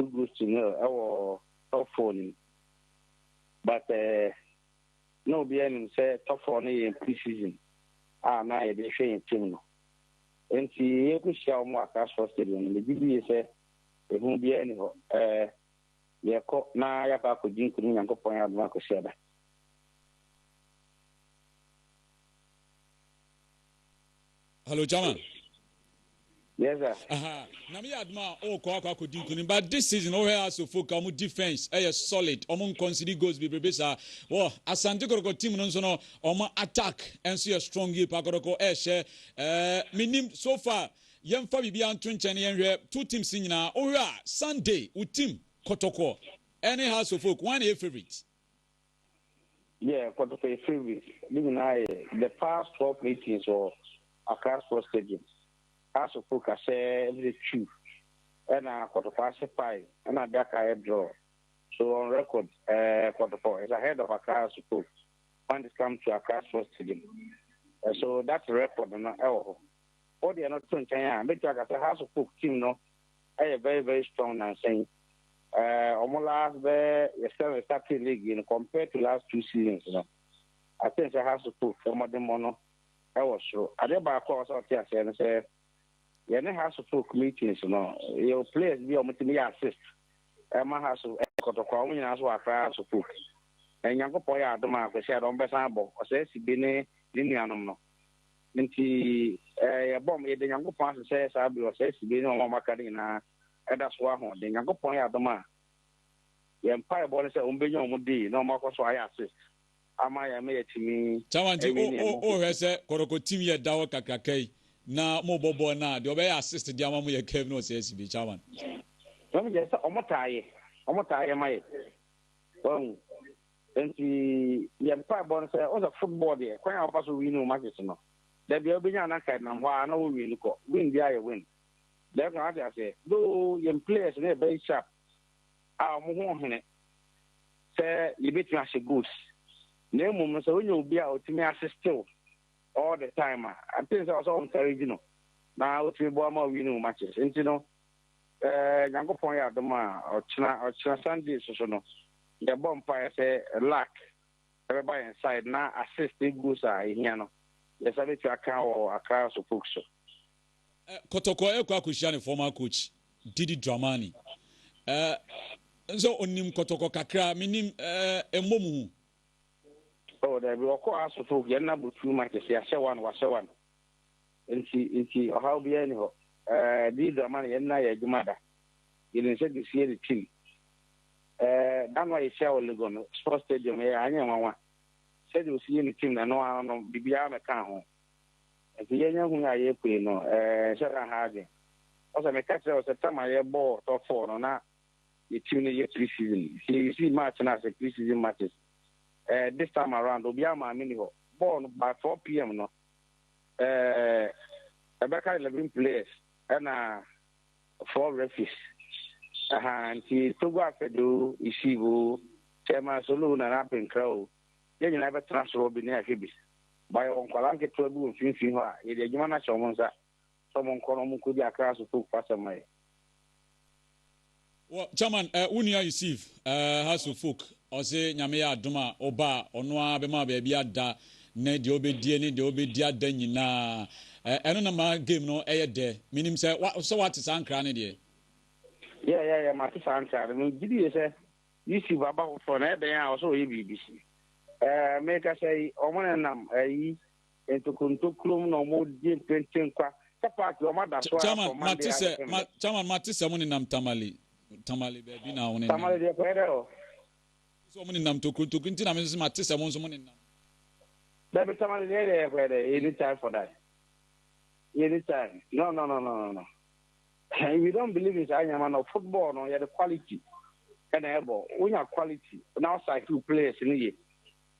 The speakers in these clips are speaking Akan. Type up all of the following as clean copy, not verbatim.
2 goals to 0 our top 4 but no be any say top 4 in pre-season na e dey share team no enti e ku share mo Accra Sports Stadium the BIGGY say e hu be any ho ye ko na ya ba ko din ku Nyankopon ya do ko share da. Hello, Chairman. Yes, sir. Na me adma ko dinkuni, but this season over here so folk am defense solid. Omo consider goals be sa. Wo Asante Koroko team no so no omo attack and so strong here pa Koroko share minim so far yemfa bibia anto nche ne yenhwe two teams nyina over Sunday u team Kotoko any house of folk one a favorite. Yeah, Kotoko a favorite. The past 12 meetings or Accra Sports Stadium. As of folk, I say every 2, and I quarter past 5, and I back I draw. So on record, quarter 4 is ahead of Accra Sports. When it comes to Accra Sports Stadium, so that's a record. And all they are not doing Kenya. But like I say, House of Folk team, no, I very very strong and saying, almost last yesterday starting league, compared to last 2 seasons, I think the House of Folk some of them mono. I was sure. I did by a course out here and say. Yeah, has to folk meetings, your players be on me assist. My house of Kotoko, as well as to folk. And young boy, I don't know, I said on Bessambo, or says he been Dinianum. Into a bomb, the young boy says, I will say, he been on Macadina, and that's why the young boy, I don't know. The Empire Boy said, Umbeyon, no more, so I assist. Am I made to me? Chawanti, has a Koroko team yet, Dawa Kakake. Na mo bobo na de obey assist dia mamu ye Kevin no say be Chairman. Let me just omotaye mai. Well, enti ye pa bon say o the football there. Kwan afa so win no matches no. There be obenya na kai na hwa na wo win ko. Win dia ye win. There can I say do ye players na very sharp. Mo ho hene. Say you bet me as goods. Na mum so onye obi a otimi assist still. All the time, I think I was all original. Now, it's more winning matches. And you know, Yango Point at the man or Sunday, so no. The bonfire say lack. Everybody inside now assisting goose in here. Yes, I need to account or a class of folks. Kotoko Ekwakushani, former coach, Didi Dramani. So, onim Kotoko Kakra, minim Emomu. Oh, there will ask for Yana Butu matches. I shall one was one. And she, how be anyhow. These are money and I, your mother. You didn't say this year the team. That's why you shall go to Sports Stadium. I know said you see any team that no one on BBM account. And the young I no, Sarah Hardy. Also, my catcher was a time I ball top 4 or not. The team in the pre-season. You see match and as a pre-season matches. This time around, Obiama Miniho, born by 4 p.m. No, about 11 players and 4 referees. And he took out to do Ishibu, Chairman Saloon and Up in Crow. Then you never transfer near Hibis. By Uncle to a boom, Finfiha, if the Jumana Chomonza, someone called Mukudia across the took pass away. Well, Chairman, Unia receive House of Folk. Or say Nyamea Duma Oba Onwa Bema baby ada ne de obedie ne de obedia da nyina eno na ma game no there minim say what is ankra ne de yeah ma ti ankra no gidi say you see baba for na ben a so ye BBC make I say omona nam into kuntuklum no mo di pentin kwa tapa o ma da so Chairman Matisse mo ni nam tamale baby na woni tamale de kwere so many nam to kunti na me se Matisse mo so many nam that be tamale there kwere any time for that anytime no if you don't believe in Anyama no football no you the quality and able when you quality now cycle players in here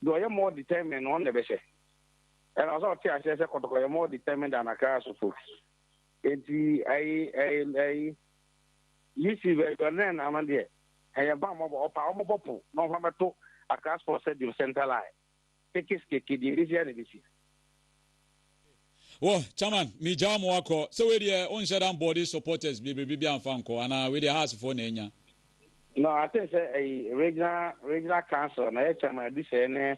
do you more determined on the best and also I say you're more determined than a class of folks and I you see very good then I'm there and you're bomb over popo no hammer to a class for said you center line take his kid this year oh, Chairman, me jam wako. So we the on share body supporters be and fanko and we the house for Nenya. No, I think a regional council, and I chairman this and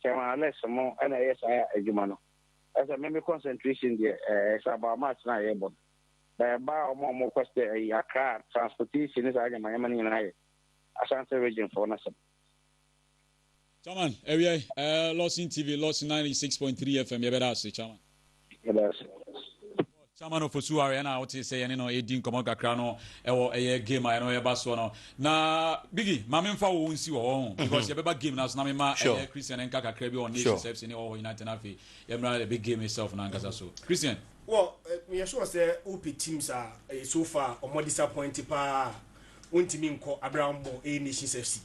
chairman less more, and I Jumano. As a member concentration, it's about much now, but by about more question a car transportation is I my money and I Ashanti region for nothing. Chairman, area Lawson TV, Lawson 96.3 FM, you better say, Chairman. Chairman of Osuari, and I would say, you know, 18 Komoka Crano, or a game, I know about Sono. Now, Biggie, Mamma won't see your because you have a game now, Namima, Christian and Kaka Krebi on Nation Steps in all United Nafi. You have a big game itself, Nangasaso. Christian. Well, we are sure that OP teams are so far or more disappointed by Wontumi call Abraham A Nations FC.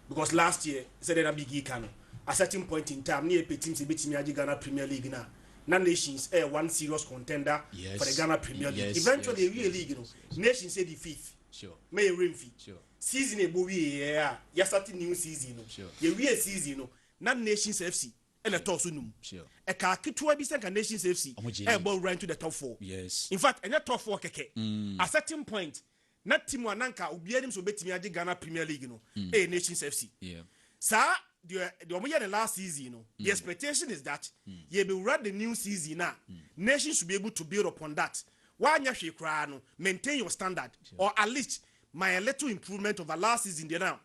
Because last year, said that BIGGY can a certain point in time, near teams a bit in the Ghana Premier League now. Nations one serious contender for the Ghana Premier League. Eventually, real league, you know, Nations say the fifth. Sure. May rain fee. Sure. Season a movie, yeah, starting new season. Sure. The real season, you know, Nations FC. And a toss unum. Sure. A car kitua be Nations FC. Able run to the top 4. Yes. In fact, and that top 4 keke. A certain point, not Team Wananka will be able to bet me at the Ghana Premier League, you know, a Nations FC. Yeah. Sir, the last season, you know, the expectation is that you will run the new season now. Nations should be able to build upon that. Why you maintain your standard, or at least my little improvement over last season there now.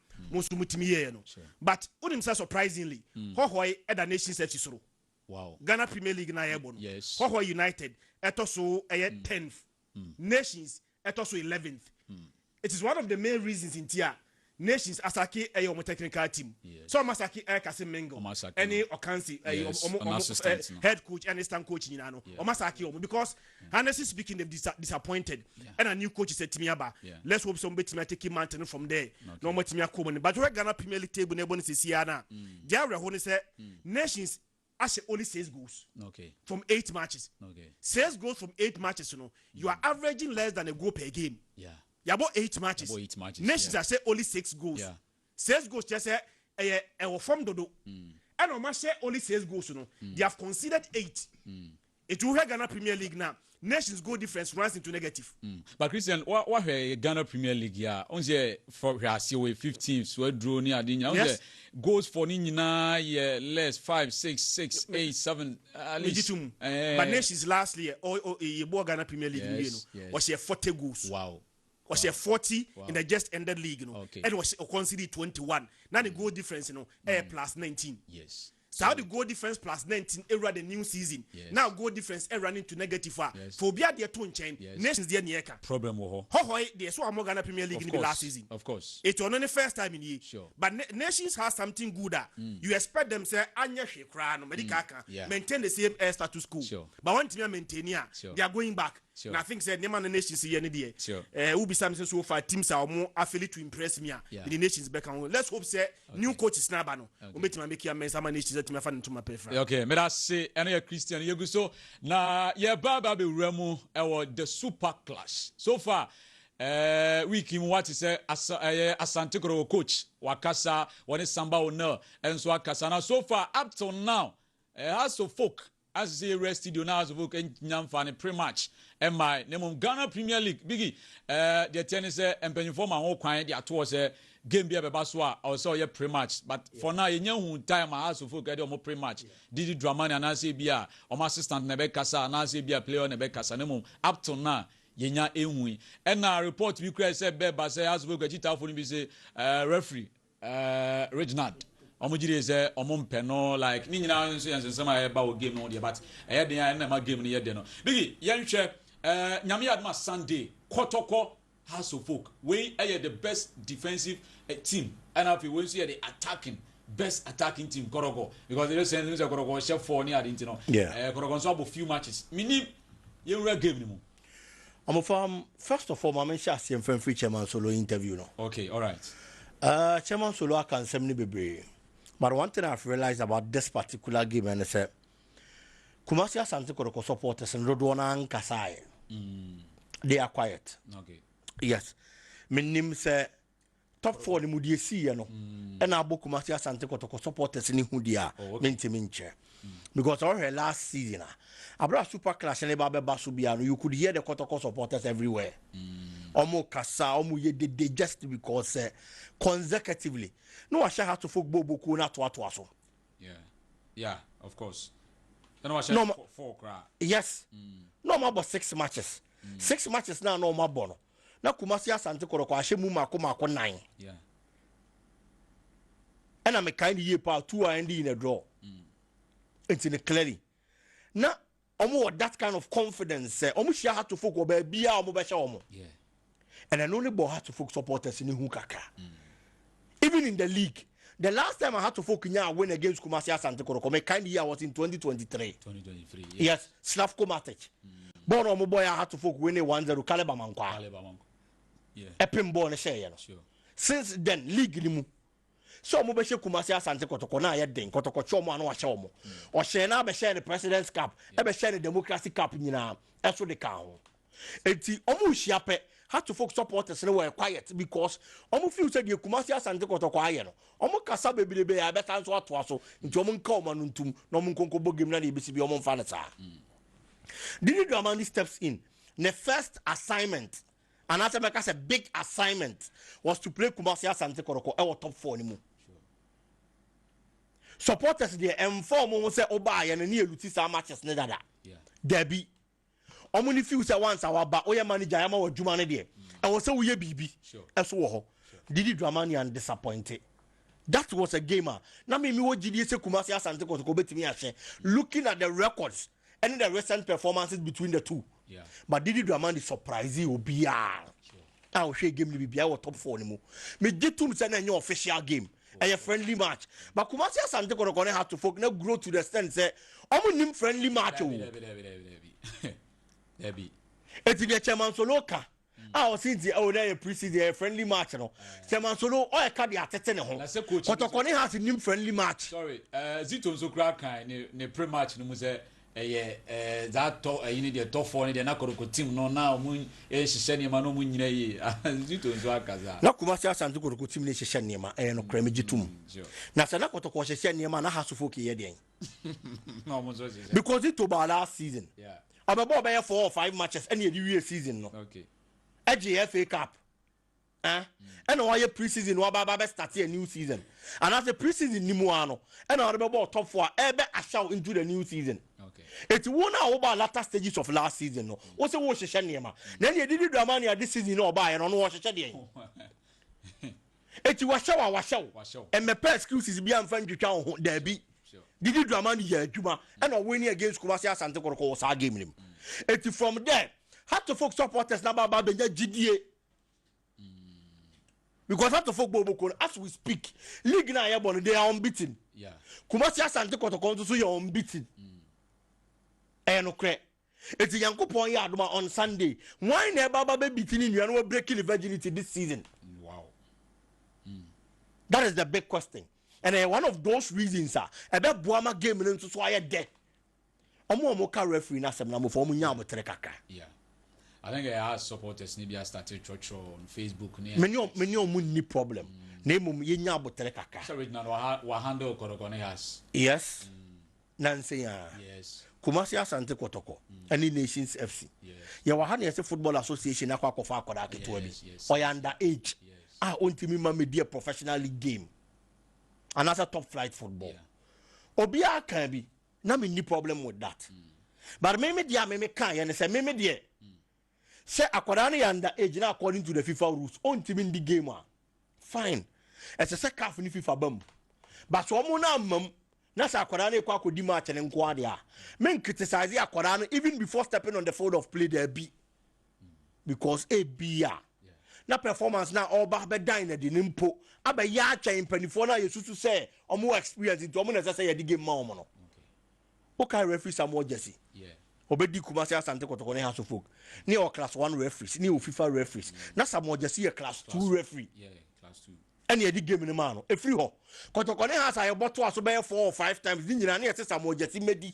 But surprisingly, Hohoi at the Nations FC. Wow. Ghana Premier League na yebon. Yes. Hohoi United etoso 10th. Nations etoso 11th. It is one of the main reasons in Tia. Nations Asaki a technical team. Yes. So Masaki Kasim Mengo. Any Okansi head coach and assistant coach in Nano. Or Masaki because honestly speaking they've disappointed. And a new coach said to me about let's hope somebody to take him mountain from there. No more Timia Coleman. But we're Ghana Premier League table neighbor Siana. Diara Hone said Nations actually only 6 goals. Okay. From 8 matches. Okay. 6 goals from 8 matches, you know. You are averaging less than a goal per game. Yeah. You about 8 matches. Nations are say only 6 goals. Yeah. 6 goals just say a form dodo. And on say only 6 goals, you know. They have considered 8. It will have Ghana Premier League now. Nations goal difference runs into negative. But Christian, what Ghana Premier League yeah? On the for we 15 so draw near the yes. Goals for Nina yeah less 5, 6, 6, 8, 7 but Nations last year Ghana Premier League was 40 goals. Wow. Was 40 in the just ended league, you know. Okay. And was considered 21. Now the goal difference, you know, plus 19. Yes. So how the goal difference plus 19 era the new season. Yes. Now goal difference running to negative. Yes. For be their tone chain. Nations there nieka. Problem wo. Ho they so more Ghana Premier League in the last season. Of course. It was not the first time in year. Sure. But Nations has something good. You expect them say anya hwe kra no medicaka maintain the same status quo. Sure. But one team maintain here, they are going back. Sure. And I think said Neman Nations here any sure. Will be something so far teams are more affiliate to impress me in the Nations back on. Let's hope say new coach is Nabano. We make your mensa Nations that me fan to my prefer. Okay, me that say any Christian you go so na ye baba be remu the super clash. So far week in what is Asante Koro coach wakasa one Samba owner and so akasa now so far up till now as so folk as they rested you now as folk and nyamfa pre-match and my name Ghana Premier League biggie the tennis and penny for my whole client the towards game be a also ye pre-match but for now you time I also folk get pre-match did Dramani and I say be a assistant Nebekasa and I say be a player Nebekasa name up till now yenya enwi and now report we cry say beba say as we get it for be say referee Reginald omujire say omompe no like ni nyina nso yan sema e ba o game no dey but e dey na ma game no ye dey no bigi yen hwe nyame adma Sunday kotoko House of Folk we are the best defensive team and if we see the attacking best attacking team Korogo because they say Korogo chef 4 near the no Korogo so about few matches mini yen real game ni mo first of all, I'm sure I'm free chairman solo interview. No? Okay, all right. Chairman solo I can send me be. But one thing I've realized about this particular game and I said, Kumasi Asante Kotoko supporters and Rodwana and Kasai. They are quiet. Okay. Yes. My name say top 4 ni mudi see no. And Abu Kumasi Asante Kotoko supporters ni hudia minche. because all her last season abra super clash and eba basubiano you could hear the Kotoko supporters everywhere omo kasa omo ye de just because consecutively no asha had to folk boku na to so yeah of course no asha four cra yes no more about 6 matches 6 matches now no more bono na Kumasi Asante Kotoko ashe mu mako 9 yeah and I'm a kind of year part 2 and in a draw it's in a clearly now omo that kind of confidence omo share had to folk oba bia omo be omo yeah and I only bought had to folk supporters in Hukaka even in the league. The last time I had to folk win against Kumasi Asante Kotoko, my kind year was in 2023 yes Slavko Matic Bono omo boy I had to folk win 1-0 Kaleba Mankwa yeah Eben born share sure since then league limu so mo be she Kumasi Asante Kotoko na ye den Kotoko chomo anu ahye omo o share na be share the president's cup e be share the democracy cup nyina eso de ka ho enti omo hia had to folk supporters were quiet because omo feel say the Kumasi Asante Kotoko aye no omo kasa bebelebe ya be tan so ato so nti omo nka omo no ntum no omo nkonko bogem na de bisi bi omo mfa ne sa Didi Dramani steps in the first assignment and after make us a big assignment was to play Kumasi Asante Kotoko our top 4 ni mu supporters there inform omo say oba ya na ne eluti sa matches ne dada derby omo ni feel say once our ba oya manager ya ma wadwuma ne de and was say we bibi eso wo ho Didi Dramani and disappointed. That was a gamer na me wo gidi say Kumasi Asante Kotoko betimi ahye looking at the records and the recent performances between the two but Didi Dramani surprise obia I share game ni bibia top 4 ni mu me gitum say na your official game a friendly match but Kumasi Asante Kotoko had to folk na grow to the extent say omo nim friendly match o Debbie eti the chairman soloka since the na pre-season friendly match no chairman solo o e ka de atete ne ho Kotoko ne has nim friendly match sorry Zito so crack kan ne pre-match no mu say that you need top 4 ni na Kotoko team no na mu hihye ne ma no mu nyina yi Zito so akaza na Kumasi Asante Kotoko team ne hihye ne ma no kra me gitum na se na Kotoko hihye ne ma na ha so folk ye den no mo so because it to last season ababo be 4 or 5 matches any the season no okay FA Cup and why pre-season wa ba start a new season and as the pre-season ni mu ano and we top 4 ebe ashaw into the new season okay it won over latter stages of last season no wo say wo hye nema na ne Didi Dramani at this season no ba no wo hye de it was show and me per excuses bi am fan twitwa ho da bi Didi Dramani ya adwuma and winning against Kumasi Asante Kotoko sa game nim it from there had to folk supporters na baba benja GDA because had to folk bobo as we speak league na yebon they are unbeaten Kumasi Asante Kotoko so you unbeaten no kre eti Yankopon ya adoma on Sunday why na baba be beating you and we breaking the virginity this season wow that is the big question and one of those reasons ebe boama game no so aye de omo ka referee na sem na mo for omo nya abotere kaka I think I asked supporters maybe I started church on Facebook. Many ni problem. Name ye nya abotere kaka. So right now we handle Kotoko has. Yes. Nancy yes. Kumasi Asante Kotoko. Any Nations FC. Yes. Ya wa hane yese football association akwa kofa akoda keto bi. Or under age. Ah ontimi ma media professional league game. And that's a top flight football. Obi aka bi na me ni problem with that. But me kan ya ne say me dia say akwara ne under age na according to the FIFA rules ontimi ndi game fine it's a second ni FIFA bam but so mo na mam na say akwara ne kwa akodi match ne nko ade a men criticize akwara no even before stepping on the field of play there be because bia na performance na all back be dine na de nimpo aba ya acha impanifo na yesusu say omo experience into omo na say ya di game ma omo no okay referee Samuel Jesse obedi Kumasi Asante Kotoko ne haso folk ne o class 1 referees ne o FIFA referees na Samuel Jesse ye class 2 referee class 2 and ye di game ne ma no e free ho Kotoko ne hasa ye boto aso be 4 or 5 times ni nyina ne ye Samuel Jesse medi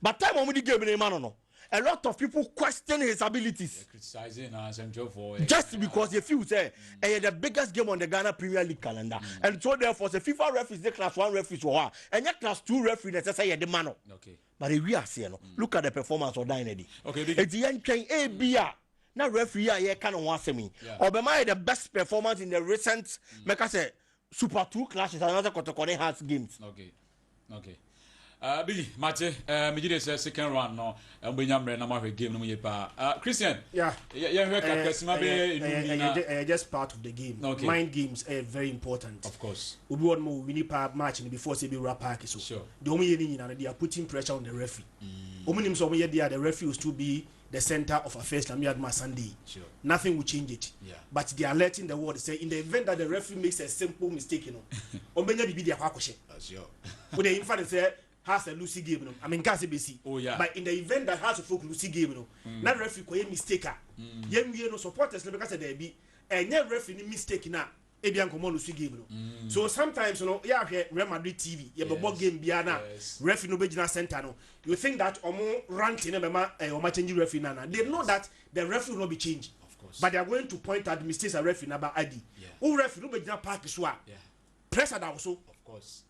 but time omo di game ne ma no a lot of people question his abilities. Criticizing Just because they feel say the biggest game on the Ghana Premier League calendar. And so therefore the FIFA referees, the class 1 referees for and your class 2 referees necessarily the man. Okay. But if we are seeing, look at the performance of Dynedy. Okay, it's the end train ABA. Now referee here can want me. Obama the best performance in the recent make us say Super 2 clashes and another Kotokone has games. Okay. Biggy, Mate, me second round no, Benyamre na ma game no yepa. Christian. Yeah. Just part of the game. Okay. Mind games are very important. Of course. We want more we need match before say be rap park so. Sure. The only thing they are putting pressure on the referee. Omunim so the referee will still be the center of affairs Lamiadma Sunday. Sure. Nothing will change it. Yeah. But they are letting the world say in the event that the referee makes a simple mistake, Ombenya bibi dia kwakoshe. Sure. When the infant say has a Lucy game, I mean Kasi BC. Oh yeah. But in the event that has a folk Lucy game, not referee ko mistake. No supporters because there be and your referee mistake na ebian komo Lucy game. So sometimes Real Madrid TV, ball game biana referee no be center no. You think that omo ranting or change referee nana. They know that the referee will not be changed. Of course. But they are going to point at the mistakes a referee number ID. Who referee no be park so. Pressure that also. Of course.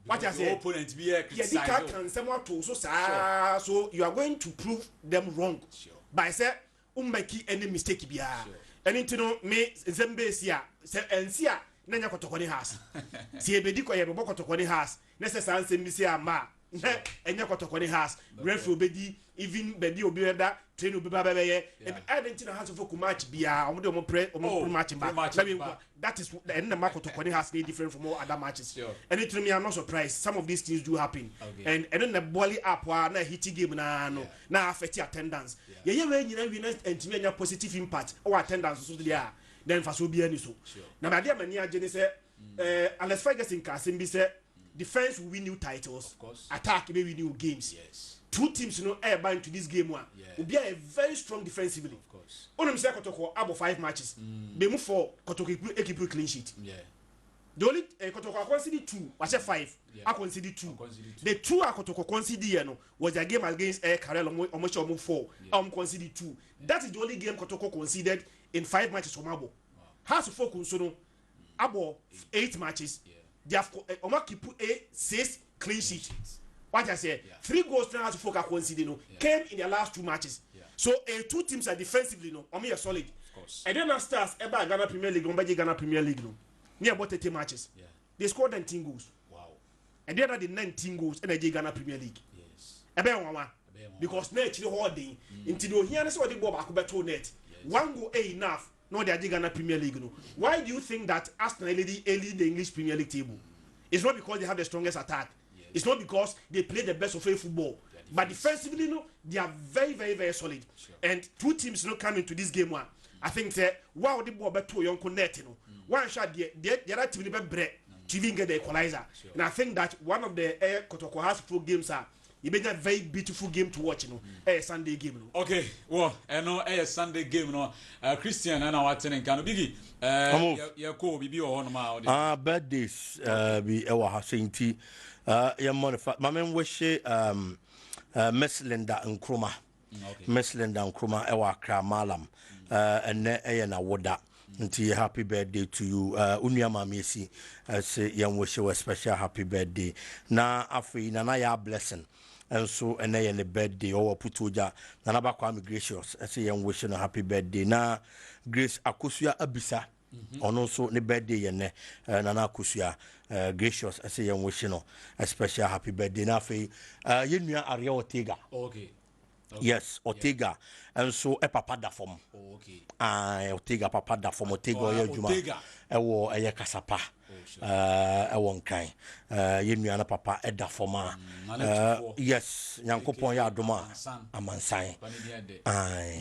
What I say, opponent be so you are going to prove them wrong. Sure. By say ummaki any mistake biya. Anything me zembe sia se ensia nanya kotokoni has. Si ebedi ko yebo kotokoni has. Necessary say mi sia ma. Enya kotokoni has. Referee obedi even bedi obi weda train obi ba beye. Anything has for match biya. Omo pre match ba. That is the end of kotokoni has very different from all other matches. Sure. Anything me I'm not surprised. Some of these things do happen. Okay. And then the volley up na hitty game na affect attendance. Yeah, when you know and positive impact or attendance so there. Then for so be any so. Now my dear many agent say unless Ferguson can be say defense will win new titles, attack will win new games. Yes. Two teams air bound to this game one will be a very strong defensively. Of course. Only say Kotoko about 5 matches. They move for Kotoko keep clean sheet. Yeah. The only Kotoko conceded 2, I said 5. I conceded 2. The 2 I Kotoko conceded was a game against Karel almost 4. Conceded 2. That is the only game Kotoko conceded in 5 matches from Abo. Has to focus on Abo 8 matches. They have keep 6 clean sheets. What I say, 3 goals now has to focus conceded came in their last 2 matches. So 2 teams are defensively are solid. Of course. And then stars ever Ghana Premier League, Ghana Premier League near about 30 matches. They scored 19 goals. Wow. And they had 19 goals in the Ghana Premier League. Yes. Because net the whole day until here is what the ball back to net. 1 goal enough. No, they are Ghana Premier League. Why do you think that Arsenal lead the English Premier League table? It's not because they have the strongest attack. It's not because they play the best of football. But defensively, they are very, very, very solid. Sure. And 2 teams come into this game one. I think that wow, the ball better young connect. One shot the other team be break to even get the equalizer. Sure. And I think that one of the Kotoko has 4 games are it been a very beautiful game to watch. Sunday game. Okay, well, I know a Sunday game. Christian and our tenant can be birthdays be our Sainty. Your money, my man wish Miss Linda and Kruma. Miss Linda and Kruma, Accra Malam, and Ayana Woda. Until happy birthday to you, Unyama Missy. Say, young wish you a special happy birthday. Na Afi, Nanaya blessing. And so, and I the birthday or Putuja, Nanaba Kwame Gracious. I say, young wish you a happy birthday. Na Grace Akusia Abisa. On also the birthday and Nana Kusia Gracious. I say, young wish you a special happy birthday. Na Afi, Yunia Aria Ortega. Okay. Yes, Ortega. And so a papa da form. Okay. Ortega papa da form Ortega Juma. Ewo eye kasapa. Ewon kan. Yenuana papa eda forma. Yes, Nyankopon ya adoma amansan.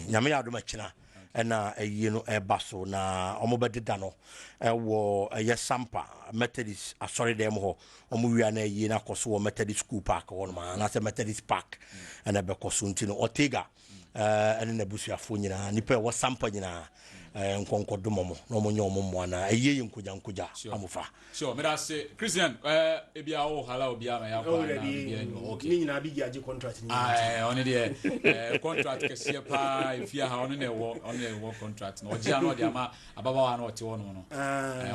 Nyame ya adoma kina. Na no baso na omobededa no ewo sampa Methodist asori dem ho omuwia na na koso Methodist school park ho ma na se Methodist park na be koso ntino Ortega na busuafo nyina nipa wo sampa nyina nkonko domomo no mo nyomo mo na eye nkuja amufa sure me that say Christian ebia o hala obia na ya kwa na okay ni na bigi age contract ni on the contract kese pa ifia ha on na wo contract no ogia no de ama ababa wa na ote wo no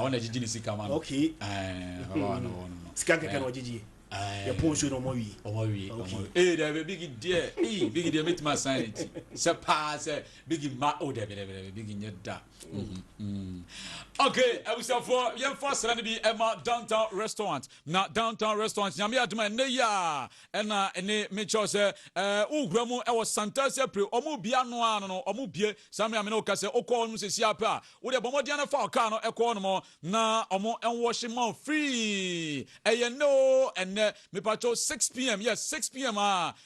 on na gigi ni sika ma okay ababa wa no sika keke no gigi ya ponso no mo wi there big dear big dear meet my sanity se pa se big ma o there big nyeda okay I was for you first run be Emma downtown restaurant na downtown restaurant nyame aduma ne ya na ene me cho se ugramu e was Santasia pre omu bia no ano no omu bie samia me no ka se okọ no se sia pa wo de bomodia na fa car no ekọ no mo na omo enwash ma free eye no ene me pacho 6 p.m. yes 6 p.m.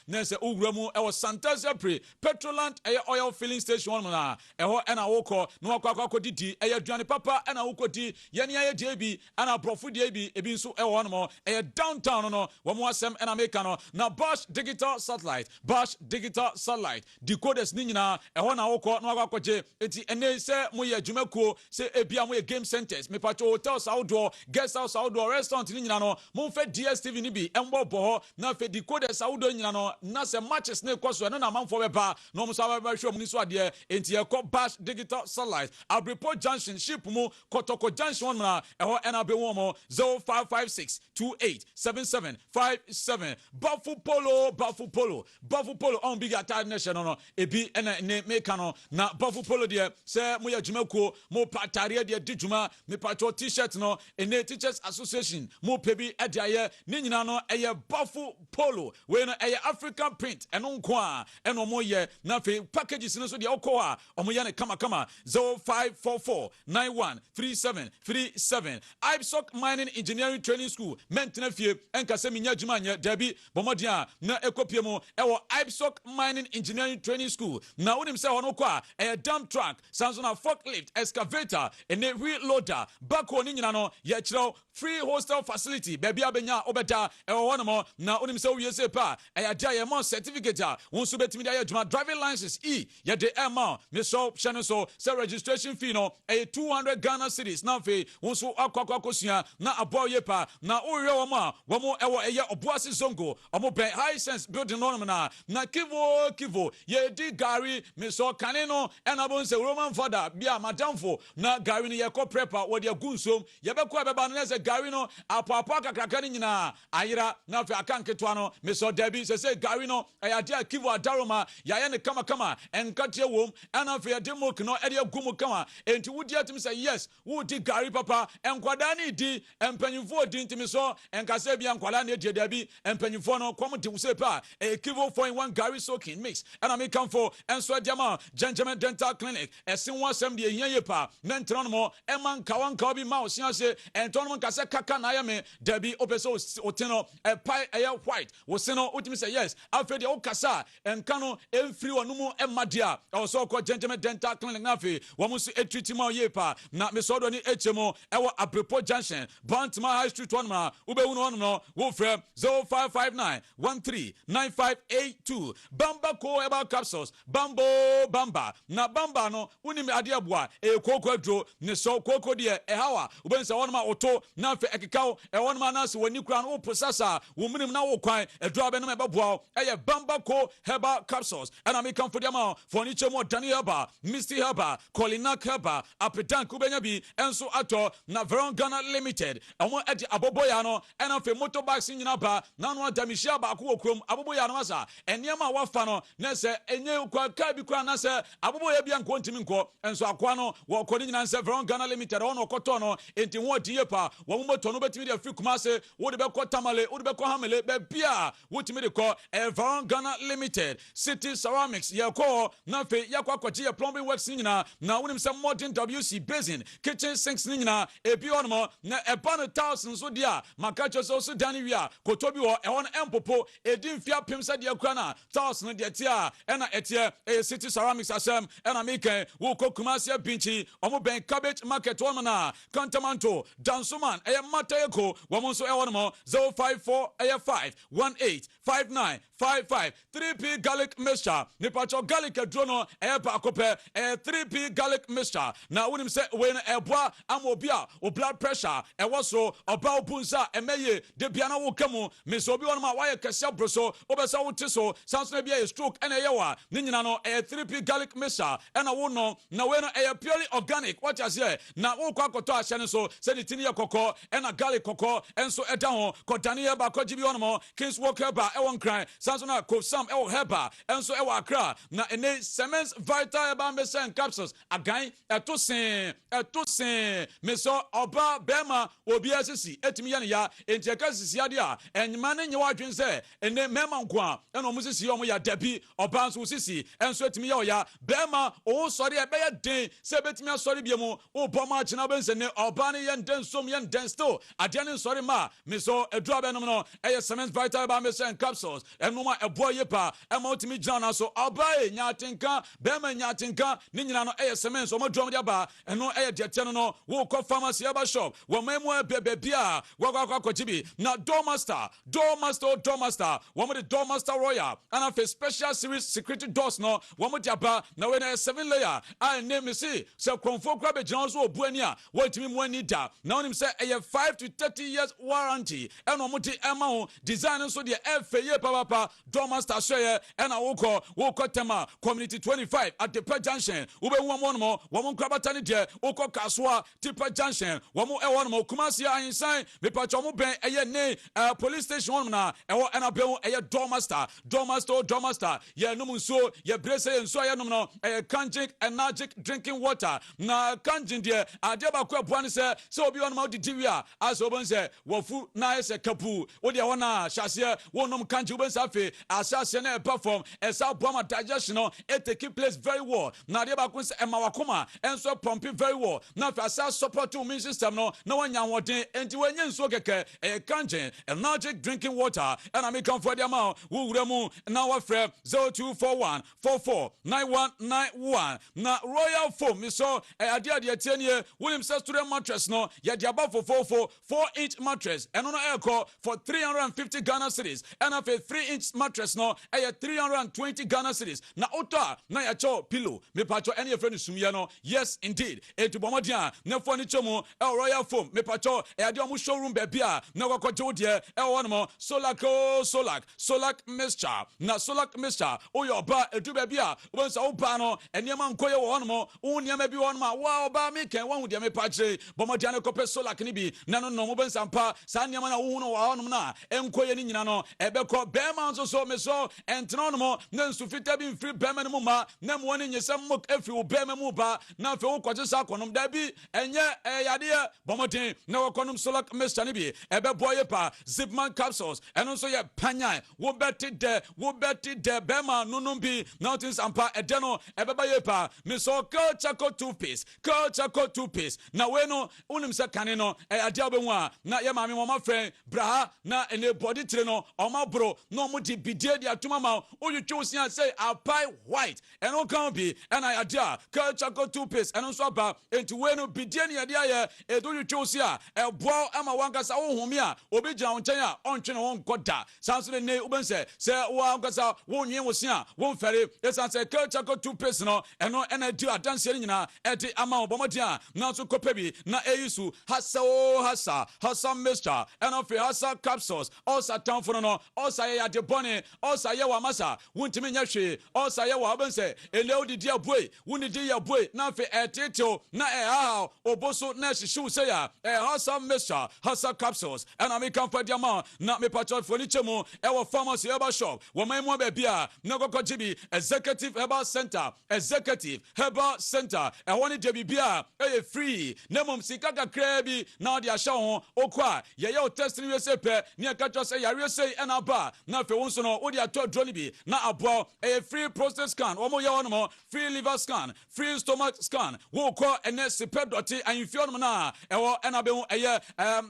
na se ugramu e was Santasia pre Petroland oil filling station no na eho na wokọ no akọ didi eye duane papa ana wokodi yene aye die bi ana profu die bi ebi nso ewo no mo eye downtown no wo mo asem na make no na Bosch digital satellite decoders ni nyina eho na wokọ no akọje eti ene se mo ye adwumakuo se ebia mo ye game centers me pacho hotels outdoor guest house outdoor restaurant ni nyina no mo fe DSTV ni bi embo boho na fe decoders outdoor nyina no na se matches na ekoso no na manfo beba no mo sa ba hwe mo ni so ade enti ye kọ Bosch digital satellite Abripo junction ship mu Kotoko junction na eho na be wo mo 0556287757 Bafu Polo on big attire nation no ebi ne make no na Bafu Polo de se mo ya dwumakuo mo patare de djuma me patro t-shirt no ene teachers association mo pebi e de aye ne nyina no eye Bafu Polo we no eye African print eno nko a eno mo ye na fe packages no so de okọ a omo ye ne kama 0544913737 ahosc mining engineering training school mentena fie enkase minya djuma nya dabi bomodia na ekopie mu ewo ahosc mining engineering training school na wonim se hono kwa dump truck sanso na forklift excavator ene wheel loader backhoe ni nyina no ye kirao free hostel facility baby abenya obeda ewo wono mo na wonim se wiye se pa dia ye mo certificate a wonso betimi dia ye djuma driving license ye de ema me so channel so registration fee no 200 Ghana cedis na fe wonso akwa na abo ye pa na owe wo ewo eye obuasi zongo omo ben high sense building no na kivo ye di gari me so kane no ena bon se Roman father bia madamfo na gari no ye ko prepper wo de gunsom ye be ko beba no se gari no apoapo akakraka ni nyina ayira na fe akanketwa no me so dabi se gari no aya dia kivo adaroma ya ye ne kama enkatie wom ena fe de mok no e de gumu kama enti wudi atim say yes wudi gari papa enkwada ni di empanyimfo di ntimi so enkase bia enkwada na die dabi empanyimfo no kom de wuse pa kivo 4-in-1 gari soaking mix and I come for enso diama gentleman dental clinic esin wasem de ehia ye pa na ntron mo eman kawanka obi ma osia se enton mo kase kaka na ya me dabi opeso oteno pai aye white woseno utimi say yes afede o kasa enka no emfiri onumu emadia also called gentleman dental clinic na fe wo mo so etreat ma ye pa na me so do ni echemo ewo Abripo junction Bantama high street one ma ubehunu ono no wo frem 0559139582 bamba ko eba capsules bamba na bamba no unim ade aboa koko adro ne so koko de hawa ubensa wono ma oto na fe ekekaw wono ma na se wani kura no processor wo minim na wo kwan adro abe no me baboa bamba ko herbal capsules and I come for them for ni chemo Daniel Heba Misty Heba Kolinak Heba apetank ubenya bi enso ato na Veron Ghana Limited omo edi aboboya no and afi motorbikes nyina ba na no adamishia ba ko okrom aboboya no asa eniema wafa no na se enye kwa ka bi kwa na se aboboya bia nko ntimi nko enso akwa no wo kodi nyina se Veron Ghana Limited ono koto no enti ho die pa wo moto no betimi de afi kumase wo de be ko tamale wo de be ko hamele be bia wo timi de ko Veron Ghana Limited City Ceramics ye ko na fe ye kwa kwachi ye plumbing works nyina na wonim se modern WC basin kitchen sinks nyina ebi onmo na ebano thousands so dia makacho so dani wia kotobi wo ehon empopo edin fia pem se dia kwa na thousands dia tia ena etie City Ceramics asem ena meken wo kokumase binchi omo ben cabbage market one na kantamanto dansuman mata eko wo mo so ehon mo 054 518 5955 3p garlic mixture me pacho garlic adrono ba kope 3p garlic mixture na wonim se we no eboa amobia o blood pressure so oba opunsa emeye de bia na wo kamu me so obi won ma waye kese broso obesa wo tiso sanso bia stroke ena yewa ni nyina no 3p garlic mixture ena wo no na we no purely organic what you say na wo kwa koto ahye ne so se ni tini ye kokko ena garlic kokko enso eda ho kodane ye ba kogibi won mo kings walker ba e won kran sanso na kofsam e wo heba enso e wo akra na ene semens vital ba mesen capsules agan etosen meso oba bema obi asisi etimi ya ne ya enti aka sisi ade a enyima ne nyewa adwen se ene mema nko a eno mu sisi omo ya dabi oba nso sisi enso etimi ya oya bema o sori e be ya den se betimi asori biemu o boma china bense ne oba ne ye den som ye den still ade ne sori ma meso edru abenom no eye semens vital ba mesen capsules enoma ebo ye pa ema otimi jana so oba e nyatenka bema nyatenka ni nyina no eye semens omo drum dia ba eno eye de no wo ko pharmacy aba shop wo memu bebia wa kochibi na doormaster wo mo de doormaster royal and a special series security doors no wo mo de aba na we na 7 layer I name me see so konfo kra be jana so obu ani a wo timi mu ani da na onim say eye 5 to 30 years warranty eno mo de ema ho design so de efeye papa doormaster so ye ena wo ko tema community 25 at the junction wo be wo mo wo nkra batani de wo ko kaswa tipa junction wo mo e won mo kumasi ahinsan me pa chomo ben eye ne police station won na e wo ena be eye doormaster ye num nso ye brese ye nso ye num no eye kanjik energetic drinking water na kanjin de ade ba ko abuan se obi won ma di diwia as obon se wofu na ye se kapu wo de wona hyase wonum kanjin obon se afi asase na e perform esa boama digestion no it take place very well na ade ba ko se ema wakoma enso pumping very well na fa sa support to immune system no na wanya woden enti wanya nso keke kanjin energetic drinking water and I make come for the amount wo wura mu na wa frɛ 0241 449191 na royal foam mi so ade tienie william says student mattress no ya dia ba for 4-inch mattress and no airco for 350 Ghana cedis and a 3-inch mattress no 320 Ghana cedis na ota na ya cho pillow me pacho any friend sumia no yes indeed etu bomodia na fo ni chomo royal foam me pacho ade omo showroom baby a na kwakoje wo de won mo solak mixture na solak mixture o yo ba edu baby a won sa wo ba no enema nkoye wo won mo wo niam bi won ma wa ba me ken won de me pache bomodia na kope solak ni bi na no mo ben sampa sa niam na wo no wa won na enkoye ni nyina no ebeko bema nso so me so enteno no mo na nsufita bi mfiri bema no mu ma na mo ni nyesam mo afiri wo bema mu ba na fe wo kwaje sa konom da bi enye yade bomodin na wo konom solak mixture ni bi ebe boye pa zipman capsules eno so ye panyan wo beti de bema nunum bi na things ampa ede no ebe ba ye pa me so culture toothpaste na we no unim se kane no ade obenwu a na ye maame mo ma friend bra na ene body tire no o ma bro no mo di bidie di atuma ma o you choose yan say apai white eno kan bi and I ade culture toothpaste eno so ba enti we no bidie ni ade aye edo you choose ya ebo ama wankasa wo humi a obi gina wo nchen a ontwe no won koda sanso ne ubense se wo wankasa wo nwen wo sia wo mfere esan se culture toothpaste no eno ena di adanse nyina ede ama obomodia na so kopa bi na eyisu hasa mixture eno fe hasa capsules osa tanfo no osa ye ade bone osa ye wa masa wontimi nya hwe osa ye wa obense ele odidi aboi wonidi ya boi na fe eteto na aha oboso na hihwu se ya hasa mixture hasa capsules and I make come for the amount na me patch for ni chemo e pharmacy herbal shop wo man mo ba bia na kokoji bi executive herbal center e woni de bibia e free na mom sika kakra bi na de ahya ho okwa ye ye test ni we se pe ni aka cho se yare se e na ba na fe won so no wo de ato droni bi na abo e free prostate scan wo mo ye won mo free liver scan free stomach scan wo ko ene sepep doti anfio no na e wo ena be hu eye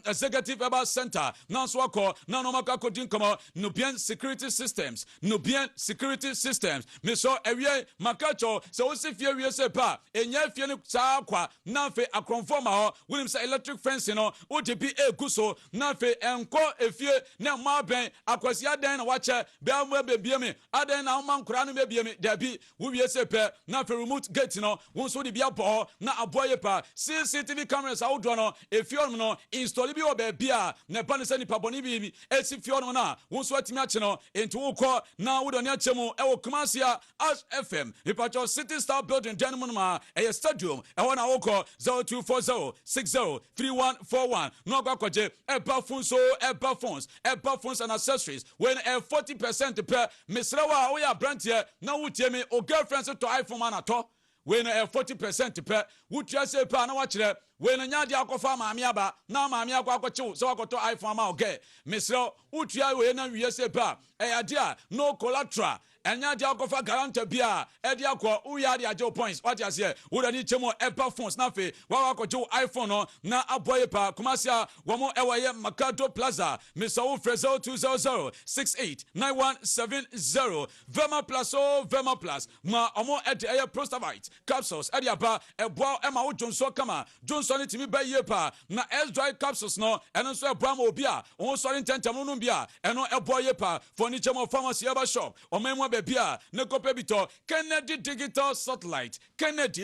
executive herbal center na so akọ na no maka kodin komo Nubian security systems me so ewie makacho so wo se fie wie se pa enya fie ni sa kwa na fe akronfo ma ho wonim se electric fence no wo de bi eguso na fe enko efie na ma ben akwasi adan na wache be amu bebie me adan na ma nkura no bebie me dabi wo wie se pe na fe remote gate no wo so de bia bo na aboye pa CCTV cameras awdo no efie on no install bi obia na ba ne se nipa boni bi esi fie on na wo so atimi ache no enti wo kɔ na wo do ne ache mu e wo Kumasia Ash FM ipacho City Star Building denum ma e stadium e ho na wo kɔ 0240603141 no akwaje eba phones and accessories when 40% per misrawa we are brand here na wutie me o girlfriend to iPhone man ato when 40% per wutia se pa na wachire when nya dia akofa maami aba na maami akwakoche so akoto iPhone ma oge misra wutia we na wie se pa e ade a no collateral enya dia akofa guarantee bia e dia akọ uya dia jo points what you say wo da ni chemo Apple phones na fe wa akoche iPhone no na aboye pa Kumasia womo ewaye Makado Plaza misawo frezo 200689170 Verma Plus ma omo ede eye Prostavite capsules ade aba eboa ema wo Johnson kama Johnson timi ba ye pa na S-Dry capsules no eno so eboa ma obi a won sori tentem no bia eno eboa ye pa for ni chemo pharmacy eba shop omemo bebia ne kope bito Kennedy digital satellite Kennedy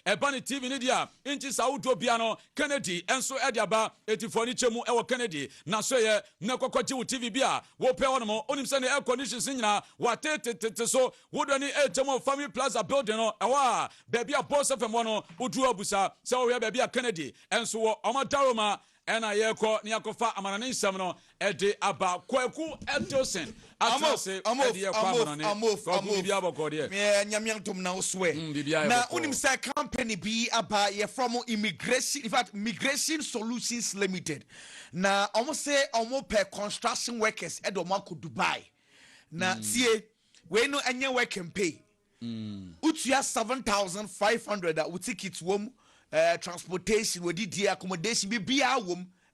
ebani TV ni dia inchi saudo bia no Kennedy enso ede aba etifo ni chemu ewo Kennedy na so ye ne kokoji wo TV bia wo pe wono mo onim se ne air conditions nyina wa te so wo do ni chemu family plaza building no ewa bebia boss fm wono udu abusa se wo ye bebia Kennedy enso wo omadaroma ena yeko ni akofa amanane nsam no ede aba Kweku Edilson atase ede yekwa amanane ko bibia bokode me nyamyantom na oswe na unim say company bi aba ye from immigration, in fact Migration Solutions Limited, na almost say almost per construction workers edo mako Dubai na tie we no enye work and pay utia 7,500 that we take it wom transportation, we did the accommodation, be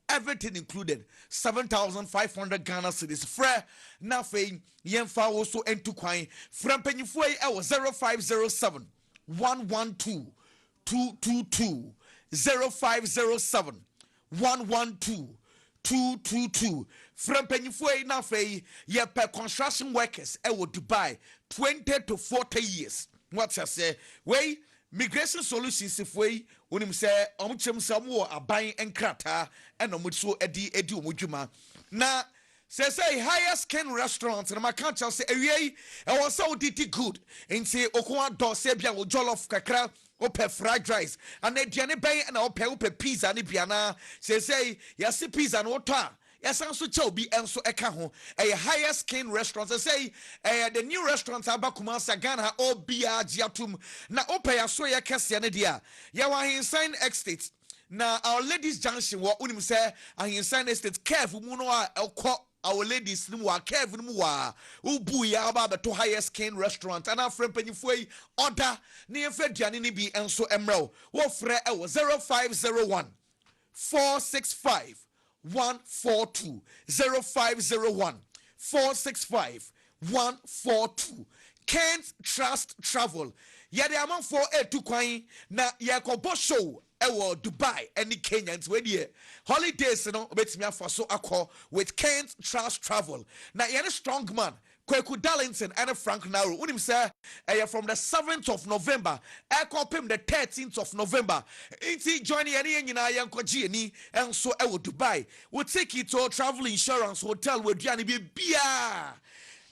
everything included. 7,500 Ghana cedis. Frere, nothing. Yemfa also entu kwai. Frampenyi fue 0507 112 222 0507 112 222. Frampenyi fue nothing. Ye per construction workers ewo Dubai 20 to 40 years. What's I say? Way Migration Solutions if we unim say omchem samu aban enkrata and omutso edi omudwuma na say higher skin restaurants na makancha say ewie e was so diti good nti okwa do say bia wo jollof kakra ope fried rice and aduane ben na ope pizza ni bia na say yasi pizza no to yes, also Chobi and so Ekaho, a higher skin restaurant. I say, the new restaurants are Bakumasa Ghana, or Bia Giatum, na Opea Soya Cassianadia. Yawa inside estate. Now, our ladies' junction, what Unim say, I inside estate, careful Munoa, our ladies, Nua, careful Mua, Ubuya about the higher skin restaurant, and our friend Penifue, order near Fedianini be and so Emerald, what Fre 0501 465 142 0501 465 142. Can't trust travel. Yeah, the amount for a to coin na Yakobo show ewo Dubai any Kenyans when ye holidays no bet me for so akọ with Can't Trust Travel. Now you're a strong man. Kweku Edilson and Frank Nauru. Unim say from the 7th of November, I call him the 13th of November. Inti joining any yanko Gini and so I will Dubai. We'll take it to travel insurance hotel with Gianni Bia.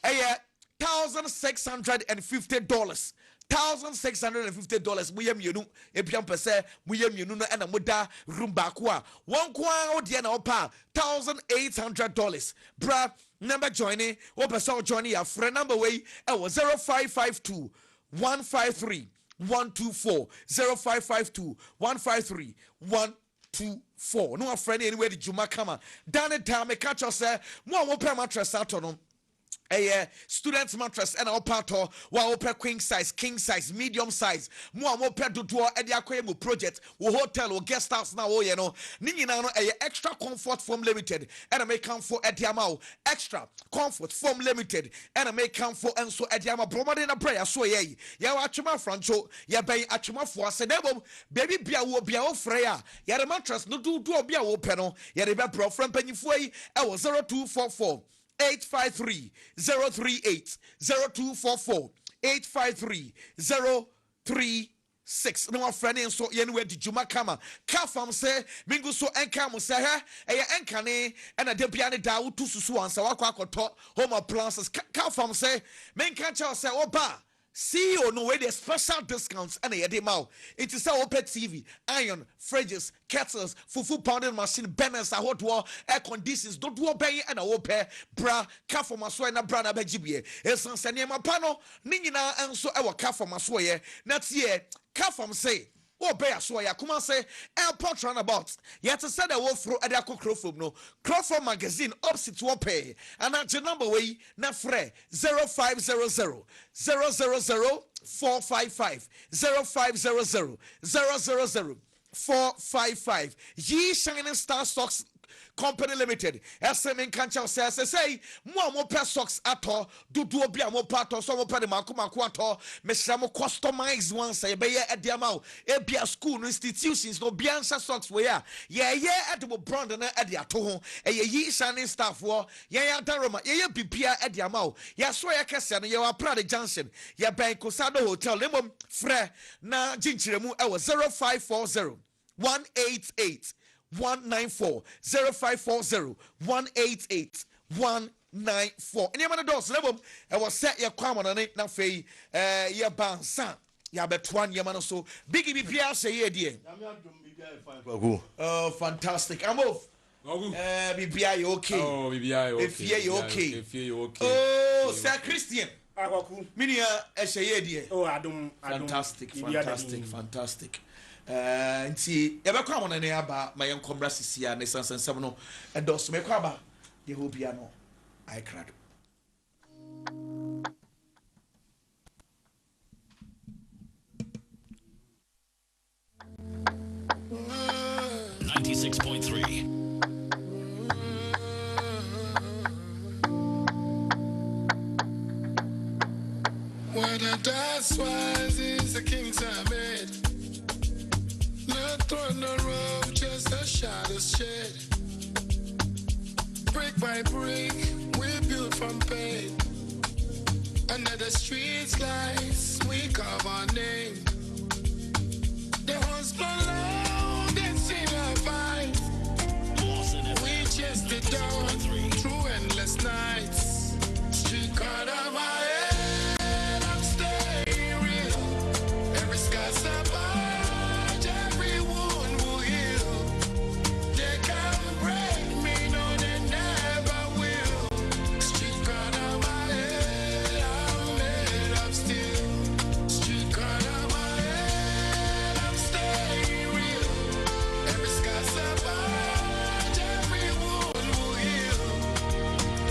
$1,650. $1,650. Muyem yunu epiam pese muyem yunu no ena muda room bakwa. One kwa odi na opa $1,800. Bra number joining or person joining your friend number way 0552 153 124 0552 153 124. No friend anywhere the Juma kama. Dan time catch us mo pay mattress atono. a student mattress and our pato wa open queen size, king size, medium size. Mo open do edi akoye project wo hotel or guest house na wo ye no. Ni nyina no extra comfort foam limited and make come for edi amao extra comfort foam limited and make come for enso edi ama bromade na prayer so ye. Ya wa atwema francho ya ben atwema fo asedebom baby bia wo freya ya the mattress no do bia wo pe no ya the be bro from panyifo yi e wo 0244 853 038 0244 853 036 no my friend so ye no di juma kama ka fam say mingu so enka mo say he e enka ne na de bia ne da wo tu susu ansa wakọ akoto home appliances ka fam say menka cha say oba CEO no way the special discounts and a demau. It is our pet TV, iron, fridges, kettles, fufu pounding machine, banners, a hot wall, air conditions, don't war bay and a pair, bra, car for my soy and a brother begibie. It's on Sanema Pano, Nina and so our car for my soy, not here, car from say. Oh, bear so ya come say airport runabout. Yet to say the wolf through Adako Crowfoam no Crowfoam magazine opposite to pay. And at your number way na fre 0500 000 455 0500 000 455 Ye Shining Star Stocks Company Limited. SM in Kancha says, say, more per socks at all, do be a more part of some of the Makuma Quato, Meshamo customize one say, be at the amount, be a school institutions, no Bianca socks where, yeah, at the Brandon at the Atoho, a ye shining staff war, yeah, Daroma, yeah, Pipia at the amount, yeah, Soya Cassan, you are Prada Johnson, yeah, Bank Cosado Hotel, Lemon, Fre, na Jinchiremu, I was 0540 188 194 0540 188 194. And you're those level. I was set your common on it now. Fay, your bansan, your betwan, your man so biggy BPR say, dear. Oh, fantastic. I'm off. BPI, okay. Oh, BPI, okay. If you okay. If you okay. Oh, Sir Christian. Minia, dear. Oh, I don't. Fantastic. Nti yɛbɛkɔ amona ne aba ma yɛnkɔmmra sisia ne sansensɛm no ɛdɔso mɛkɔ aba deɛ hɔ bia no ayɛkrado 96.3. When the dust rises, the kings are made. Not on the road, just a shadow's shed. Brick by brick, we built from pain. Under the streets lights, we carve our name. The husband loud and sing our fight. We chased it down through endless nights. Street card of my head, I'm staying real. Every scar's a barge, every wound will heal. They can't break me, no, they never will. Street card of my head, I'm made of steel. Street card of my head, I'm staying real. Every scar's a barge, every wound will heal.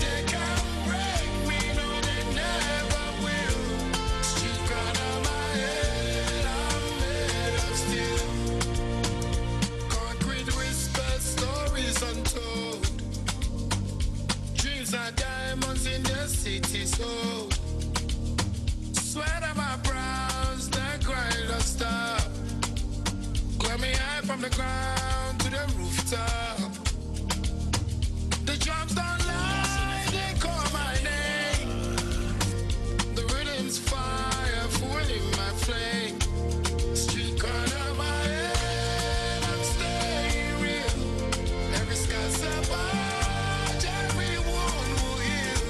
They can't break me, no, they never will. Street card of my head, I'm made of steel. Concrete whispers, stories untold. Dreams are diamonds in the city sold. Sweat on my brows, the grind don't stop. Climb me high from the ground to the rooftop. The drums don't lie, they call my name. The rhythm's fire, fueling my flame. Street corner, my head, I'm staying real. Every scar's a barge, every wound will heal.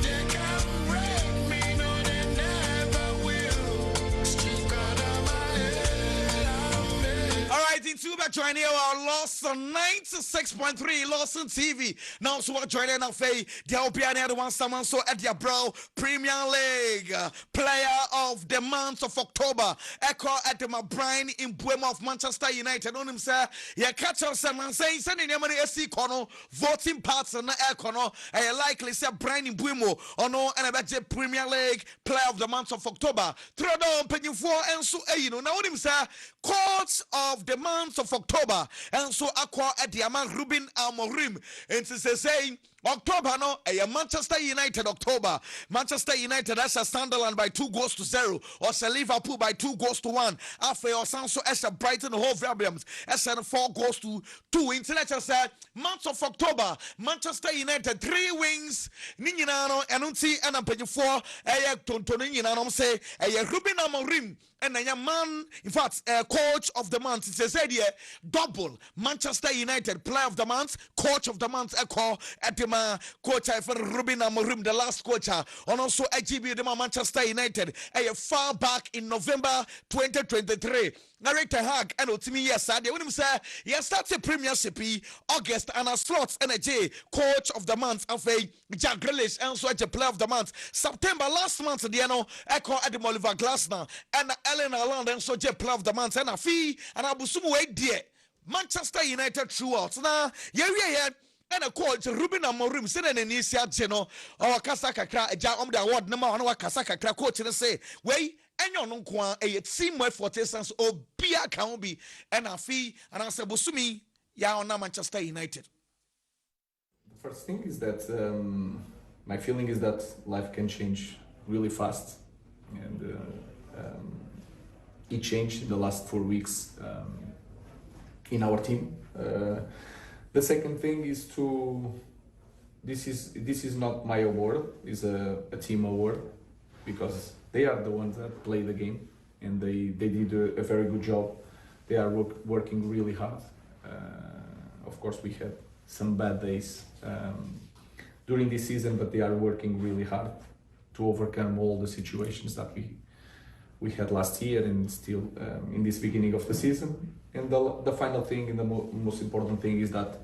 They can't break me, no, they never will. Street corner, my head, I'm made. All right, in Tuba join Brian here on Lawson 96.3 Lawson TV. Now, so what joining our faith? There will be another one, someone so at your bro Premier League player of the month of October. Echo at the Brian in Buemo of Manchester United. On him, sir, yeah, catch us and saying, sending your money SC Kono, voting parts on the Econo. I likely say Brian in Buemo or no, and about the Premier League player of the month of October. Throw down penny for and so, you know, now on him, sir, coach of the month of October, and so Aqua at the Aman Ruben Amorim, and to say October no, a Manchester United October. Manchester United as a Sunderland by 2-0, or say Liverpool by 2-1. After or Sanso as a Brighton Hove Albion as a 4-2. International said month of October, Manchester United 3 wins. Ninano Anunti and a penny 4. A Tontonin say a Ruben Amorim. And a man, in fact, coach of the month. It said here, double Manchester United player of the month, coach of the month. Echo at the coach for Ruben Amorim, the last coach. And also AGB the Manchester United. Far back in November 2023. Narrator Hag and Wontumi yes, I when him say yes, that's a Premiership August and a slots and a J coach of the month of a Jack Grealish and so a player of the month. September last month, the Echo Adam Oliver Glasner and Ellen Alland and so J player of the month and a fee and Abusumu dear Manchester United throughout. Now, yeah. And a coach Ruben Amorim sitting in Isia Geno or Kasaka Kra, a Jam the award number one Kasaka Kra coach and say, wait. And you know, a team worth for testants or be a can be and a fee and I said, Busumi, ya on Manchester United. The first thing is that my feeling is that life can change really fast, and it changed in the last 4 weeks in our team. The second thing is this is not my award, it's a team award, because they are the ones that play the game, and they did a very good job. They are working really hard. Of course, we had some bad days during this season, but they are working really hard to overcome all the situations that we had last year and still in this beginning of the season. And the final thing and the most important thing is that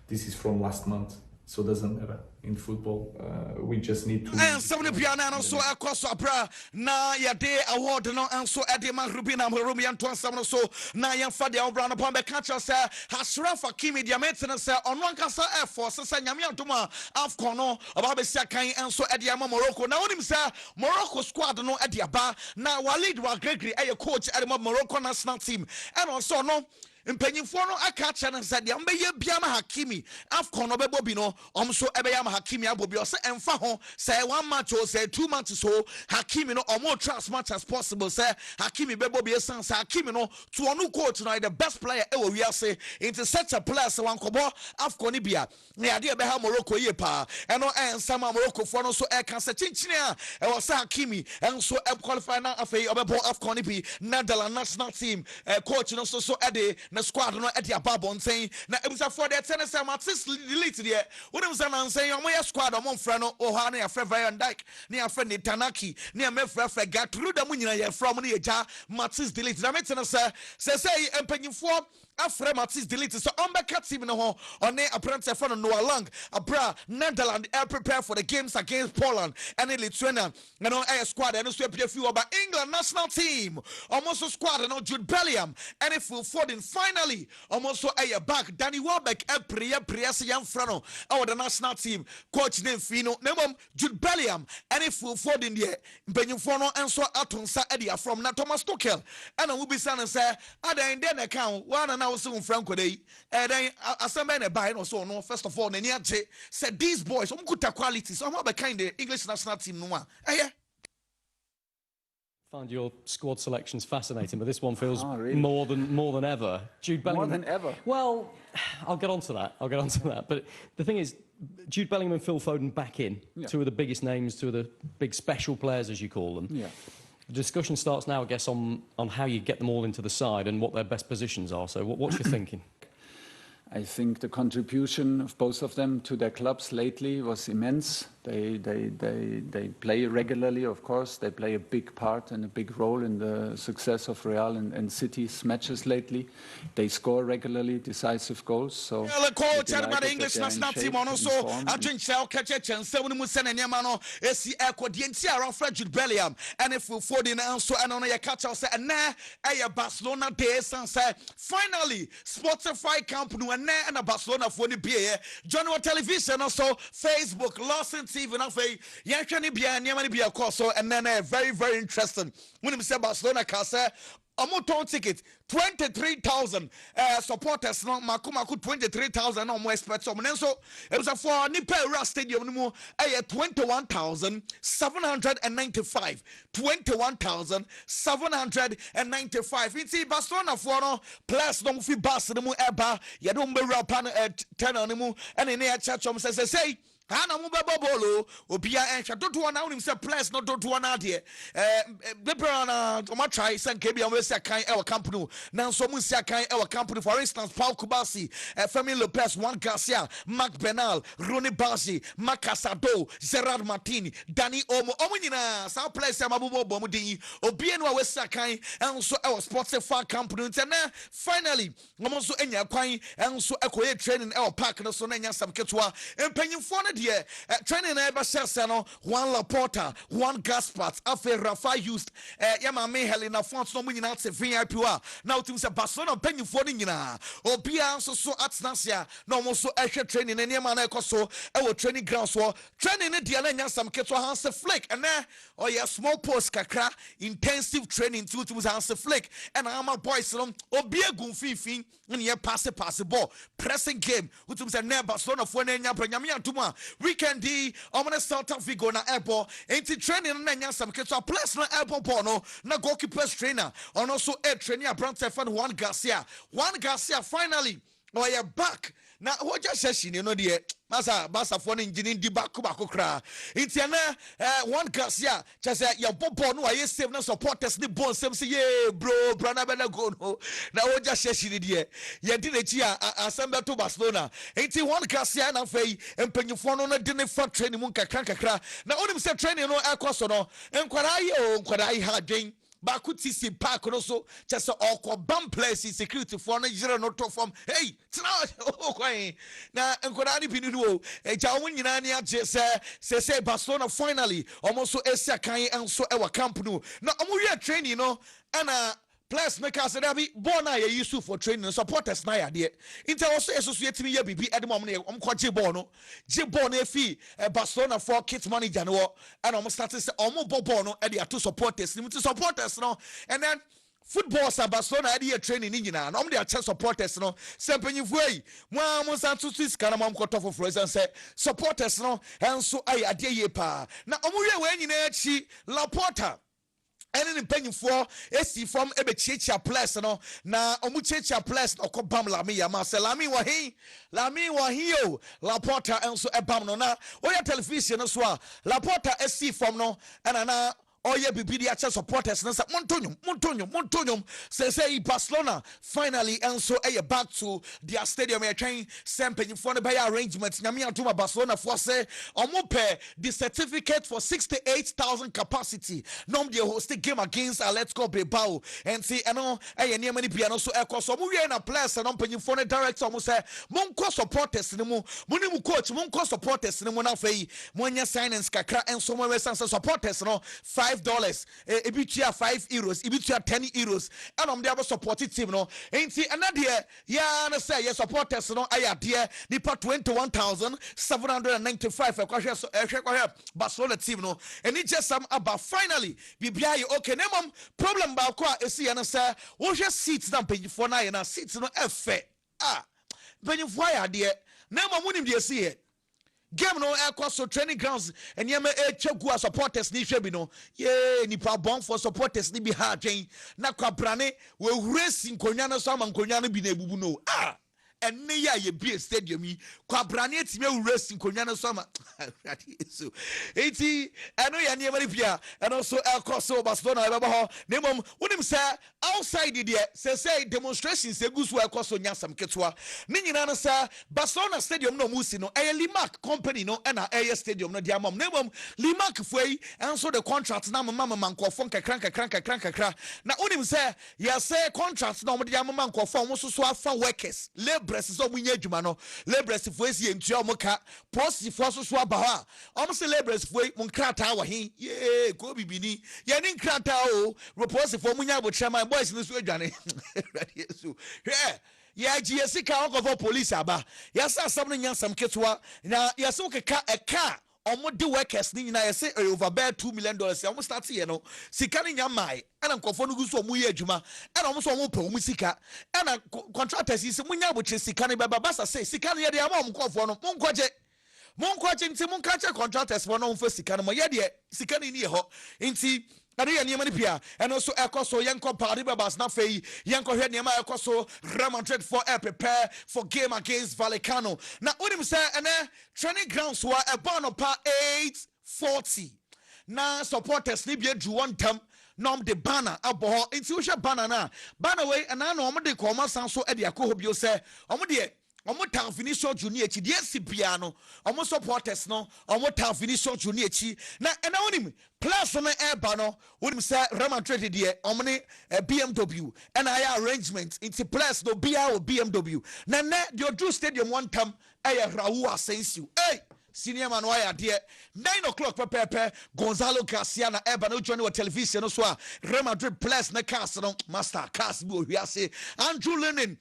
this is from last month. So doesn't matter in football. We just need to. And somebody piano so across abra na ya day award no and so Edema Ruben Amorim and Twansam so na ya fadi obra no pambe catch us Hashraf Hakimi dia maintenance say on one kasa Air Force say nyame antoma AFCON no oba be sia kan and so Edema Morocco na onim say Morocco squad no Ediaba na Walid wa Gregory coach Edema Morocco national team and also no Mpenyimfo no aka channel said the ambeye bia ma Hakimi AFCON no bebo bi no omso ebeya ma Hakimi abobi o se emfa ho say 1 match or say 2 matches so Hakimi no omo try as much as possible say Hakimi bebo bi esan say Hakimi no to onu coach no the best player e wo wi say into such a player say wan kobo AFCON ni bia na ade be ha Morocco ye pa e no ensam Morocco fo no so e kan say chinchini a e wo say Hakimi and so e qualify na afei obebo AFCON ni bi Netherlands national team coach no so ede na squad no at your babon saying na ebusa for the tennis matis delete there wouldn't say your squad among friend or Hana your friend Van Dyke near your friend Tanaki near me friend Gatruda Munina from near ja matis delete na metena say empenyin for afre matis delete so on back team no on ne apprentice for no long abra Netherlands prepare for the games against Poland and Lithuania and on air squad and so play few about England national team almost squad and Jude Bellingham and if Foden finally almost so a back Danny Welbeck Priya young frano our the national team coach name Fino Nemom Jude Bellingham and if Foden there Benyufono and so Atonsa Edia from na Thomas Tuchel and will be saying say ada in then account one and now soon Franco day and then assemble buy no so no first of all Neniache said these boys good qualities some of the kind of English national team no yeah. Find your squad selections fascinating, but this one feels really? more than ever. Jude Bellingham. More than ever. Well, I'll get on to that. But the thing is, Jude Bellingham and Phil Foden back in, two of the biggest names, two of the big special players, as you call them. Yeah. The discussion starts now, I guess, on how you get them all into the side and what their best positions are. So, what's your thinking? I think the contribution of both of them to their clubs lately was immense. They play regularly, of course. They play a big part and a big role in the success of Real and City's matches lately. They score regularly, decisive goals. So coach and English national team on also I think shall catch a chance. Seven Musen and Yamano, SC Echo, the entire Frederick Bellingham, and if we for the answer and on your catch us and now a Barcelona days and say finally Spotify company and a Barcelona for the beer, General Television also Facebook, Lawson TV, and Afe, Yankani Bia, and Yamani Bia Corso, and then very, very interesting. When we say Barcelona Casa, Amoton ticket 23,000 supporters no makumaku 23,000 no more experts so it was a for Nipera Stadium no 21,795 21,795 it's Barcelona for no plus no fi bus no eba ya don't be pan 10 no and in the church say Hana mubaba bolo obia enhwa dodo na unim se place no dodo na de bebrana o ma try san kebi am se kan e wa company na so mu se kan e wa company for instance Paul Kubasi Femi Lopez Juan Garcia Mark Benal Ronnie Basi Macasado Gerard Martini Danny Omo nyina sa place am abubo bom din obia no we se kan enso e wa Spotify company na finally omo so enya kwan enso ekoye training e wa park no so na nya sam ketwa empanyimfo training ever says one Laporta, one Gaspard, after Rafa used Yama Helena Fonts no winning out VIP. Now to say Barcelona penny for the Obia so at Nasia, no more so extra training in Yamana Coso, our training grounds for training in Diana some Ketwa Hans Flick, and there or your small post Kakra, intensive training to Hans Flick, and I'm a boys Obia Gunfi, and ye pass the ball, pressing game, which was a near Barcelona for Nanya Tuma. Weekend D, I'm gonna start off go na airport. Ain't training na nya some kids plus na airport porno na goalkeepers trainer. And also air trainer Brand Stefan Juan Garcia. Juan Garcia finally we are back. Now what just says you know the Masa for engineer di baku kra. It's Juan Garcia just your bobo no I save no supporters ni bon sem say yeah bro brana bela go no. Now what just says you the ye did it here assemble to Barcelona. It's Juan Garcia na fei empenyufo no na dine fa training mun kakra. Now onim say training no akoso no nkwarai ha dwen Baku TC Park also just all bum place security for Nigeria not to form. Hey, it's not okay. Now, and Kodani Pinuo, a Jawin Yanania say Barcelona finally almost so Esia Kai and so our company. Now, we are training, you know, and plus make us born I used to for training supporters na ya de inte also associate me bibi at the moment kwa Jibono efi Barcelona for kids manager no and almost started say bobo no e dey to supporters no and then football sa Barcelona e dey training ni nyina no dey check supporters no sempanyifo yi mo amonsa to sis kana mam koto for instance say supporters no enso ai ade ye pa na omuwe we nyina achi Laporta any penny for AC from Ebechia Plus no na omuchecha plus okobam Lami Yamasa Lami wahi Laporta and so ebam no na oya television so Laporta AC from no and na oye bibi actual supporters na Montonium say Barcelona finally and so back to their stadium e train sempenyi for the buy arrangement nyame atuma Barcelona for say omope the certificate for 68,000 capacity nom the host game against Atletico Bilbao and see ano near many piano so so mu we na players no penyi for the director mo say monko supporters ni mu mu coach monko supporters ni mu na fei monya signings kakra and so mo we supporters no $5 ibitua €5 ibitua €10 and they have supported team no ain't another yeah na say yes supporters no aya there nipa 21,795 ekwa Barcelona team no and it just some about finally bibia okay nemom problem ba ko esi na say wo hwe seats na pagifo na seats no efe pagifo aya there nemom unim de esi here game no air so training grounds and yama chegua supporters ni hwe bi no ye nipa bon for supporters ni bi ha twen na kwabrane we racing konya no so man konya no bi na ebubu no enne ya ye bi stadium yi kwabrane etime wura sinkonwa no so ma so enti eno ya ne mari bia eno so elkoso Barcelona e baba ho na mom wonim say outside there say demonstrations egusu elkoso nyasam ketwa ne nyina no say Barcelona stadium no musi no Limac company no na stadium no dia mom na mom Limac foi enso the contract na mama mankofo kakra na wonim say ya say contract na dia mama mankofo mo so afa workers laborers so munya adwuma no laborers foi si entua mo ka post fo so aba ha o mo say laborers foi mo nkrata wa hin ye ko bibini ye ni nkrata o post fo munya abotrama boys no so adwane so ya GSC ka okofo police aba ya sa asam no nyansam ketwa na ya so keka eka omo de workers ni nyina ya say over bear $2 million ya omo start here no sika ni nyamai ana nkofo no guso omo ye adwuma ana omo so omo pa omo sika ana contractors yi se munya aboche sika ni baba basa say sika ni ye de ama omo nkofo no monkwaje nti monkache contractors for no mfa sika no mo ye de sika ni ye ho nti ade ya niema ni pia eno so ekoso yenko party babas na fei yenko hwe niema ekoso Real Madrid prepare for game against Vallecano na unim say ene training grounds wa ebono pa 8:40 na supporters ni bia du one tam nom de banner abo nti wo hwe banner we na na omo de koma san so e de akoho bio say omo de omo town finisho junior chi de sibia no omo supporters no omo town finisho junior chi na ena wonim plus on eba no wonim say Real Madrid de omo ne BMW and I arrangement into plus no bia or BMW na the Odu stadium one time Raul Asensio hey senior man why there 9:00 pepe Gonzalo Garcia na Eben no join television no so Real Madrid plus na cast no master cast bo we say Andrew Lennon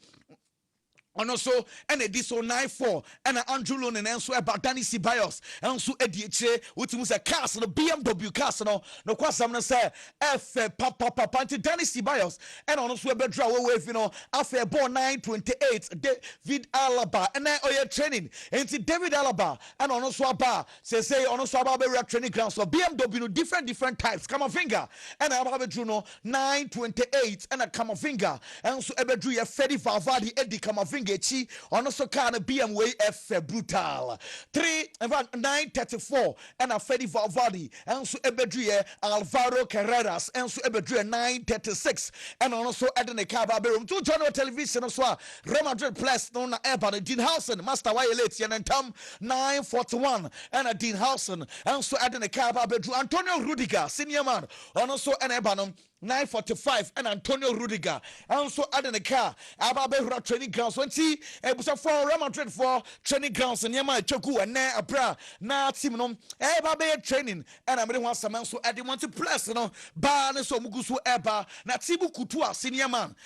and also and a diso 9-4 and Andrew Lonen and so about Danny Ceballos and so ediche which was a cast no BMW cast no kwasam say F papa Danny Ceballos and also a bedra wave you know after ball 9:28 David Alaba and then training and David Alaba and also about say also about training grounds so BMW no different types come on finger and about Juno 9:28 and a come on finger and so ebedru ya Freddy Valverde Eddie come on finger Gechi on also kind of BMW F brutal 9:34 and a Freddy Valverde and so ebedrie Alvaro Carreras and so ebedrie 9:36 and also Eden Kababerum to join television also Real Madrid plus no na Eben Dean Housen master why late and Tom 9:41 and a Dean Housen and so Eden Kababerum Antonio Rudiger senior man on also an Eben 9:45 and Antonio Rudiger and so add in the car Ababe training grounds 20 ebusa for Real Madrid for training grounds and Yama Choku and na abra na team no Ababe training and I'm want some so add want to plus no ba na so mugusu eba na tibu kutua senior man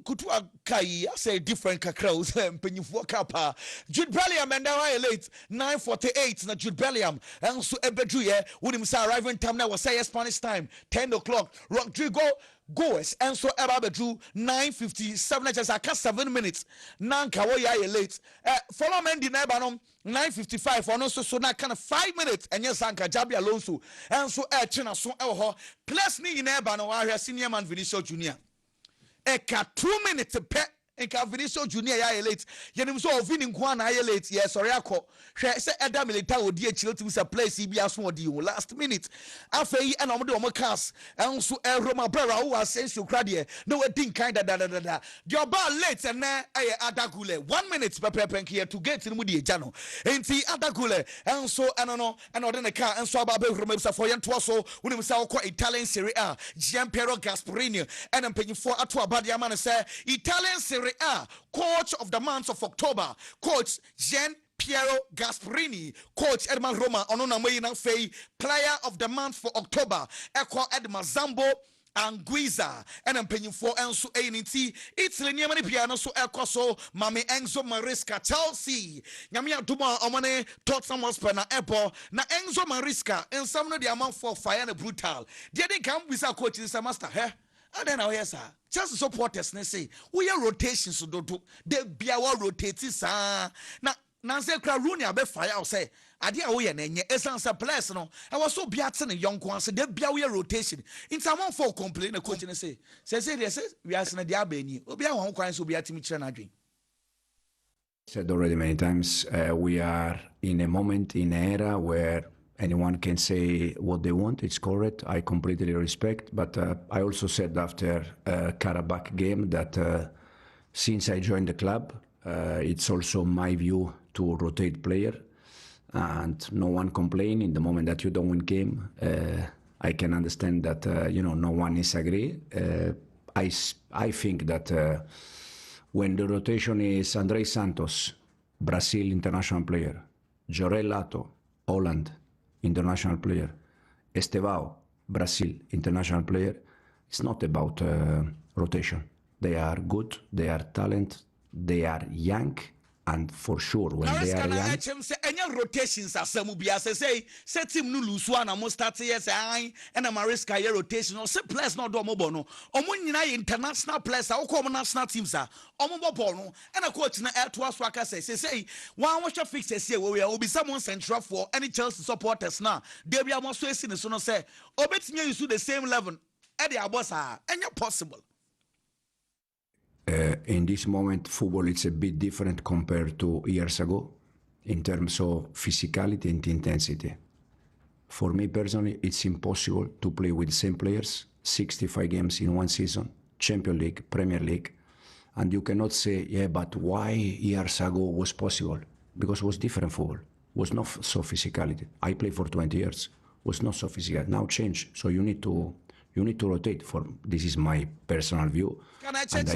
kutua kai say different kakros mpanyifo kapa Jude Bellingham and now late 9:48 na Jude Bellingham and so ebedru ye wonim say arriving time now was say Spanish time 10:00 Rodrigo goes and so about 9:57 just aka 7 minutes nanka wo ya late follow men di neighbor no 9:55 on so na kind of 5 minutes and yes anka Jabi Alonso and so china so ho plus ni neighbor no wa senior man Vinicius Junior eka 2 minutes pe Enka Vinicius Junior ya late yenim so ovini nko na ya late yes sorry akọ hwe se eda milita odi akiro tim se place bi aso odi o last minute afei and omde omo cast enso Roma Brera wo Asensio krade no wedding kind da the oba late and na Adagule 1 minute pepe here to get in mudi eja no enti Adagule enso enono and ode ne car enso aba be Roma bisa for yento so wonim se akọ Italian Serie A Gianpiero Gasperini and empanyfo ato abade ama ne se Italian Serie A coach of the month of October coach Piero Gasperini, coach Edman Roma, Onona Moyina Fei, player of the month for October, Echo Edma Zambo, Anguiza, and I'm paying for Enso ANT, Italy, Niamani Piano, so Ecoso, Mami Enzo Marisca, Chelsea, Yamia Duma, Omane, Tottenham Hotspur, na Apple, na Enzo Marisca, and some of the amount for fire and brutal. Didn't come with our coach in the master, eh? And then now, yes, sir. Just supporters, they say, we are rotations, so don't they be our rotating, sir. Now, Nancy Craruni, I bet fire, I'll say, I dear, we are in essence a place, no. I was so beaten a young one, so they be our rotation. In someone for complain, a coach and say, we are saying the Abeni, we are one crimes will be at me, Chanadri. Said already many times, we are in a moment, in an era where anyone can say what they want. It's correct. I completely respect. But I also said after Karabakh game that since I joined the club, it's also my view to rotate player, and no one complain in the moment that you don't win game. I can understand that no one disagree. I think that when the rotation is Andrei Santos, Brazil international player, Jorel Lato, Holland international player, Estevao, Brazil international player, it's not about rotation. They are good, they are talented, they are young, and for sure when they are young. Any rotations are some bia say team no lose one am start yes and Mariska rotation or say players no do omo no omo nyina international players a come national teams a omo ball no and a coach na air to us waka say one watch fixes here we will be someone central for any Chelsea supporters now they be am so esi so no say obetime use the same level e dey aboss any possible. In this moment, football is a bit different compared to years ago in terms of physicality and intensity. For me personally, it's impossible to play with the same players 65 games in one season, Champions League, Premier League, and you cannot say, yeah, but why years ago was possible? Because it was different football, was not so physicality. I played for 20 years, was not so physical. Now change, so you need to rotate. This is my personal view. And I think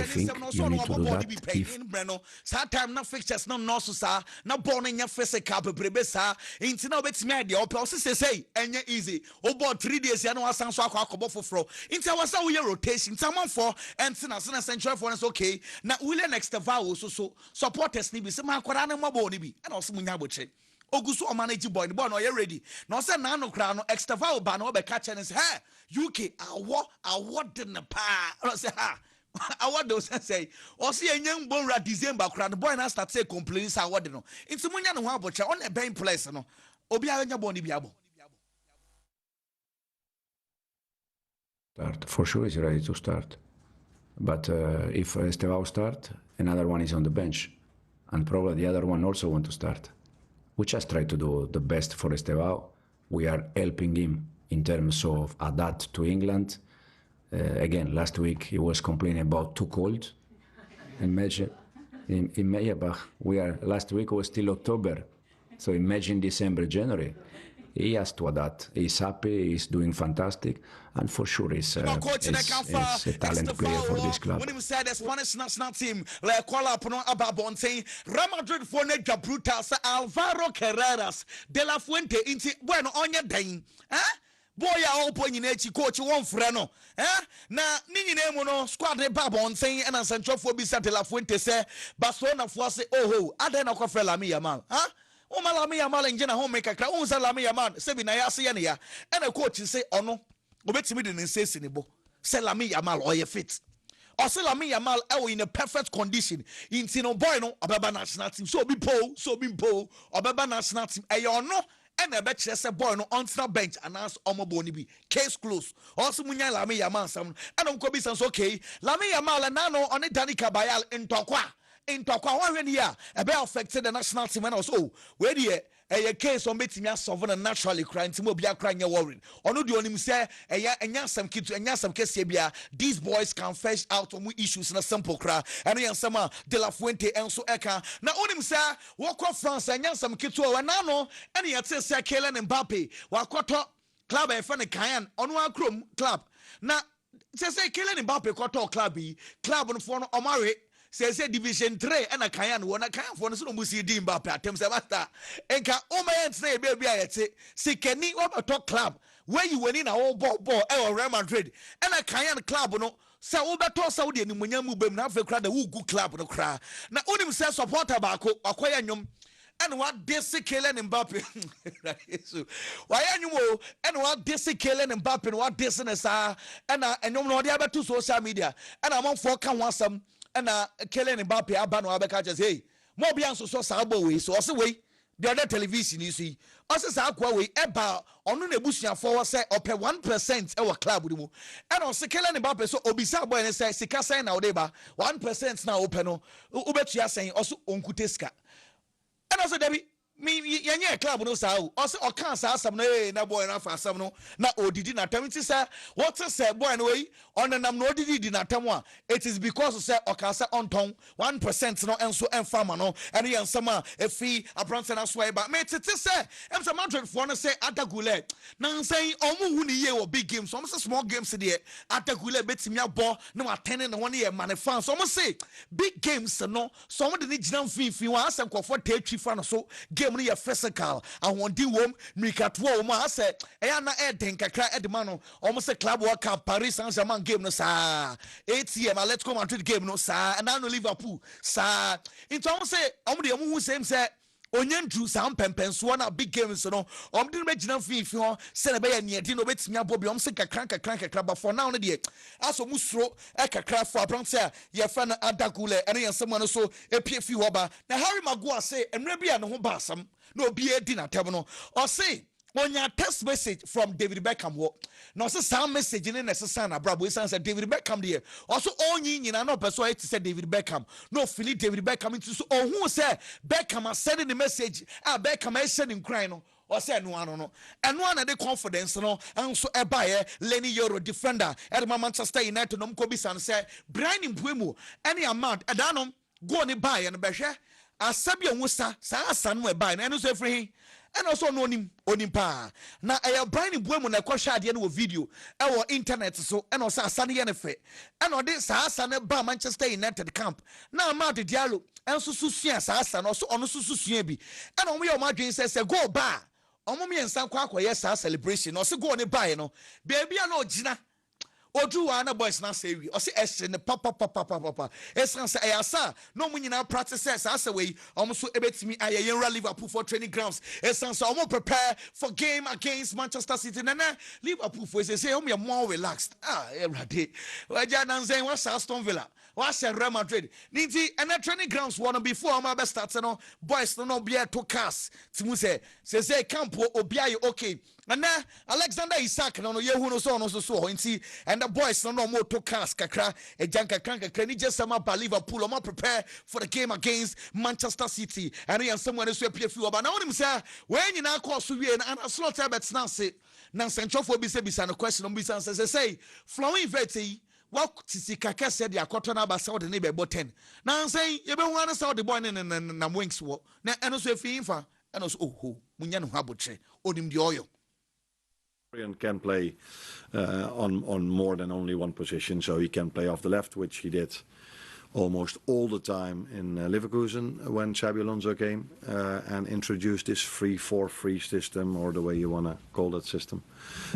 you need to do that. If time na fixtures no so sa na born in your physical bebrebe sa inti na obetimi ade o pe say enye easy o board 3 days ya no asan so akọ foforo inti awasa we rotation someone for enti na central for us okay na we next vow so supporters ni bi se ma akwara na mabo ni bi na o se munya boche oguso o manage boy the boy no you ready na say na no kra no extra vow ba na o be catch and say hey UK award the pa I say I want those say or see a young bone December crowd the boy now start say complain say what no into munya no abocha on a ben place no obi anya boni biabo start for sure is ready to start, but if Estevao start, another one is on the bench and probably the other one also want to start. We just try to do the best for Estevao. We are helping him in terms of adapt to England. Again, last week he was complaining about too cold. Imagine in Meyerbach, last week was still October, so imagine December, January. He has to adapt. He's happy. He's doing fantastic, and for sure he's a talent player for this club. When he said the Spanish national team, like call up no about saying Real Madrid for Neja Brutal, Alvaro Carreras, De La Fuente, inti bueno on your day, boy, I open in each coach one freno, na nini name no squad de babon saying and central for Bisa De La Fuente say Barcelona for say oh adena ko fela mi yamal, o malami yamal engina homemaker kra o salami yamal se bi na ya se ya and a coach say ono obetimi de nse sinibo say lami yamal oye fit or say lami yamal in a perfect condition inti no boy no obeba national team so be po obeba national team no and a bet say boy no on bench announce omoboni bi case close also munya lami yamal sam and on kobi sans okay lami yamal na no on Danica Bayal in Tokwa one year about affected the national team and also where the a case on betting sovereign naturally crying to be crying worried or no do him say and some kids and some case these boys can fetch out on issues in a simple cry and yan sama De La Fuente and so eka now on him say walk off France and yan some kids and now and he say Kylian Mbappe wakoto club e fan kan on one chrome club now say Kylian Mbappe koto club on for omare say division 3 and a Kayan one a Kayan for no musi di Mbappe attempts basta enka o man say baby ayete see Kenny over top club where you went in a whole ball or Real Madrid and a Kayan club no say obeto Saudi ni munyamu bem na fe kra the good club no kra na onim say supporter ba ko akoya nyom and what this Kylian Mbappe why anyumo and what this Kylian Mbappe and what this and nyom no dey abeto social media and am for kan wasam and Kylian Mbappe abano abeka just hey mo bia so sabo we so say we the other television you see also say akwa we eba onu na ebusuan for say ope 1% e wa club mu and also Kylian Mbappe so obisa boy ne say sika say na odeba 1% na ope no ubetua say also onkute sika And also Debbie me yenye club no sa o se o kan sa asam no na boy na fa asam no na odidi na tam ti say what say boy no we on nam no odidi na tam a it is because say o kan say on ton 1% no enso enfama no ene ye nsama efi abranten aso e ba me tete say em say Madrid for no say Adagule na say omu hu ni ye wo big games so say small games de Adagule betimi abo na watene ne won ye man fans so say big games no so mo de ni gina mfifi wa asem kofo tetwi fa no so game no ye physical ahondi wom mirikato wom ase eya na eden kakra edema no omo se club world cup Paris Saint-Germain game no sa ATM Atletico Madrid game no sa and now Liverpool sa into omo se omo de omo hu same say onyendu sa mpempenso na big games no omo de magina fifi ho se na be ya niedi no betimi abobi omo se kakra but for now no de aso musro kakra for abronte ye fa na Adagule ene yensemo no so epie fi ho ba na Harry Maguire say enre bia ne ho ba asam na obi edi na tem no o say onya text message from David Beckham wo na say some message in necessary na brabo isan say David Beckham there also onyi nyina no person it say David Beckham no feel David Beckham into so who say Beckham has sent the message Beckham is sending crying no or say no and one of the confidence no and so e buy Lenny Euro defender at Manchester United no ko bisan say Brian Mbeumo any amount adanom go ni buy and behwe asabia wusa sa asan we buy na so free and also no onim pa na Brian Mbeumo na kwahwa ade no video e wo internet so and also asane ye ne fe and ode sa asane ba Manchester United camp na Amad Diallo enso susua sa asane also ono susua bi and omo ye omadwen say go ba omo me nsan kwa akoye sa celebration no se go ne buy no baby a no gina odu wa na boys na say we o se ehye ne papa esan say ayasa no mu nyina practice say we omo so ebetimi ayeyen Liverpool for training grounds esan say omo prepare for game against Manchester City na Liverpool for say omo more relaxed everyday waja na nzen wa Aston Villa wa Real Madrid ninti and training grounds one before omo be start no boys no be to cast timu say camp obi aye okay and Alexander Isak no yehu no so nti and the boys no more to cast kakra ejanka kakra ni just some about Liverpool or prepare for the game against Manchester City and yan someone is appear few about now him say when you now call so we and slaughter bet now say na central for be say no question be say flowing veti what tisi kaka said ya kwotọ na abasa de ne be 10 na say ye be hu an say the boy na wings wo na eno so efinfa eno so munya no haboche onim de oyo can play on more than only one position, so he can play off the left, which he did almost all the time in Leverkusen when Xabi Alonso came and introduced this 3-4-3 system, or the way you want to call that system.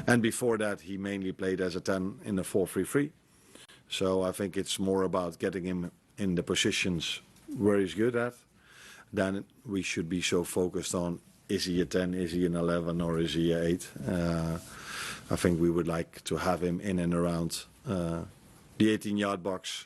And before that, he mainly played as a 10 in a 4-3-3. So I think it's more about getting him in the positions where he's good at. Then we should be so focused on, is he a 10, is he an 11, or is he a 8? I think we would like to have him in and around the 18-yard box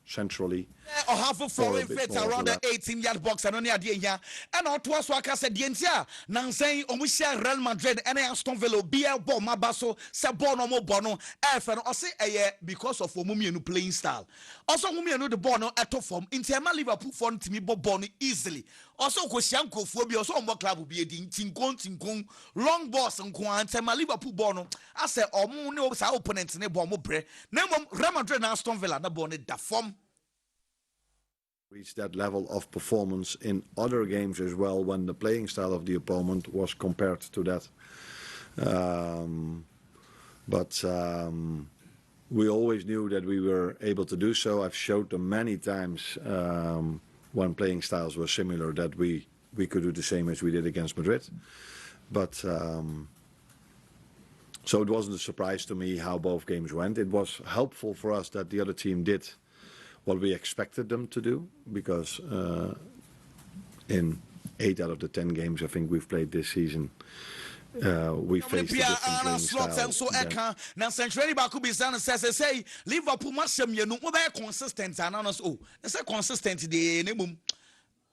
centrally. Or half of flowing fit around the 18-yard box and only idea here. And all to us, like I said, the entire Nansay, Omisha, Real Madrid, and Aston Villa, Bia, Mabaso, Sabono, Bono, FN, or say a year because of Mummy playing style. Also, Mummy and the Bono at top form, in Tema Liverpool for to me Bono easily. Also, Koshanko phobia, also more club will be a Tinkong, long boss and Kwan, Tema Liverpool Bono. I said, or Muno, our opponents in a bomb bre. Name Real Madrid and Aston Villa, the Bonnet, the form. Reach that level of performance in other games as well when the playing style of the opponent was compared to that. But we always knew that we were able to do so. I've showed them many times when playing styles were similar that we could do the same as we did against Madrid. But so it wasn't a surprise to me how both games went. It was helpful for us that the other team did what we expected them to do, because in 8 out of the 10 games I think we've played this season, we faced a different playing style. Now, Century Bakubi say Liverpool must be consistent. And honest, it's a consistent.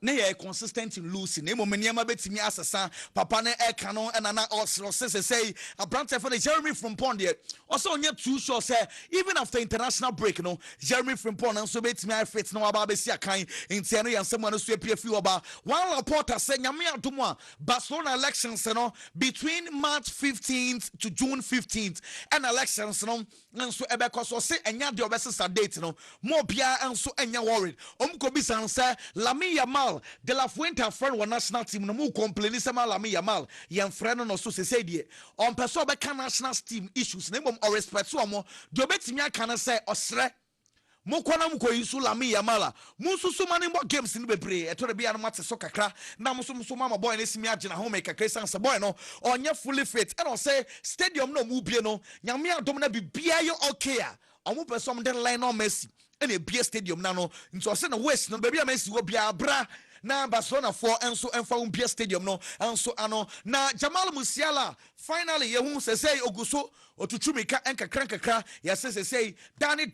na ye consistent in losing na mom niam betimi asesa papa na e ka no na osro say abrante for the Jeremy Frimpong there also onye too sure say even after international break no Jeremy Frimpong nso betimi fit na waba besi akan ntia no yansem no so apie fi oba one reporter say nyame adomo a Barcelona elections no between March 15th to June 15th and elections no nso ebekọ so say enya de obesesa date no mo bia nso enya worried ko bisan say Lamine Yamal De La Fuente friend one national team no mu complain say Lamine Yamal yen friend no so say die on person obeka national team issues na mom or respect so mo de obetimi aka na say osre mo kwana mo koyisu Lamine Yamal mo susu mani mo games ni bebre eto de bia no mate so kakra na mo so mama boy na simi agina home kakra sanse boy no onye fully fit and o say stadium no mu bie no nyame adom na bibia ye okay a omo person de line no Messi and a beer stadium nano into a west no baby Messi will be a bra na Barcelona for and so and found beer stadium no and so ano na Jamal Musiala finally you say Oguso or to Chumika and Kakra yes say Danny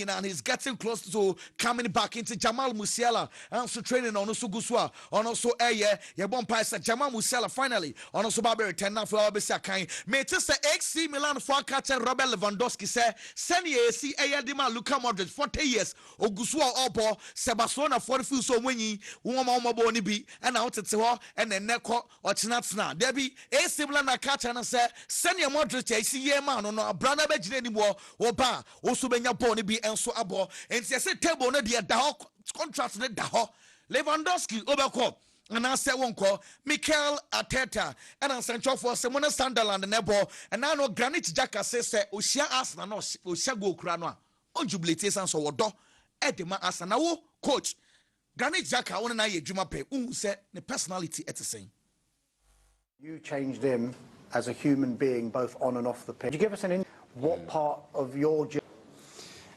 and he's getting close to coming back into Jamal Musiala and so training on also Guswa on also bon paisa Jamal Musiala finally on also Barbary 10 now for Abisa kind mate say XC Milan for catcher Robert Lewandowski say send ye see Dima Luka Modric 40 years Oguswa opo Barcelona 40 few so many woman boni bi and out at and then neko or chinatsna there be AC Milan catcher and say send your Modric see ye man no abrana be anymore oba also benya boni bi enso abo and say table no dia da contract ne da ho Lewandowski obeko and I say one call Mikel Arteta and I'm Central for Simona Sunderland and Nebo and now no Granite Xhaka says Oshia Arsenal no Oshia go krano on jubilate sans so wodo edema Arsenal wo coach Granite Xhaka won na ye dwuma pe say the personality at the same. You changed him as a human being both on and off the pitch. Could you give us what part of your journey?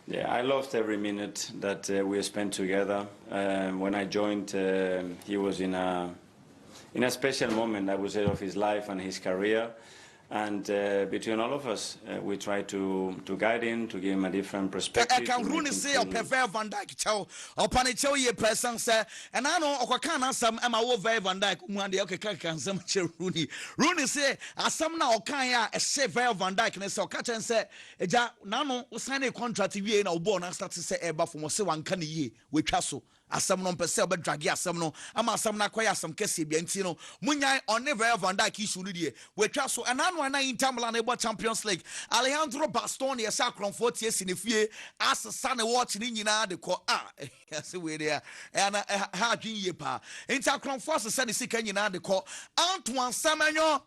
Yeah, I loved every minute that we spent together. When I joined, he was in a special moment, I would say, of his life and his career. And between all of us, we try to guide him, to give him a different perspective. I can really say a prefer Van Dijk chow. Upon a chow ye presence, and I know Okana some am a over Van Dijk. One day okay can some Rooney. Rooney say as some now Okaya a save Van Dijk and so catch and say Eja Nano sign a contract to be in our born and start to say Eba from one can ye with Castle. Asam no pese be dragi asam no ama asam na kwaya asam kese bia nti no munya on never Van Dijk issue no die we twa so anano na Inter Milan ebo Champions League Alejandro Bastoni yesa kronfo tie sinefie asesa ne watch ni nyina de ko yase we there na ha adwin ye pa Inter kronfo asesa ne sika nyina de ko Antoine Semenyo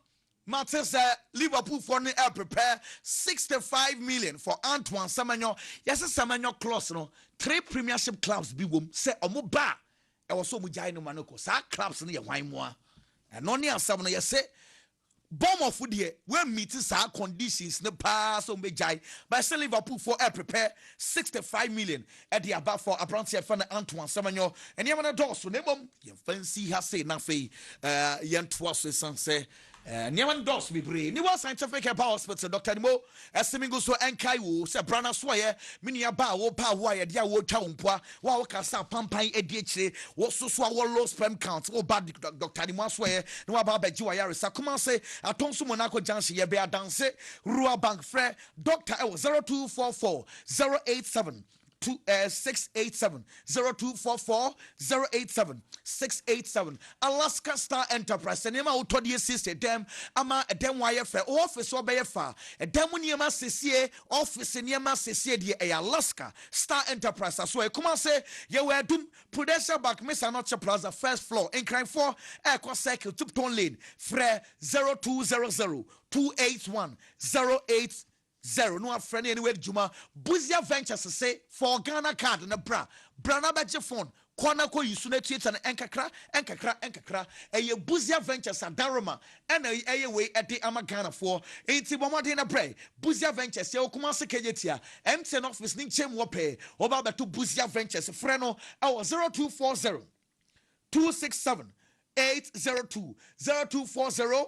Matters Liverpool for prepare 65 million for Antoine Semenyo. Yes, Semenyo close no 3 premiership clubs be wom say omo ba e was so mujai no manoko sa clubs no ye hwan mo and no near some no ye say bomb of food when meeting sa conditions ne pa so mejai but say Liverpool for prepare 65 million at the above for apprentice fan Antoine Semenyo and ye man do so ne bom ye fancy ha say na fe ye ntwa so san say Nyaman dos be brave. Ni was scientific about hospital Dr. Nimo Esimingo so enkai wo se brana soye mini aba wo pa wo ya dia wo twa mpoa wa wo kasa pampan edi akire wo so wo low sperm count wo bad Dr. Nimo soye no aba ba ji wa yare sa kuma say atonso Monaco junction ye be adanse Rua Bank frɛ Dr. 0244 087 687 0244 087 687 Alaska Star Enterprise nema utodie system dem ama dem wa ye fa office obe ye fa dem niema sesie office niema sesie de Alaska Star Enterprise so e kuma say ye we dum Prudential Bank Mesa Noche Plaza first floor in crime 4 Echo Circle Tupton Lane frɛ 0200 281 08 0 no friend anywhere Juma Buzia Ventures say for Ghana card na brana badge phone kwana ko yisu na tietan enkakra eye Buzia Ventures adaroma and eye we ede ama Ghana for enti bomode na bre Buzia Ventures ye okuma se kejetia MTN office ni chem wo pe oba beto Buzia Ventures frɛ no 0240 267 802 0240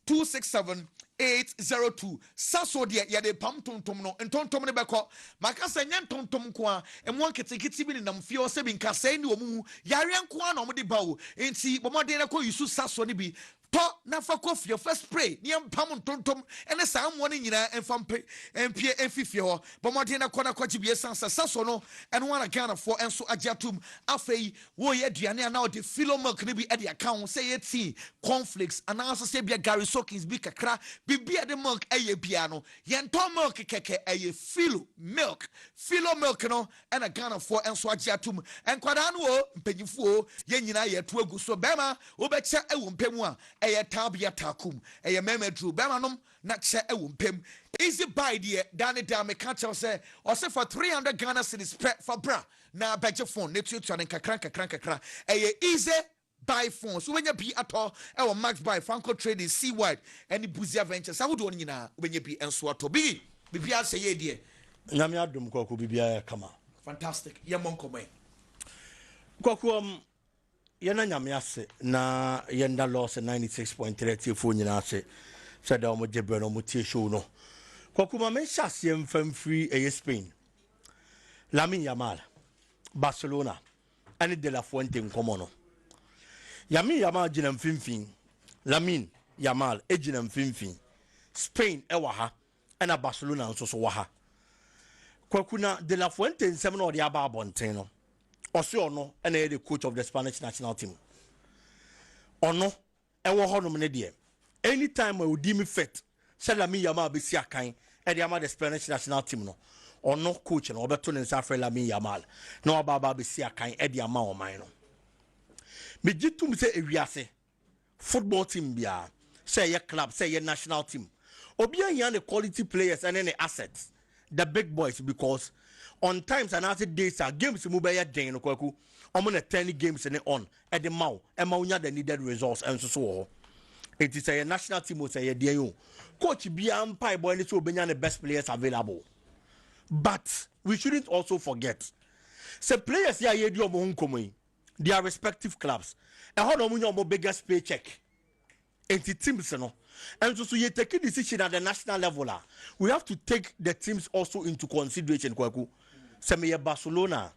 267 0802 saso de ya de pam tontom no ntontom ne beko maka se nya ntontom ko a emo nketeketi bi nam fie o se bi nka sai ni omu yare nko a na omo de bawo enti bomoden na ko yusu saso ne bi to na fa coffee first spray ni pam ntontom ene sa amwo ne nyina enfampe empie enfifie ho bomoden na ko na kwachi bi esansa saso no eno wana Ghana for enso agiatum afei wo ye aduane na o de filo milk ne bi e de account say ye tea conflicts and also say bia Gary Soakins bi kakra bibia de milk eye bia no ye nto milk keke eye filo milk no and a Ghana for enso agiatum enkwada no o mpanyifo ye nyina ye to agu so bema obeche ewo mpemu a eye tabia takum eye memedru bema nom na che ewo mpem easy buy there dane da me catch say or say for 300 Ghana cedis for bra na budget phone ne tuatu an kakra eye easy buy phone so when you be at all e max buy Franco Trading C wide any Buzia Ventures how do nyina when you be enso ato bi bibia say ye die nyame adom Kweku bibia kama fantastic ye monko me Kweku yena nyame ase na yenda Lawson 96.3 phone nyina ase said omo jebe no mo tie show no Kweku ma men hyase mfam free Spain Lamine Yamal Barcelona and DELA Fuente nkomo no Lamine Yamal gina mfimfin Lamine Yamal gina mfimfin Spain ewa ha na Barcelona nso so wa ha Kweku na DELA Fuente nsem na odi aba abonten no ose ono na the coach of the Spanish national team ono ewo honom ne de anytime I would deem fit say Lamine Yamal be si akan e de ama the Spanish national team no ono coach no obeto ne nsa frɛ Lamine Yamal na obaba be si akan e de ama o man no me gitum say ewiase football team bia say ye club say ye national team obi an the quality players and any assets the big boys because on times and after days games mu be ye den no Kweku omo na 10 games ne on e de ma unya the needed results and so it is a national team say ye dey you coach bia mpai boy ni so obenya the best players available but we shouldn't also forget say players here ye di omo nkomo yi their respective clubs and how no omo biggest paycheck enti teams no and so you take a decision at the national level we have to take the teams also into consideration Kweku say me Barcelona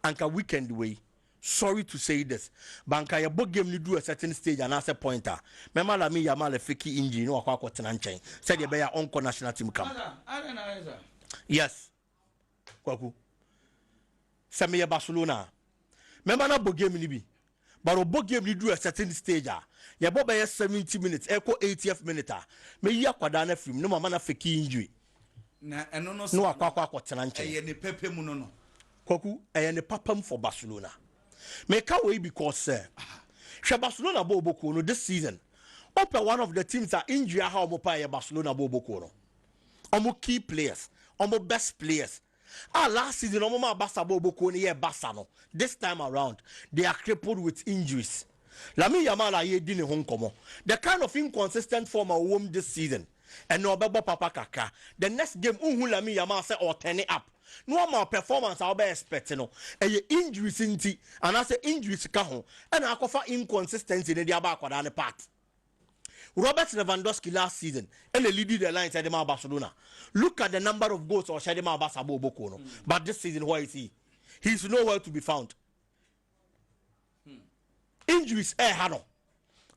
anka weekend way sorry to say this banka your book game ni do a certain stage and as a pointer remember Lamine Yamal fake injury no akwa kwotena nchen said you be your own national team camp yes Kweku say me Barcelona remember na book game ni bi but o book game ni do a certain stage ya boba ya 70 minutes echo 80th minute me yi akwada na film no mama na fake injury na eno no no akwa kwotena nchen eye ne pepe mu no Kweku eye ne papam for Barcelona me ka we because hwe Barcelona boboko no this season open one of the teams that injury how mo pa Barcelona boboko no omo key players omo best players last season omo ma Barca boboko no ye Barca no this time around they are crippled with injuries Lamine Yamal aye di ne ho nkomo the kind of inconsistent form of wom this season and no bebo papa kaka the next game unhu Lamine Yamal say or turn it up no more performance I be expect no e injuries nti and I say injuries ka ho and akofa inconsistency ne dia ba akwada ne part Robert Lewandowski last season and leading the line said Barcelona look at the number of goals or Shadema Barca boboko no but this season where is he he's nowhere to be found injuries hano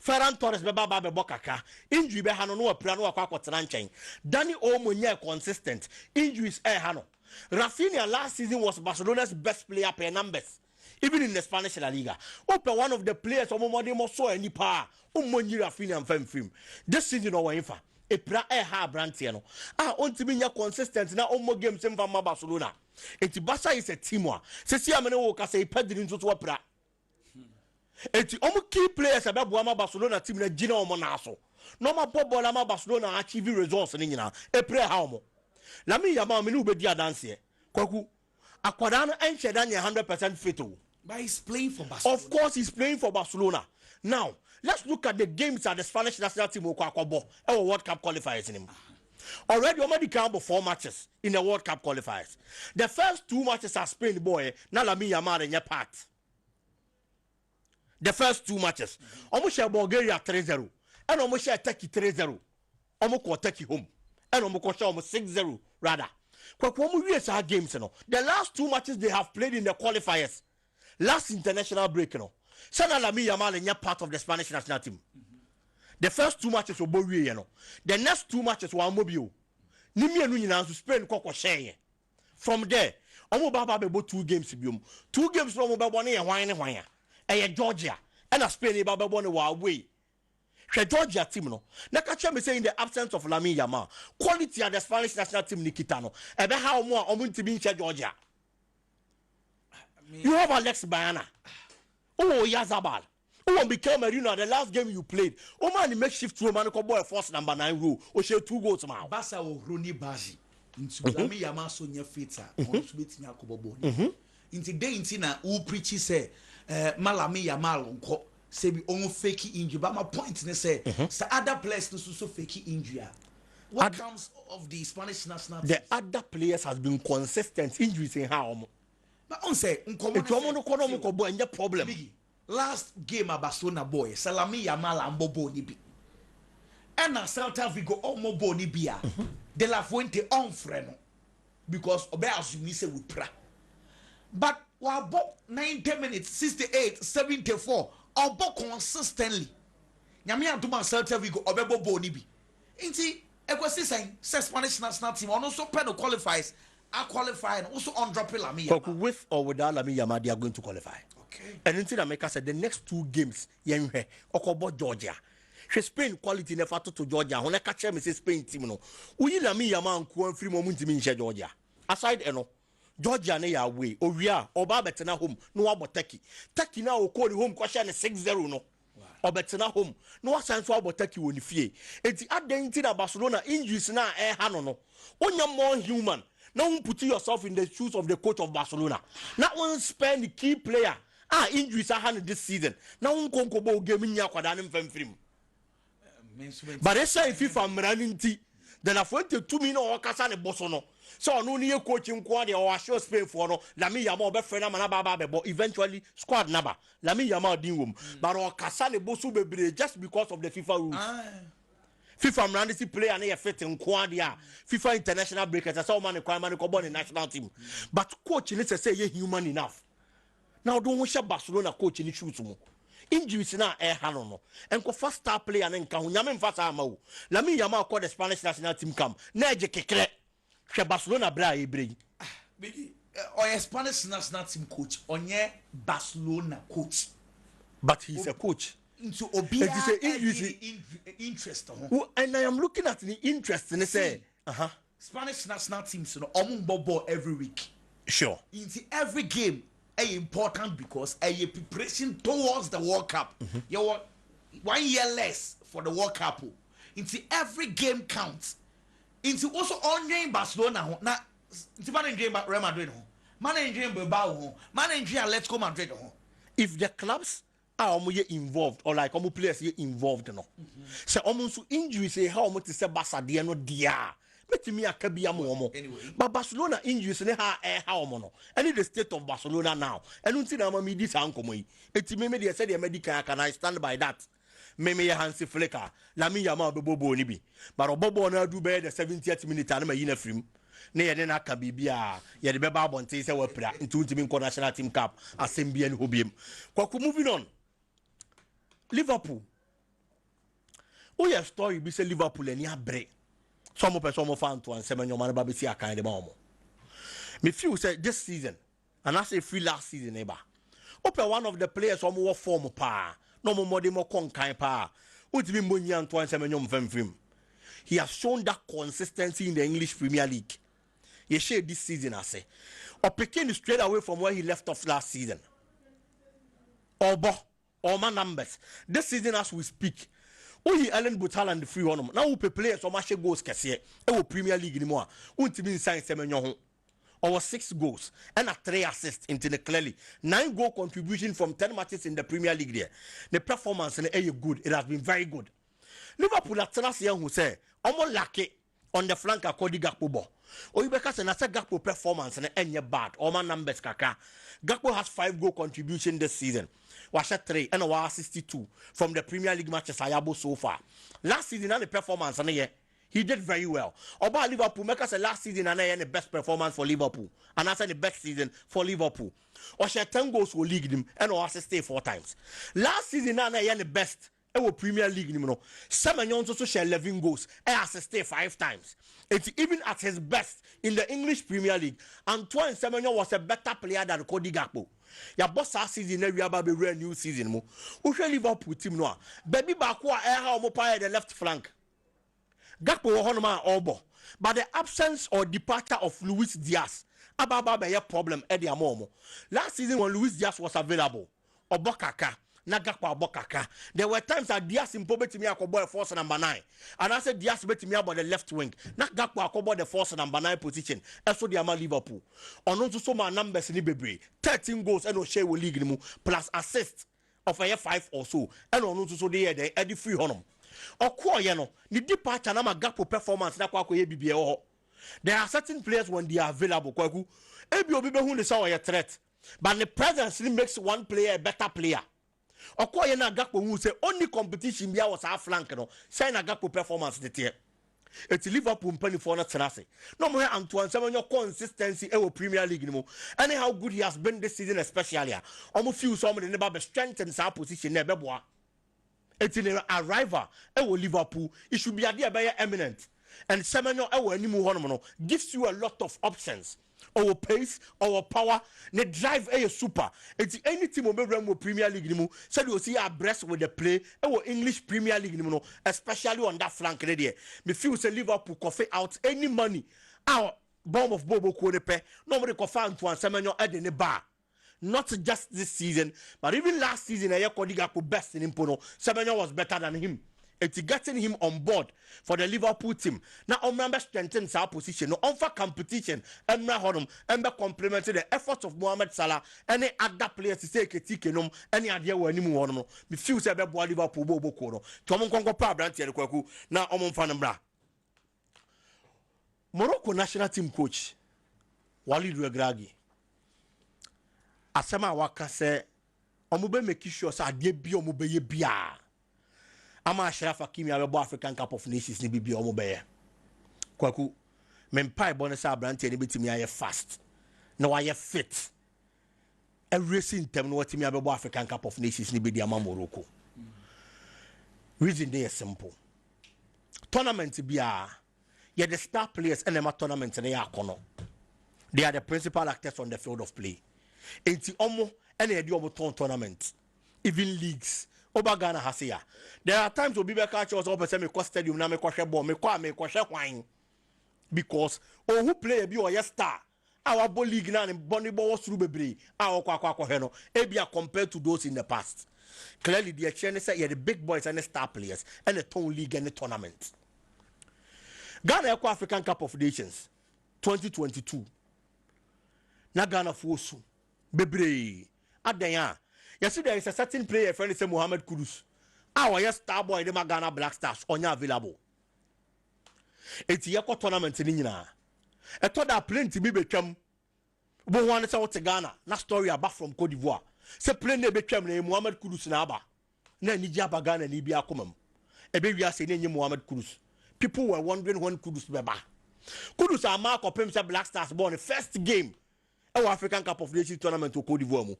Ferran Torres be baba be bokaka injury be hano no apira no akwa nchen Dani Olmo nya consistent injuries hano Rafinha last season was Barcelona's best player per numbers even in the Spanish La Liga open one of the players omomode mo so any pa omonyi Rafinha mfam film this season no wanfa epira ha brantie no ontimi nya consistent na omo games mfa ma Barcelona enti Barca is a team wa sesi amene wo ka say Pedri nso so opira enti omo key players ababo ama Barcelona team na gina omo na aso no ma ball ama Barcelona achieve results ni nyina epira ha omo Lamine Yamal me no be dia dance Kweku akwada no enche dan 100% fit but he's playing for Barcelona. Of course he's playing for Barcelona. Now let's look at the games that the Spanish national team okwakobo our World Cup qualifiers in him. Already already count 4 matches in the World Cup qualifiers. The first 2 matches are Spain boy na Lamine Yamal in your part. The first 2 matches almost share Bulgaria 3-0 and almost share Turkey 3-0. omo ko take home and omo ko show 6-0 rather. Kweku omo wiye sa games no. The last 2 matches they have played in the qualifiers. Last international break no. Sana Lamine Yamal is part of the Spanish national team. The first 2 matches were Bowie, you know. The next 2 matches were Mobile. Nimi anu nyina nso Spain koko share. From there, omo baba be 2 games biom. 2 games no omo be bone ye hwan ne hwan ya. Eye Georgia. And a Spain baba bone wa away. Hwe Georgia team no. Na ka che me say in the absence of Lamine Yamal, quality of the Spanish national team Nikita no. Ebe ha omo ntimi nche Georgia. You have Alex Bayana. Oh, Yazabal. Oh, became Marino the last game you played. Oh, man, the makeshift room, man, boy, force number 9 rule. Oh, she 2 goals now. Basa o Roni Baji. Into Lami Yama Sonia Fita. On Smith Yakobo. Into day into na who preaches say, Malami Yamal unko. Say be on fakey injury. But my point is say, the other players no so fakey injury. What comes of the Spanish national team? The other players has been consistent injuries in how. But on say, uncommon problem. Last game at Barcelona boy, Salami Yamal and Bobo Nibi. And now Celta Vigo Omo Boni Bia. De La Fuente on freno. Because Obeas you miss with pra. But while Bob 90 minutes, 68, 74, or Bob consistently. Yamia Duma Celta Vigo Obebo Bonibi. Inti, Equasi saying, Spanish national team, also Peno qualifies. I qualify and also on dropping Lamia. With or without Lamia, they are going to qualify. Okay. And until America said the next 2 games, Yenhe, Okobo Georgia. She Spain quality never to Georgia. When I catch him, say Spain team no. We Lamia man kuan free moment in Georgia. Aside eno, Georgia ne ya away. Oria, Oba betena home. No about Turkey. Turkey now call the home question 6-0 no. Or betena home. No sense about Turkey when fie. It's identity that Barcelona injuries na hano no. Onya more human. Now put yourself in the shoes of the coach of Barcelona. Now one spend the key player. Injuries are handled this season. Now one concobo game in Yakwadan film. But they say if I'm running tea, then I went to 2 minutes or Casane Bosono. So no near coaching quad or show Spain for no. Lami Yama be friend but eventually squad number. Lami Yama dinum. But or Casane Bosu be just because of the FIFA rules. FIFA Randy player and they fit in Quadia. FIFA international breakers. That's all man ko born in national team. But coach let's say you human enough. Now don't wish Barcelona coach in shoes mo. Injuries na hano. And ko first star player and can nyame mfasa ama. Lami Yama call the Spanish national team come. Na je kekre. Hwe Barcelona bra ebre. Biggy or Spanish national team coach onye Barcelona coach. But he's a coach. Into Obia interest. And I am looking at the interest and they say, Spanish national teams, you know, ball every week. Sure. Into every game, important because a preparation towards the World Cup. You want 1 year less for the World Cup. Into every game counts. Into also on game Barcelona. Now, into managing Real Madrid, managing Bilbao, managing Atletico Madrid. If the clubs are involved or like players involved no. So almost injuries say how much say Barca dia no dia. But me akabia mo. But Barcelona injuries ne how no. Any the state of Barcelona now. And until na me this ankomo yi. Eti me dey say the medical can I stand by that. Me Hansi Flicker. Lamine Yamal be bobo ni bi. But obobo na do be the 70th minute na yi na film. Na ye na aka bibia ye de be ba bonte say we pra into ntimi international team cup assembly and hobiem. Kwaku moving on. Liverpool. Oh yeah, story be say Liverpool any abre. Some person fan to and semen man ba be see akan de ma. Me feel say this season and I say free last season eba. Open one of the players who more form pa. No more de more conkan pa. Utimi monyi Antoine Semenyo mfemfim. He has shown that consistency in the English Premier League. He shared this season I say. Or picking straight away from where he left off last season. Obo all my numbers. This season as we speak. Only Ellen Butal and the free one. Now we play so much goals kese. E Premier League anymore. Untimi sign Semenyo. Over 6 goals and 3 assists into the clearly 9 goal contribution from 10 matches in the Premier League there. The performance is good. It has been very good. Liverpool at last year who say almost lucky on the flank according Gakpo ball. Or you because and I said Gakpo performance and any bad. All my numbers kaka. Gakpo has 5 goal contribution this season. Washa 3 and 62 from the Premier League matches I have so far. Last season and the performance and He did very well. About Liverpool, make us the last season and I the best performance for Liverpool. And I said the best season for Liverpool. Or share 10 goals for league him and or stay 4 times. Last season and I the best. Ewo Premier League ni mo. Semenyo also share 11 goals. Stay 5 times. It's even at his best in the English Premier League. Antoine Semenyo was a better player than Cody Gakpo. Ya boss last season we are about a new season mo. Who Liverpool team no. Baby Bakwa how mo play the left flank. Gakpo honoma obo. But the absence or departure of Luis Diaz, ababa be a problem at the amomo. Last season when Luis Diaz was available, Obokaka, Nagakpo Obokaka. There were times that Diaz imposed me a boy force number 9. And I said Diaz bet me about the left wing. Nagakpo akobo the force number 9 position. So the Ama Liverpool. On so my numbers in Bebre. 13 goals and no share with league plus assist of a 5 or so. And on so the Eddie free honum. Okoye the departure na Gakpo performance na kwa BBA. There are certain players when they are available. Kweku, ebi obi be hu ne say a threat, but the presence makes one player a better player. Okoye na Gakpo hu say only competition bia was half flank no. Say na Gakpo performance the tier. It's Liverpool penny for na tenase. No more Antoine Semenyo consistency in Premier League no. And how good he has been this season especially. Almost few some the never strengthen sa position na beboa. It's in a arrival. Liverpool. It should be a dear by eminent. And Semenyo gives you a lot of options. Our pace, our power, the drive a super. It's any team of Premier League. So you see abreast with the play. Our English Premier League, especially on that flank. Me feel say Liverpool coffee out any money. Our bomb of Bobo Konepe. Nobody could find Antoine Semenyo at the bar. Not just this season, but even last season, Gakpo best in Impono. Semenyo was better than him. It's getting him on board for the Liverpool team. Now, on member strengthens our position. No, on for competition, and complementing the efforts of Mohamed Salah. Any other players to say Ketikeno, any idea where any more. Me feel say Liverpool Bobo Kono. Tomon Kongo Pabranti Kweku. Now, Omon Fanambra. Morocco national team coach Walid Regragui. Asema waka se omube make sure say ade bi omube ye bia ama Ashraf Hakimi abebo African Cup of Nations ni bi omube ye Kweku mempai bonus abrante ni betimi aye fast na wa ye fit every time no watimi abebo African Cup of Nations ni bi di ama Morocco. Reason they is simple. Tournament bia ye the star players and the tournament na ya kono. They are the principal actors on the field of play. Enti omo ene edi omo tournament even leagues oba Ghana hasia. There are times obi be catch us up say me ko stadium na me ko hwe ball me ko hwe kwan because who play bi o yes star our ball league na bonny ball through bebre our kwa hwe no e bia compared to those in the past. Clearly the exchange say the big boys and the star players and the town league and the tournament. Ghana Eco African Cup of Nations 2022 na Ghana fosu Bebre Adaya. You see, there is a certain player, friend, say Mohamed Kudus. Our yes star boy, the Ghana Black Stars, on available. It's a Yako tournament in Nina. I thought that plenty be become. But one is out to Ghana, not story about from Cote d'Ivoire. Say plenty become Mohamed Kudus Naba. Na Nijaba Ghana Libya Comum. A baby are saying Mohamed Kudus. People were wondering when Kudus Beba. Kudus are mark of himself Black Stars born the first game. Our African Cup of Nations tournament to Cote d'Ivoire.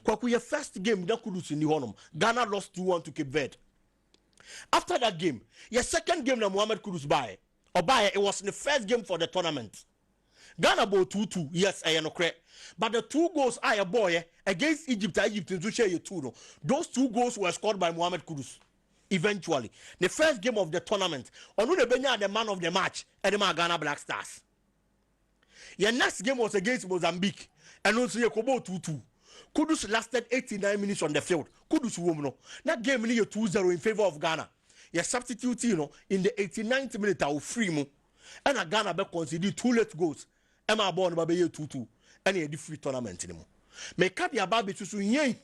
Kwaku your first game that Kudus in the honum. Ghana lost 2-1 to Cape Verde. After that game, your second game that Mohamed Kudus buy. It was the first game for the tournament. Ghana bought 2-2. Yes, I am correct. But the 2 goals I boy against Egypt in share you 2. No. Those 2 goals were scored by Mohamed Kudus. Eventually, the first game of the tournament, Onu Benya the man of the match, and the Ghana Black Stars. Your next game was against Mozambique, and also you Kobo 2-2. Kudus lasted 89 minutes on the field. Kudus won. That game you 2-0 in favor of Ghana. You substitute in the 89th minute of free mo, and a Ghana be conceded 2 late goals. Emma born baby 2-2, and you free tournament anymore. Make up your baby to here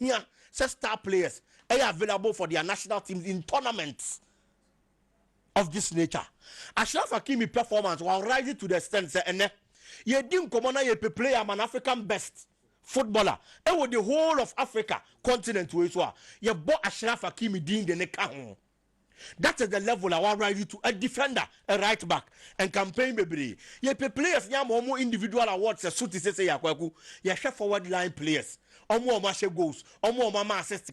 star players are available for their national teams in tournaments of this nature. Ashraf Hakimi performance while rising to the extent and you didn't come on a play am an African best footballer. And with the whole of Africa continent to Israel, you bought Ashraf Hakimi din the neck. That is the level I want you to a defender, a right back, and campaign baby. You pay players now more individual awards. A suit is say Yakwaku. You share forward line players. Or more match goals. Or more mama assist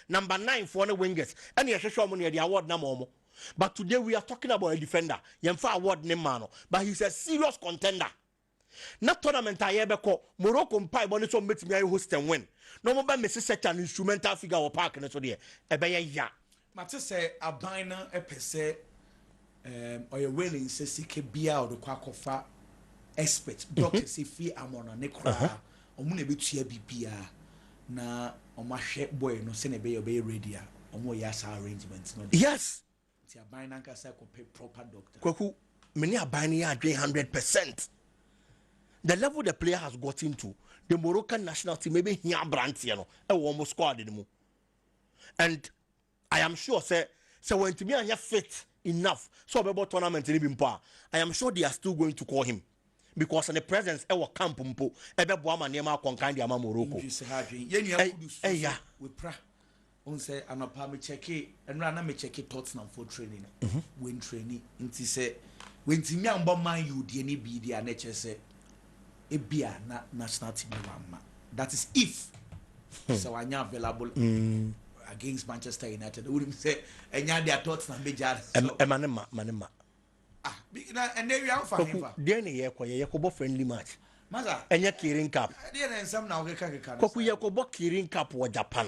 number 9 for the wingers. And you share money the award no more. But today we are talking about a defender. Yemfa award name man, but he's a serious contender. Not tournament I ever call Morocco pie bonnet so make me host and win. No more by Mrs. Such an instrumental figure or park and so there. Ya. Mate say abina epese or your willing says he can be out of quacofa expert doctors if he am on a necra or moon a bit here bipia na on my shape boy no send a bay ready or more yas arrangements. Yes. Abina can say proper doctor. Kweku, many abina are 100%. The level the player has got into, the Moroccan national team maybe here brands, you know, almost squad anymore. And I am sure, say when to me and you fit enough, so about tournament in Ibimpa, I am sure they are still going to call him. Because in the presence, our camp umpo, ebe boama nema konkandi ama Morocco. Yeah. We pra. On say anapa me check it, and rana me check it Tottenham for training. When training, inti say when to me and man you the be the nature say ebia na national team mama. That is if so I am available. Against Manchester United, wouldn't say, and you their thoughts na major. Manema. And there we are for him. Denny Yakobo friendly match. Mother, and your Kirin Cup. And some now Koku Yakobo Kirin Cup or Japan.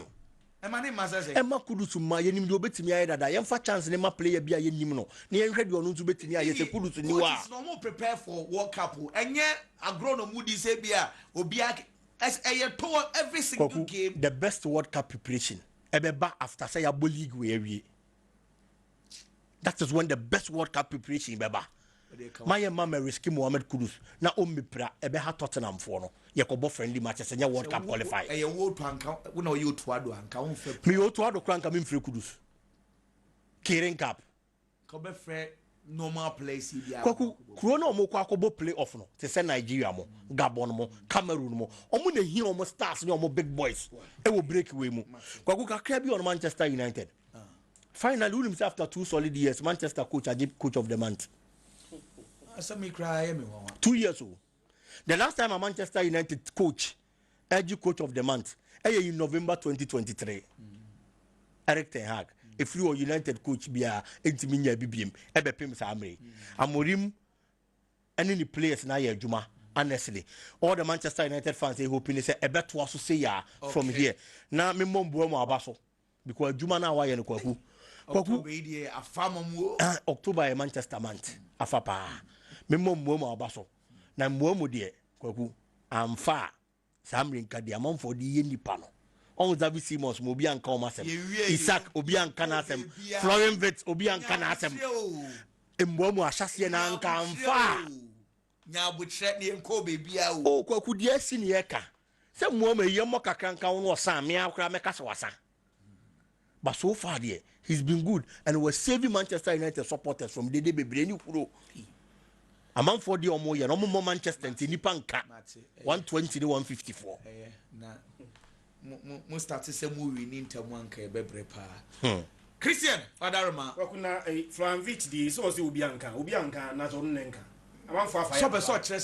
And my name is Emma Kudu to my enemy, you bet me that I am for chance in my player be a Yimino. Near ready or not to bet me, I say Kudu to New York. No more prepare for World Cup, and yet a grown up Moody Zabia will be as a tour every single game. The best World Cup preparation. Ebeba after say a league we that is when the best World Cup preparation beba. My mama risky Mohamed Kudus. Na ombi pra ebe ha Tottenham for no. Yakobo friendly matches and World Cup qualify. E world to anka we no you to ado anka won fe. Me you to ado kranka me free Kudus. Kirin Cup. Ko be free normal place bia. Kwaku kuro na omo kwa akobo play off no. Te say Nigeria mo, Gabon mo, Cameroon mo. Omo na hi omo stars ni omo big boys. E wo breakaway mu. Kwaku kakra bi on Manchester United. Finally, Williams after 2 solid years, Manchester coach of the month. Me cry 2 years old. The last time a Manchester United coach, coach of the month, in November 2023. Eric Ten Hag. If you are United coach, be a intiminya BBM, ebe pim samre. Amorim, any players na ye Juma. Honestly, all the Manchester United fans they hoping they say ebe to also say ya from here. Na me mombo mo abaso because Juma na wa ye no kwaku. October a Manchester month. Afapa. Me mombo mo abaso. Na mo de kwaku. Amfa. Samrin kadi amon for the ye nipa no. On David Simons obi anka o masem. Isaac obi anka na asem. Florian Wirtz obi anka na asem. Embo mu ahyase na anka amfa. Nya butre ne enko bebia o. O kwaku de asi ne yeka. Se mo ma yemo kakranka won osan me akra meka se wasa. But so far there he's been good and was saving Manchester United supporters from the Bebreni Kuro. A man for the omo ye no mo Manchester nipa nka 120 to 154. Mo start to say mo win inter one ka bebre pa. Christian Adarma wakuna Flanvich di so se obi anka na so nnenka. So be so kire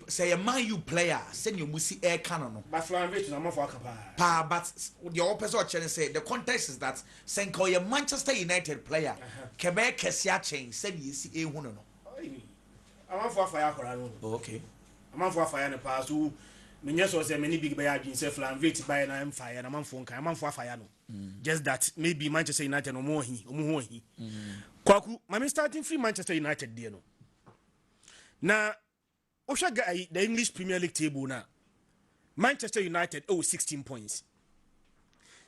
say a man you player send you musi air cannon no. But Flanvich na mafo aka pa but the opposite kire say the context is that Senko a Manchester United player kebe kesia chain send you see ehunu no. Amafo afaya akora no. Okay. Amafo afaya ne pa so menye so say many big buy agin say Flanvich buy na amfaya na amafo nkan amafo afaya no. Just that maybe Manchester United no more hi omo ho hi. Kwaku mami starting free Manchester United there no. Now, Oshaga the English Premier League table now. Manchester United 16 points.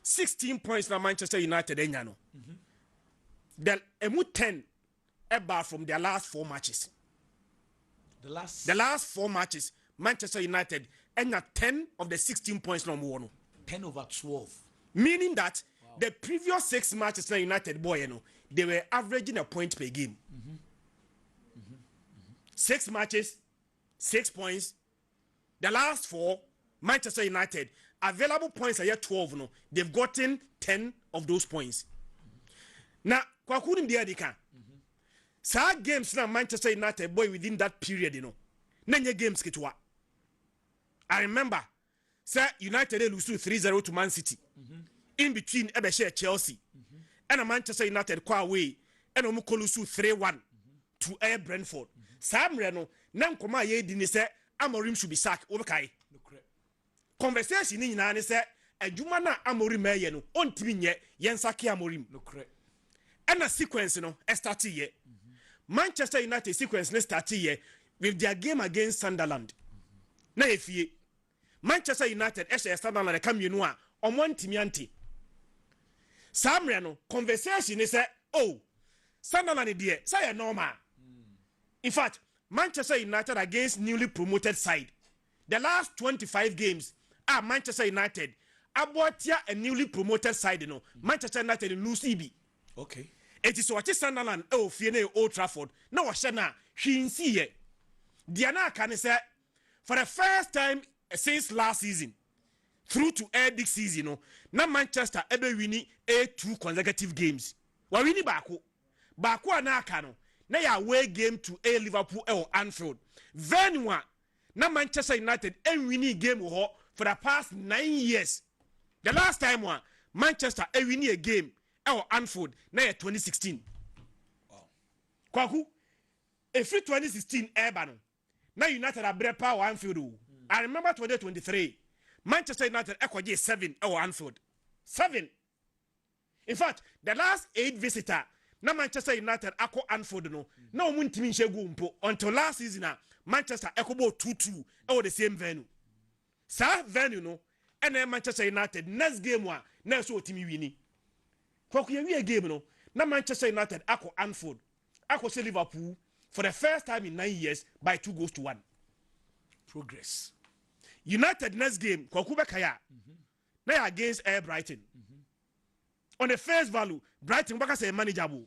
16 points now Manchester United enyano. Then emu 10 eba from their last 4 matches. The last 4 matches Manchester United enya 10 of the 16 points no more. 10 over 12. Meaning that the previous 6 Manchester United boy they were averaging a point per game. 6 matches, 6 points. The last 4, Manchester United, available points are yet 12. No, they've gotten 10 of those points. Now, Kwaku nim dia dika. Sa games na Manchester United boy within that period, you know. Nanye games kitwa. I remember, say United lose 3-0 to Man City. In between ebe share Chelsea. And Manchester United kwa away and omuko lose 3-1 to Air Brentford. Sam Reno, nam koma ye di ni say Amorim should be sacked. Obekai. Conversation ni nyina ne say adwuma na Amorim eye no ontimi nye yensaki Amorim. And a sequence no start here. Manchester United sequence ne start here with their game against Sunderland. Na efie Manchester United Sunderland come you know on one team anti. Samre no conversation is say oh Sunderland there say normal. In fact, Manchester United against newly promoted side. The last 25 games are Manchester United about a newly promoted side, you know. Manchester United lose EB. Okay. It is what Sunderland Fiene Old Trafford. No Shana she see it. Diana can say for the first time since last season through to this season, you know, now Manchester ebe winning 2 consecutive games. Wa winning Baku anaka na ya away game to Liverpool or Anfield. Venua na Manchester United winning game for the past 9 years. The last time Manchester winning a game or Anfield na 2016. Wow. Kwaku free 2016 Eben na United are power Anfield. I remember 2023 Manchester United ekwaje 7 or Anfield. 7. In fact, the last 8 visitor na Manchester United ako Anfield no na omuntimi nshegu mpo until last season Manchester ekobo 2-2 or the same venue. Sa venue no and Manchester United next game na so timi wini. For a game no na Manchester United ako Anfield ako se Liverpool for the first time in 9 years by 2-1. Progress. United next game Kwaku Kaya na against Air Brighton. On the first value, Brighton baka say manageable.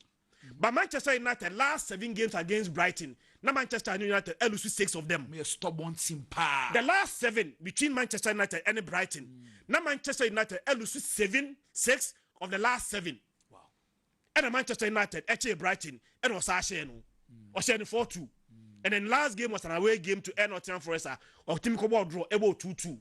But Manchester United last 7 games against Brighton, na Manchester United lose 6 of them. Me a stubborn simpa. The last 7 between Manchester United and Brighton, na Manchester United lose 6 of the last 7. Wow. And Manchester United Brighton and was Ashe no. Or 4-2. And then last game was an away game to Nottingham Forest or Team Kobo draw able 2-2.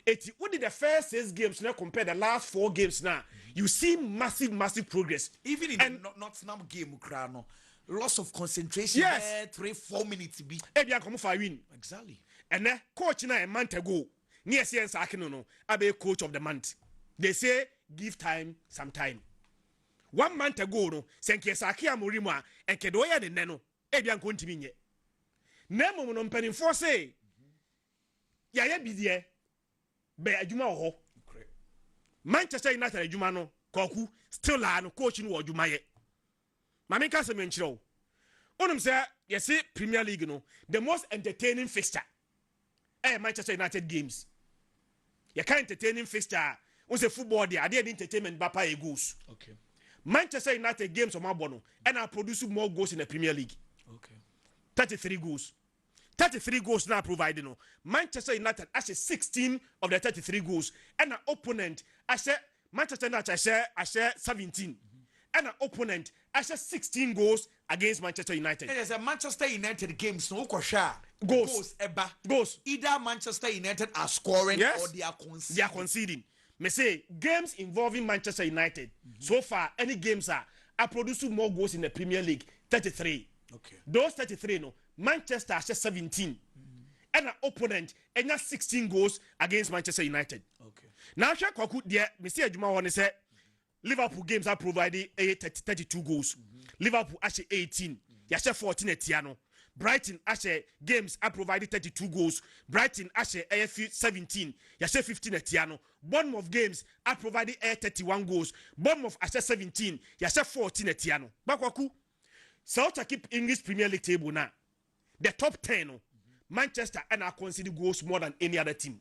It only the first 6 games now compare the last 4 games now. You see massive progress. Even in the Nottingham game, Ukraino, loss of concentration. Yes, 3-4 minutes to be. Eben come for win. Exactly. And then coach na a month ago, near CN Sakino no, abe coach of the month. They say give time some time. 1 month ago no, Senke Saki Amorima and Kedoya de Neno, Eben continue. Nemo no penny for say. Yaya bidie. Be adwuma ho. Manchester United adwuma no Kwaku still la no coach no adwuma ye. Ma me ka se me nkyerɛ wo. Onum say yes Premier League no the most entertaining fixture. Manchester United games. You can't entertaining fixture. On say football there, I did entertainment bapa e goals. Okay. Manchester United games on my bono and I produce more goals in the Premier League. Okay. 33 goals. 33 goals now provided. No. Manchester United actually 16 of the 33 goals. And an opponent, I said Manchester United, I share 17. And an opponent, I share 16 goals against Manchester United. There's a Manchester United games, no goals. Goals. Either Manchester United are scoring or they are conceding. Me say games involving Manchester United. So far, any games are producing more goals in the Premier League. 33. Okay. Those 33 no. Manchester has 17. And an opponent and 16 goals against Manchester United. Okay. Now Kwaku there, Mr. Juma one say Liverpool games are provided 32 goals. Liverpool actually 18. Yasha 14 etiano. Brighton actually games are provided 32 goals. Brighton actually 17. Yasha 15 etiano. Bournemouth games are provided 31 goals. Bournemouth actually 17. Yasha 14 etiano. But Kwaku, so to keep English Premier League table now. The top 10, Manchester and are considered goals more than any other team.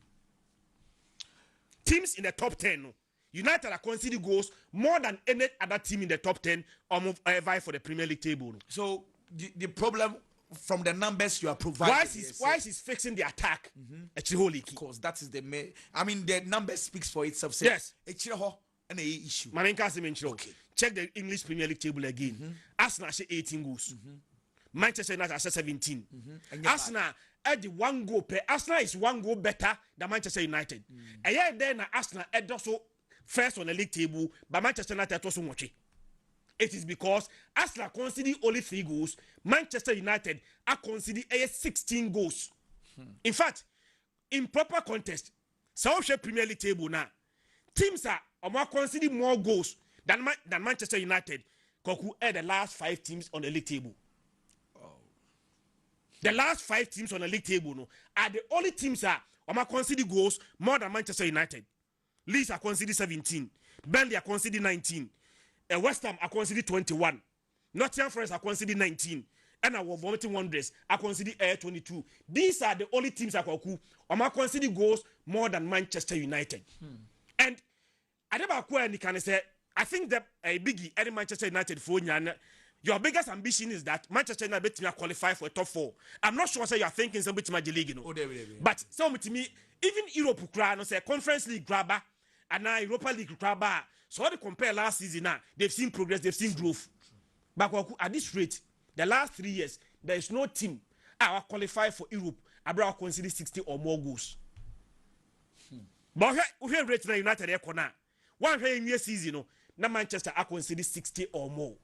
Teams in the top 10, United are considered goals more than any other team in the top 10 or vie for the Premier League table. So the problem from the numbers you are providing. Why is fixing the attack? Of course, that is the main. I mean, the numbers speaks for itself. Yes. an issue. Okay. Check the English Premier League table again. Arsenal has 18 goals. Manchester United has 17. Arsenal at the 1 goal per. Arsenal is 1 goal better than Manchester United. A year then Arsenal at also first on the league table, but Manchester United also much. It is because Arsenal conceded only 3 goals. Manchester United are conceding 16 goals. In fact, in proper contest, South Premier League table now, teams are conceding more goals than Manchester United. Kweku are the last 5 teams on the league table. The last 5 teams on the league table are the only teams that are conceding goals more than Manchester United. Leeds are conceding 17. Burnley are conceding 19. West Ham are conceding 21. Nottingham Forest are conceding 19. And our Vomiting Wanderers are conceding 22. These are the only teams that are conceding goals more than Manchester United. And I think that Biggy and Manchester United for your biggest ambition is that Manchester United will qualify for a top 4. I'm not sure you are thinking something to my league, but some to me, even Europe say Conference League grabber and now Europa League grabber. So how they compare last season now, they've seen progress, they've seen growth. But at this rate, the last 3 years, there is no team that qualify for Europe about consider 60 or more goals. But we have rated United now. One year season, now Manchester are consider 60 or more.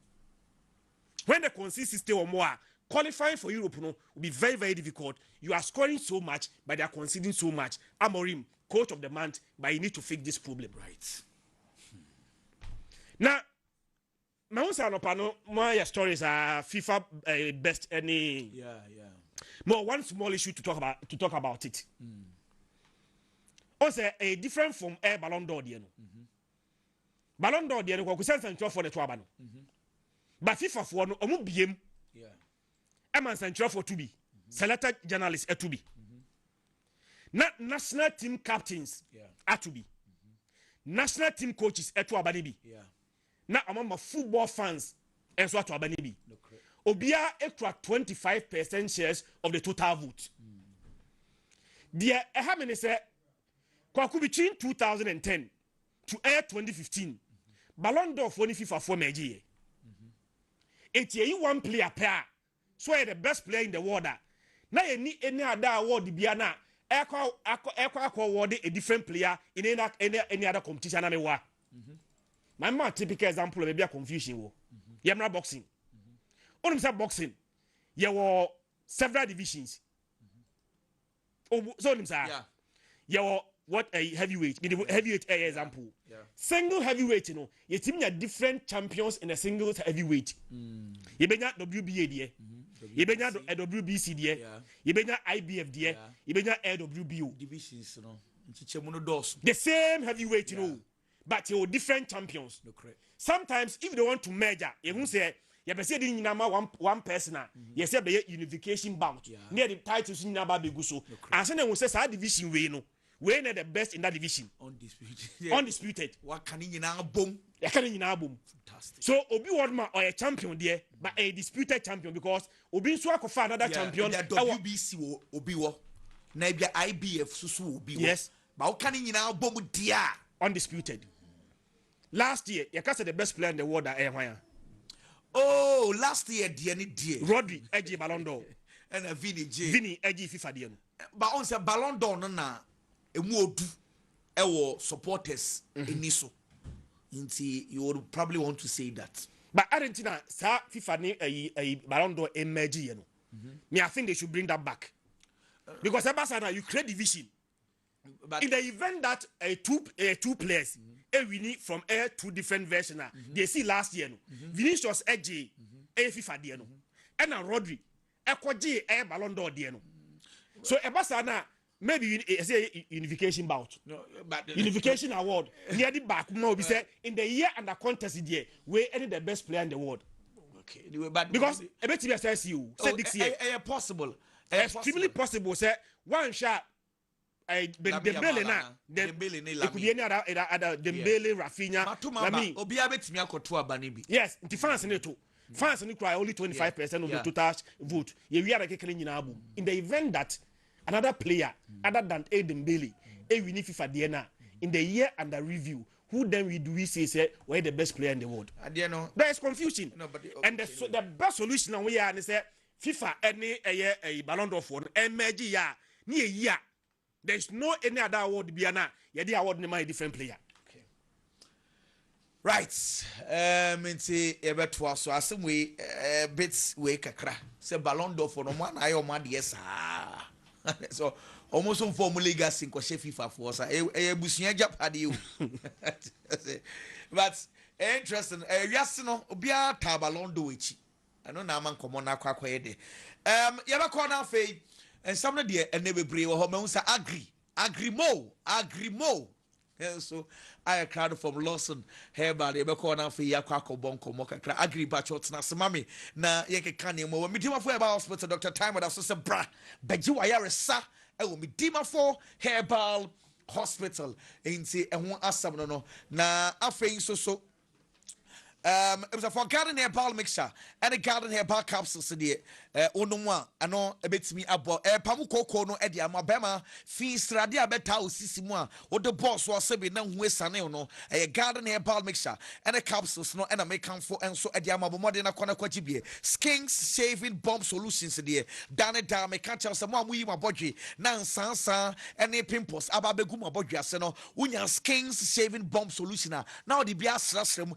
When they concede 60 or more, qualifying for Europe will be very, very difficult. You are scoring so much, but they are conceding so much. Amorim, coach of the month, but you need to fix this problem. Right. Now, my stories are FIFA best any. Yeah. More one small issue to talk about it. Also, a different from air Ballon d'Or, Ballon d'Or, we send some for the Twabano. But FIFA for no BM. Yeah. Eman Central for to be. Selected journalists to be. Not national team captains to be. National team coaches to abanibi. Yeah. Now among my football fans and so to abanibi. Obia extra 25% shares of the total vote. There how many say between 2010 to 2015 Ballon d'Or for FIFA for Nigeria. It's one player pair. So the best player in the world. Now you need any other award Biana. Award a different player in any other competition. My more typical example maybe a confusion. Yamra boxing. On boxing, there were several divisions. So you were what a heavyweight. Heavyweight example. Yeah. Single heavyweight, you team different champions in a single heavyweight. You be not WBA there. You be not WBC there. You be not IBF there. You be not LWBO. Divisions, the same heavyweight, but you're different champions. Sometimes, if they want to merge, you won't say, you be saying one person, you say be unification bout. Near the titles in Naba Beguso. And so they will say, "Our division we know." We're the best in that division. Undisputed. What can you now boom? Fantastic. So Obi Wadma or a champion there, but a disputed champion because Obi Swako for another champion. WBC Obiwo. Maybe IBF Susu Obi. Yes. But how can you now boom dia? Undisputed. Last year, you can't say the best player in the world at Air. Oh, last year, Rodri, Edgy Ballon d'Or. And a Vini, Edgy FIFA Diano. But on the Ballon d'Or, no. Our supporters in Niso. You would probably want to say that. But Argentina, FIFA a Ballon d'Or emerge. I think they should bring that back. Because you create division. But in the event that two players we need from two different versions, they see last year. Vinicius Edge FIFA Diano. And Rodri a Ballon d'Or Diano. So Ebasana. Maybe say unification bout. No, but unification award. Near the back, we say in the year and the contest year, we any the best player in the world. Okay, but because a bit says you said this year possible, extremely possible. Say one shot. Dembele na it could be any other Dembele, Rafinha. Obi abetimi akoto abanibi. Yes, the fans in it too. Fans in cry only 25% of the total vote. We are in the event that another player other than Dembele, we need FIFA DNA in the year under review. who then do we say we're the best player in the world? There is confusion. No, but And the best solution we are is say FIFA any a Ballon d'Or for MG ya near ya. There's no any other award biana. Yadi award name a different player. Right. Minti ebeto so asem we bits we kakra. Say Ballon d'Or for no man ayo man yes ah. So almost some formula legacy ko she FIFA for sa e busunya japade o. But interesting wiase no obia ta Ballon d'Or echi. Ano na man komo na akwaye de. Yaba ko na fe ensam no de enebebre wo ho ma unsa agrimo. So I crowd from Lawson Herbal ebe ko na fe yakwa akobon komo kakra agri bachot na semami na yeke kane mo me dima for Herbal Hospital Dr. Time that so bra beji wayaresa e wo me dima for Herbal Hospital enti ehun asam no na afei so it was a for garden herbal mixture and a garden herbal capsules the onwa ano ebetimi abo pamu koko no e dia mabema fi strade abeta osisimu a wo the boss was se be na hu esane no a garden herbal mixture and a capsules no and a make for and so e dia mabomode na kona kwachi bie Skinks shaving bomb solutions the dane da me catch us mo amuyi mabodwe na nsansa and pimples ababegu mabodwe ase no unya Skinks shaving bomb solution na odi bia srasrem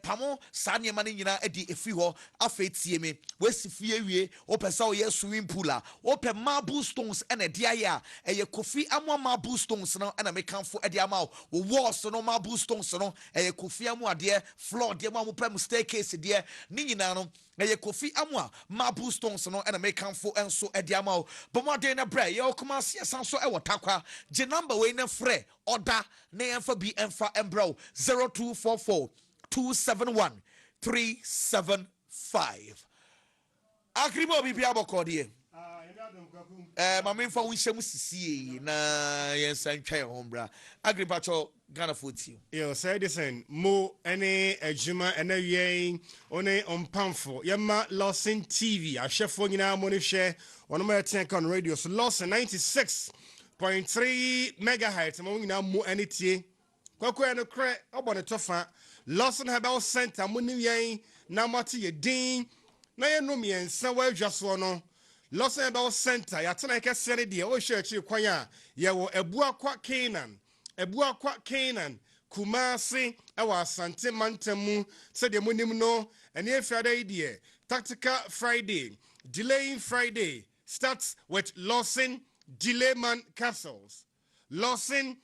pamu sanye mani nyina edi efi ho afetie me wesifie wie opesa o ye swimming pool a ope marble stones ene dia ya eye kofi amwa marble stones no ena me kanfo edi ama wo walls no marble stones no eye kofi amwa de floor de ma mo pem staircase de ni nyina no eye kofi amwa marble stones no ena me kanfo enso edi ama bo mo de na bra ye okuma se sanso e wotakwa je number we na frɛ order na emfa bi emfa embro 0244 271 375. Agrimo bibi abokodie. Mama mfa wunhyem sisi na yensan twa hombra. Agribacho Ghana foti. Yo say this mo any ejuma enawie one ompamfo. Yema Lawson TV. Ahwefo nyina mo ne hwe. Ono ma yɛtɛn kan radio so Lawson 96.3 megahertz. Mo nyina mo anitie. Kweku no kre obone tofa. Lawson Herbal Center muni yen na mati ye din na ye no miensa wa adwaso no Lawson Herbal Center ya tena ke sere de o hwe achi kwan a ye wo ebuakwa Canaan Kumasi ewa Asante Mantamu se de munim no ene Friday de Tactical Friday Delaying Friday starts with Lawson Delayman capsules. Lawson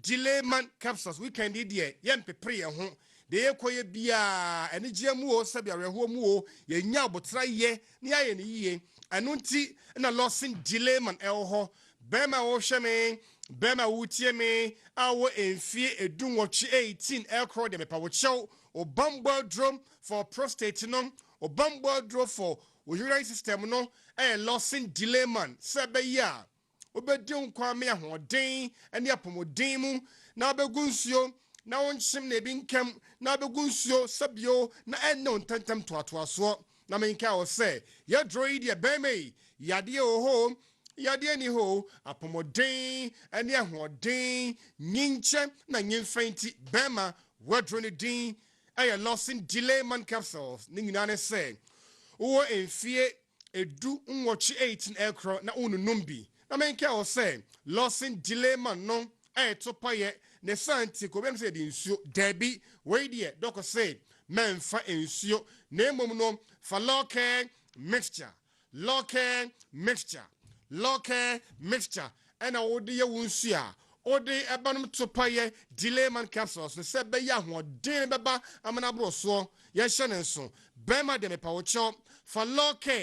Delayman capsules. We can did ye pepre ho. De ekoye bia ene giamu o sabia reho mu o ye nya botra ye ni aye ni ye. Anu nti na Lawson Delayman elho. Bema wo hweme, bema wutie me, awo enfie edunwochi 18 aircraft de mepa wo chew, o bumbo drum for prostate no, o bumbo drum for urinary system no, Lawson Delayman sebe ya. Obedin kwa me ahoden ene apomodin mu na obegunsuo na wonhyem na ebinkem na obegunsuo sabio na enne ontantem toatoaso na menka wo se ye droid ye bemei yade oho yade ni ho apomodin ene ahoden nyinche na nyimfanti bema wadroni din Lawson Delayman capsules ni nyina ne se wo enfie edu nwochi 18 aircraft na unu numbi na menka o say Lawson Delayman no to paye ne santi ko bem say di nsuo dabi we die doko say menfa nsuo na emom no fa local mixture and odi ye wunsu a odi ebanum to paye Delayman capsules ne se be ya ho den beba amana bro so ye hye ne nso bema de me pa wo cho fa local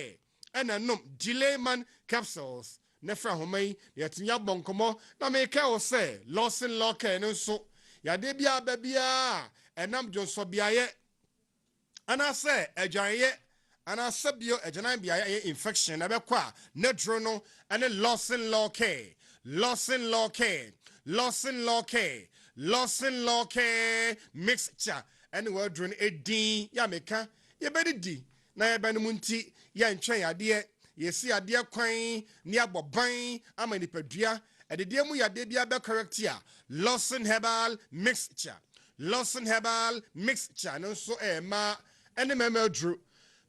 and anom Delayman capsules Nefra homei yetinya bonkomo na meka o se Lawson locker no so yade bia babia enam jonso biaye ana se ejaye ana sabio ejanan biaye infection na bekwa nedro no ane Lawson locker mixture ane wordron edin ya meka ye bedidi na ye benmunti ya ntwen yade yesi ade kwan ni aboban ama nipadua the dear mu yade bia be correct here. Lawson herbal mixture. Lawson herbal mixture. No so ma ene meme drew.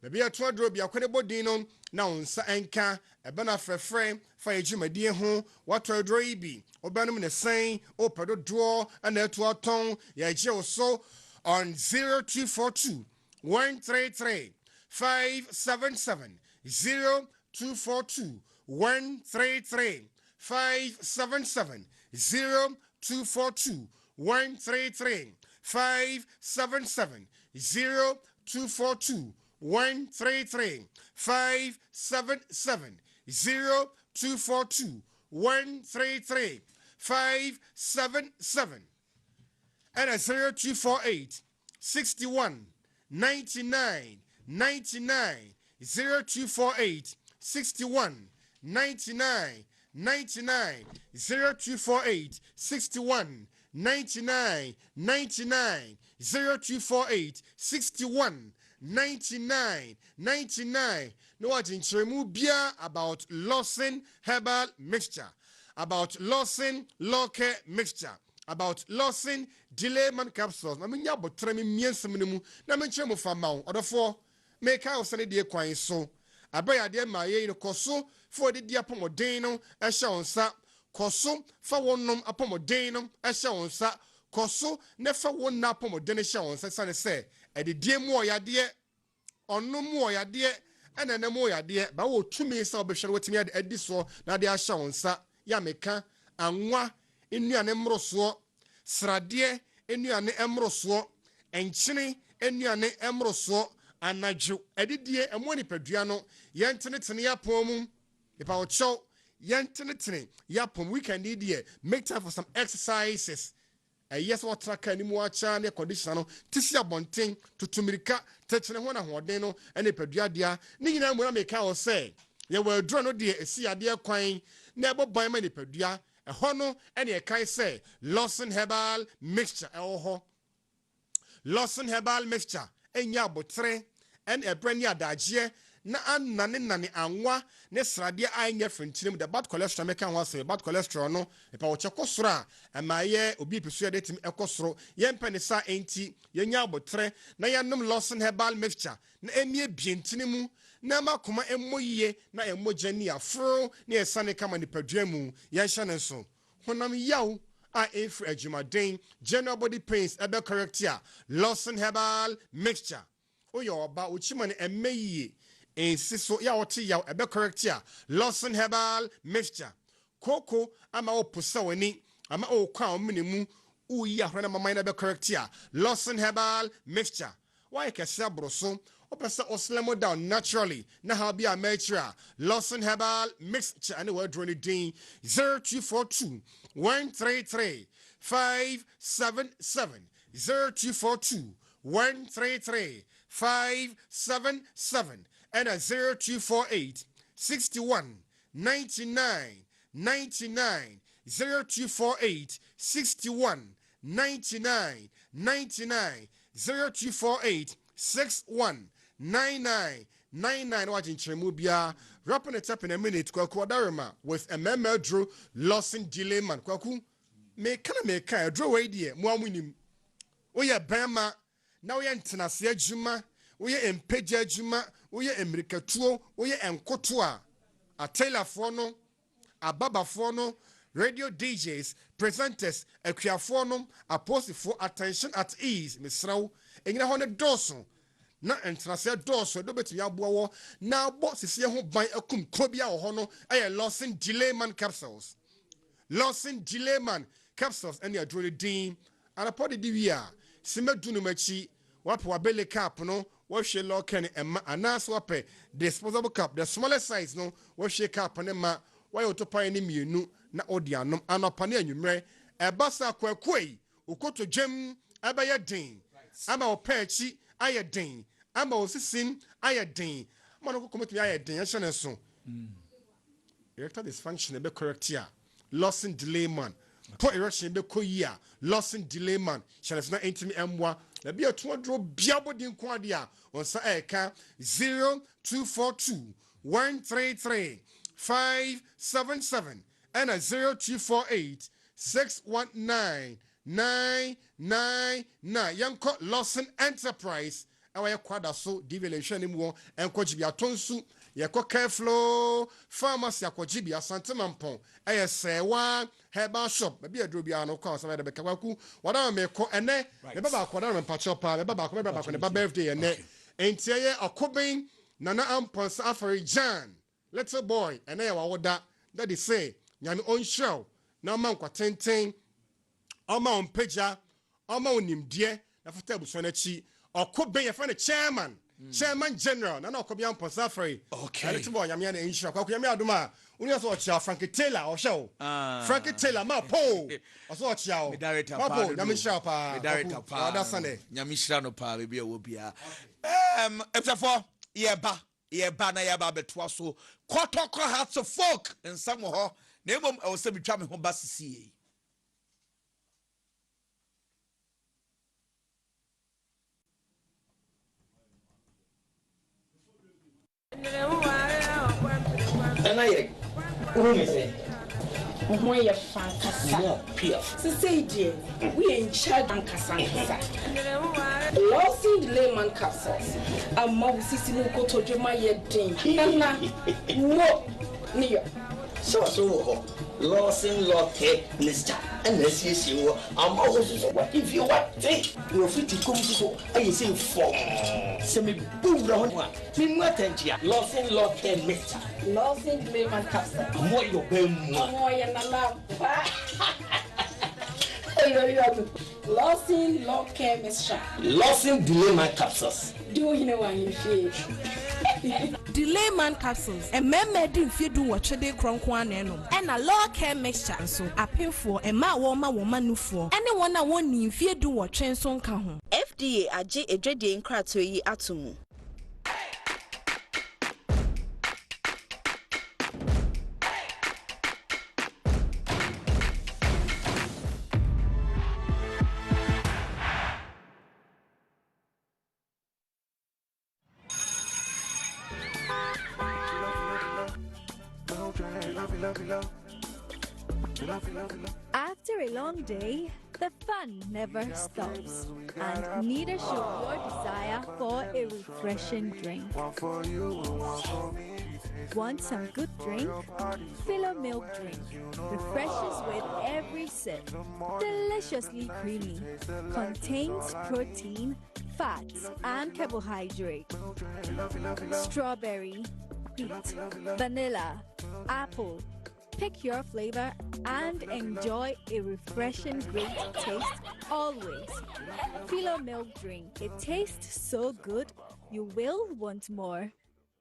Maybe a twa draw bia kwene bodino na unsa enka ebe na frefre fa ejumadi ho wato draw ibi obanum ne sen o pedo draw and eto aton ya je so on 0242 133 577 0242 133 577 0242 133 577 0242 133 577 0242 133 577 and a 0248 61 99 99 0248 61 99 99 0248 61 99 99 0248 61 99 99. No what in Tremubia about Lawson herbal mixture, about Lawson local mixture, about Lawson DELA capsules. I mean, ya but tremi mien seminum, na menchemo famau, or the four make out Sunday dear quine so. I buy a dear my no coso for the dear pomodeno, a shall sap, coso for one num upon modenum, a shall sap, coso never one nap pomodeno shall say, and the dear more ya dear, or no more ya dear. And then more ya dear, but oh, 2 minutes of bishop what me at this so now they are shown sa yameka and wa in your emroso sradie in your emroso and chini in your emroso and naju edidia and one peduano yantinitini yapom if I would show yantinitini yapom we can need here make time for some exercises. Yes, what track any more channel conditional Tisia Bonting to Tumirika, touching one of Hodeno, and a Peduadia. Nina will make our say. You will draw no dear, see a dear coin, never buy many Pedua, a honor, and a kai say, Lawson herbal mixture, Lawson herbal mixture, and ya botre, and a brand ya dagie. Na nani anwa ne sradia anya fentim the bad cholesterol make kan wase bad cholesterol no e pa wo chekosora e ma ye obi pesu de tim ekosoro ye mpene sa enti ye nya abotre na ye nom Lawson herbal mixture na emie bientini mu na makoma emmoyie na emmogani afro na ye sane kama ni padua mu ye hye ne so honam yaw a efri adwumaden general body pains ebe correct ya Lawson herbal mixture oyo oba ochima ne emmeyi insiso ya woti ya ebe correct ya Lawson herbal mixture koko ama opusa wani ama okwa ominimu uyi ahwana mama na be correct ya Lawson herbal mixture why kese abroso opesa oslemo down naturally na how be a mature Lawson herbal mixture and we draw din 0242 133 577 0242 133 577 and a 0248 61 99 99 0248 61 99 99 0248 61 99 99 watching Chemubia wrapping it up in a minute Kwadarima with a memo drew Lawson DELA man Kwaku make a draw idea more winning. Oh yeah Bama now we international juma we empeja juma we emirikatuo we enkotoa a telephone no a baba no radio DJs presenters akuafo no apostle for attention at ease misraw engina ho ne doso na international doso do betumi abowo na boss sie ho ban akum krobia wo ho no aye Lawson DELA man capsules Lawson DELA man capsules and your drone din and a podi divia simedunu machi wapo abele cap no wahwe loken emma anas wape disposable cup the smallest size no wahwe cap ne ma why otopan ni mienu na odianom anopa ne anwumre ebasa kwakwei ukoto gem abaye din ama opachi aye din ama osisin aye din ma no kokomotumi aye din ya hye so erectile dysfunction be correct here Lawson DELA man po erection be koyia Lawson DELA man shall na intimi emwa na bia to draw biabo din kwade a onsa eka 0242 133 577 and a 0248 619 999. Yanko Lawson Enterprise. Our quadra so devaluation in war and Kojibia Tonsu. Yako Careflow Pharmacy Kojibia Santa Mampon. I say one herbal shop. Maybe a Drubiano course. I the Kweku. What I may call and then the Baba Quadra and Pachopa, the Baba on the birthday and net. Ain't here or Cobin Nana Ampons Afari Jan. Little boy and there that is say. Yami own show. No man kwa 10 Oma on Peja. Oma on him dear. Na futabu sonechi. Or could be a friend chairman. Chairman General, Nana Kobian Posafari. Okay. Little boy, Yamian in show. Koyamia Duma. Only as watch Frankie Taylor or show. Frankie Taylor, ma po. Or so watch Yao. Papo, Yamisha Pa. That's Sunday. Yamishano Pa, maybe a whoopia. F4, Yeba, na Yaba Betwaso. Quatoko hats of folk and some of her. Name I was semi tramming home bus to see. And I who is it? Why you fantastic? We in charge and Cassandra. Lawson layman capsules. A mouse is in Koto Jema Yedin. No, near. So, Lawson Lotte, Mr. And this is you. I'm always what if you want to. You're free to come to. I say for semi boom round one. Lawson Lotte, Mr. Lawson layman capsule. More your bem. More and alarm. Lawson Lotte, Mr. Lawson layman capsules. Do you know what you feel? Delay man capsules and men didn't feed do what they cronk one and a law care mixture so I pay for a ma woman no for anyone I want in fear do what train son come. FDA aje edwede nkrato yi atomu. After a long day, the fun never stops, and neither should your desire for a refreshing drink. Want some good drink? Philo Milk Drink refreshes with every sip. Deliciously creamy, contains protein, fats, and carbohydrate. Strawberry, peach, vanilla, apple. Pick your flavor and enjoy a refreshing great taste always. Philo Milk Drink. It tastes so good, you will want more.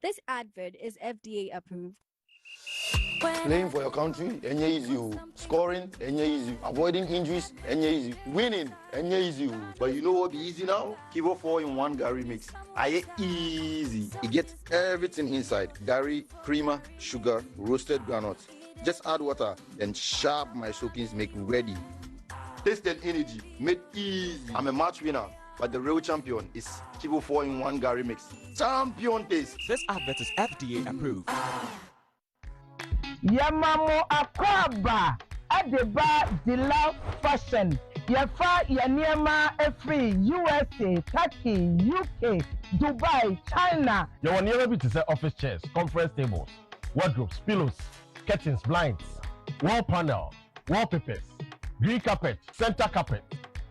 This advert is FDA approved. Playing for your country, and easy. Scoring, and easy. Avoiding injuries, and easy. Winning, and easy. But you know what be easy now? Kivo 4-in-1 Gary mix. I easy. It gets everything inside. Gary, creamer, sugar, roasted granules. Just add water, then sharp my soakings make ready. Taste and energy, made easy. I'm a match winner, but the real champion is Kivo 4-in-1 Gary mix. Champion taste. This advert is FDA approved. Yamamo Akwaba Adeba DELA Fashion. Yafa Yaniama Free USA, Turkey, UK, Dubai, China. You want never be to say office chairs, conference tables, wardrobes, pillows, curtains, blinds, wall panel, wallpapers, green carpet, center carpet,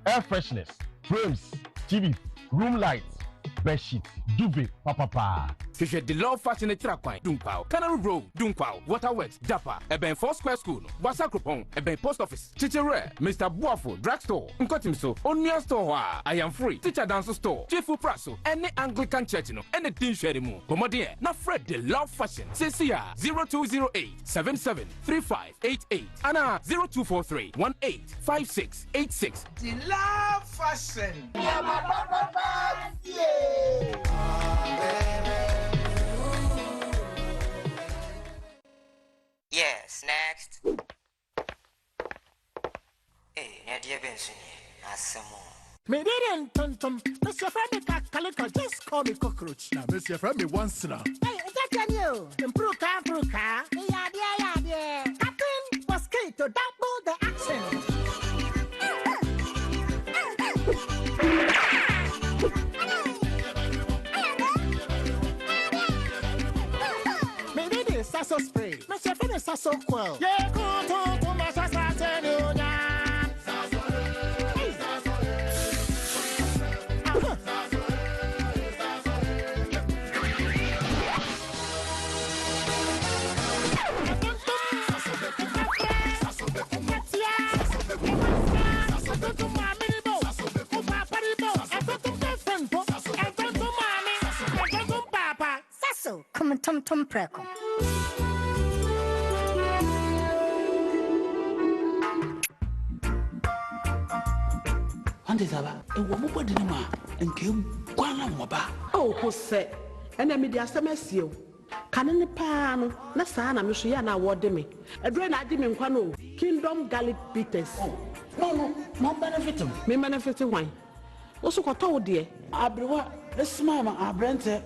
air freshness, frames, TV, room lights, bed sheet, duvet, papa. Fiche DELA Fashion Traquine, Dunkpao, Canary Road, Dunkpao, Waterworks, Dapa, Eben 4 Square School, Wasa Kupon, Eben Post Office, Chichire, Mr. Buafo, Drugstore, Nkotimso, Onia Store, I am free, Teacher Dance Store, Chifu Praso, any Anglican Church, anything Sherimu, Comodie, na Fred DELA Fashion, CCR 0208 773588, Anna 0243 185686. DELA Fashion. Yes, next. Hey, Nadia Benson, some more. Me didn't tum. Miss your friend Calico, just call me cockroach. Now, miss your friend me once now. Hey, is that can you? Improve car. Yeah. Captain, to double the action. Maybe this sasso spray. My chef is sasso quell. Yeah, go to my sasso. Come on, Tom Preco. Ante saba, e wo mo bodi ni ma, nke kwana mo ba. Oh, ko se, ena me dia semesi o. Kane ne pa no, na saa na me so ya na awode me. Edre na adi me nkwa no, Kingdom Garlic Bitters. No, benefit me. Me benefit wan. Wo so ko to de. Abrewa, esma ma abrente.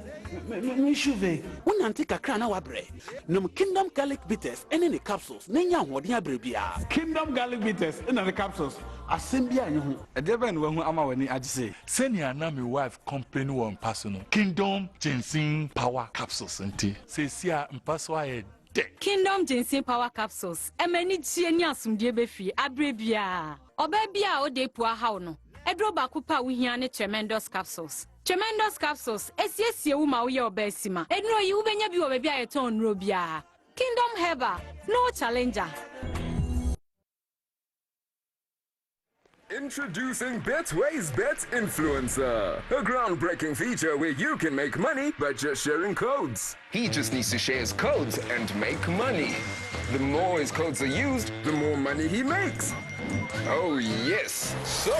Me shuve. Wonante kakra na wabre. Nom Kingdom Garlic Bitters ene ne capsules. Nenya hoden abre bia. Kingdom Garlic Bitters ene ne capsules. Asembia nye ho. Edeben wo hu ama wani agise. Senia na me wife complain won paso no. Kingdom Ginseng Power Capsules nti. Sesia mpaso aye de. Kingdom Ginseng Power Capsules. Emani gie ni asumdie befi abre bia. Oba bia o de po hawo no. Edro ba kupa wo hia ne tremendous capsules. Tremendous capsules, esiesie wo ma wo ye obesima. Enro yi wo benya bi wo ba bia yeton nro bia. Kingdom Herbal, no challenger. Introducing Betway's Bet Influencer, a groundbreaking feature where you can make money by just sharing codes. He just needs to share his codes and make money. The more his codes are used, the more money he makes. Oh yes, so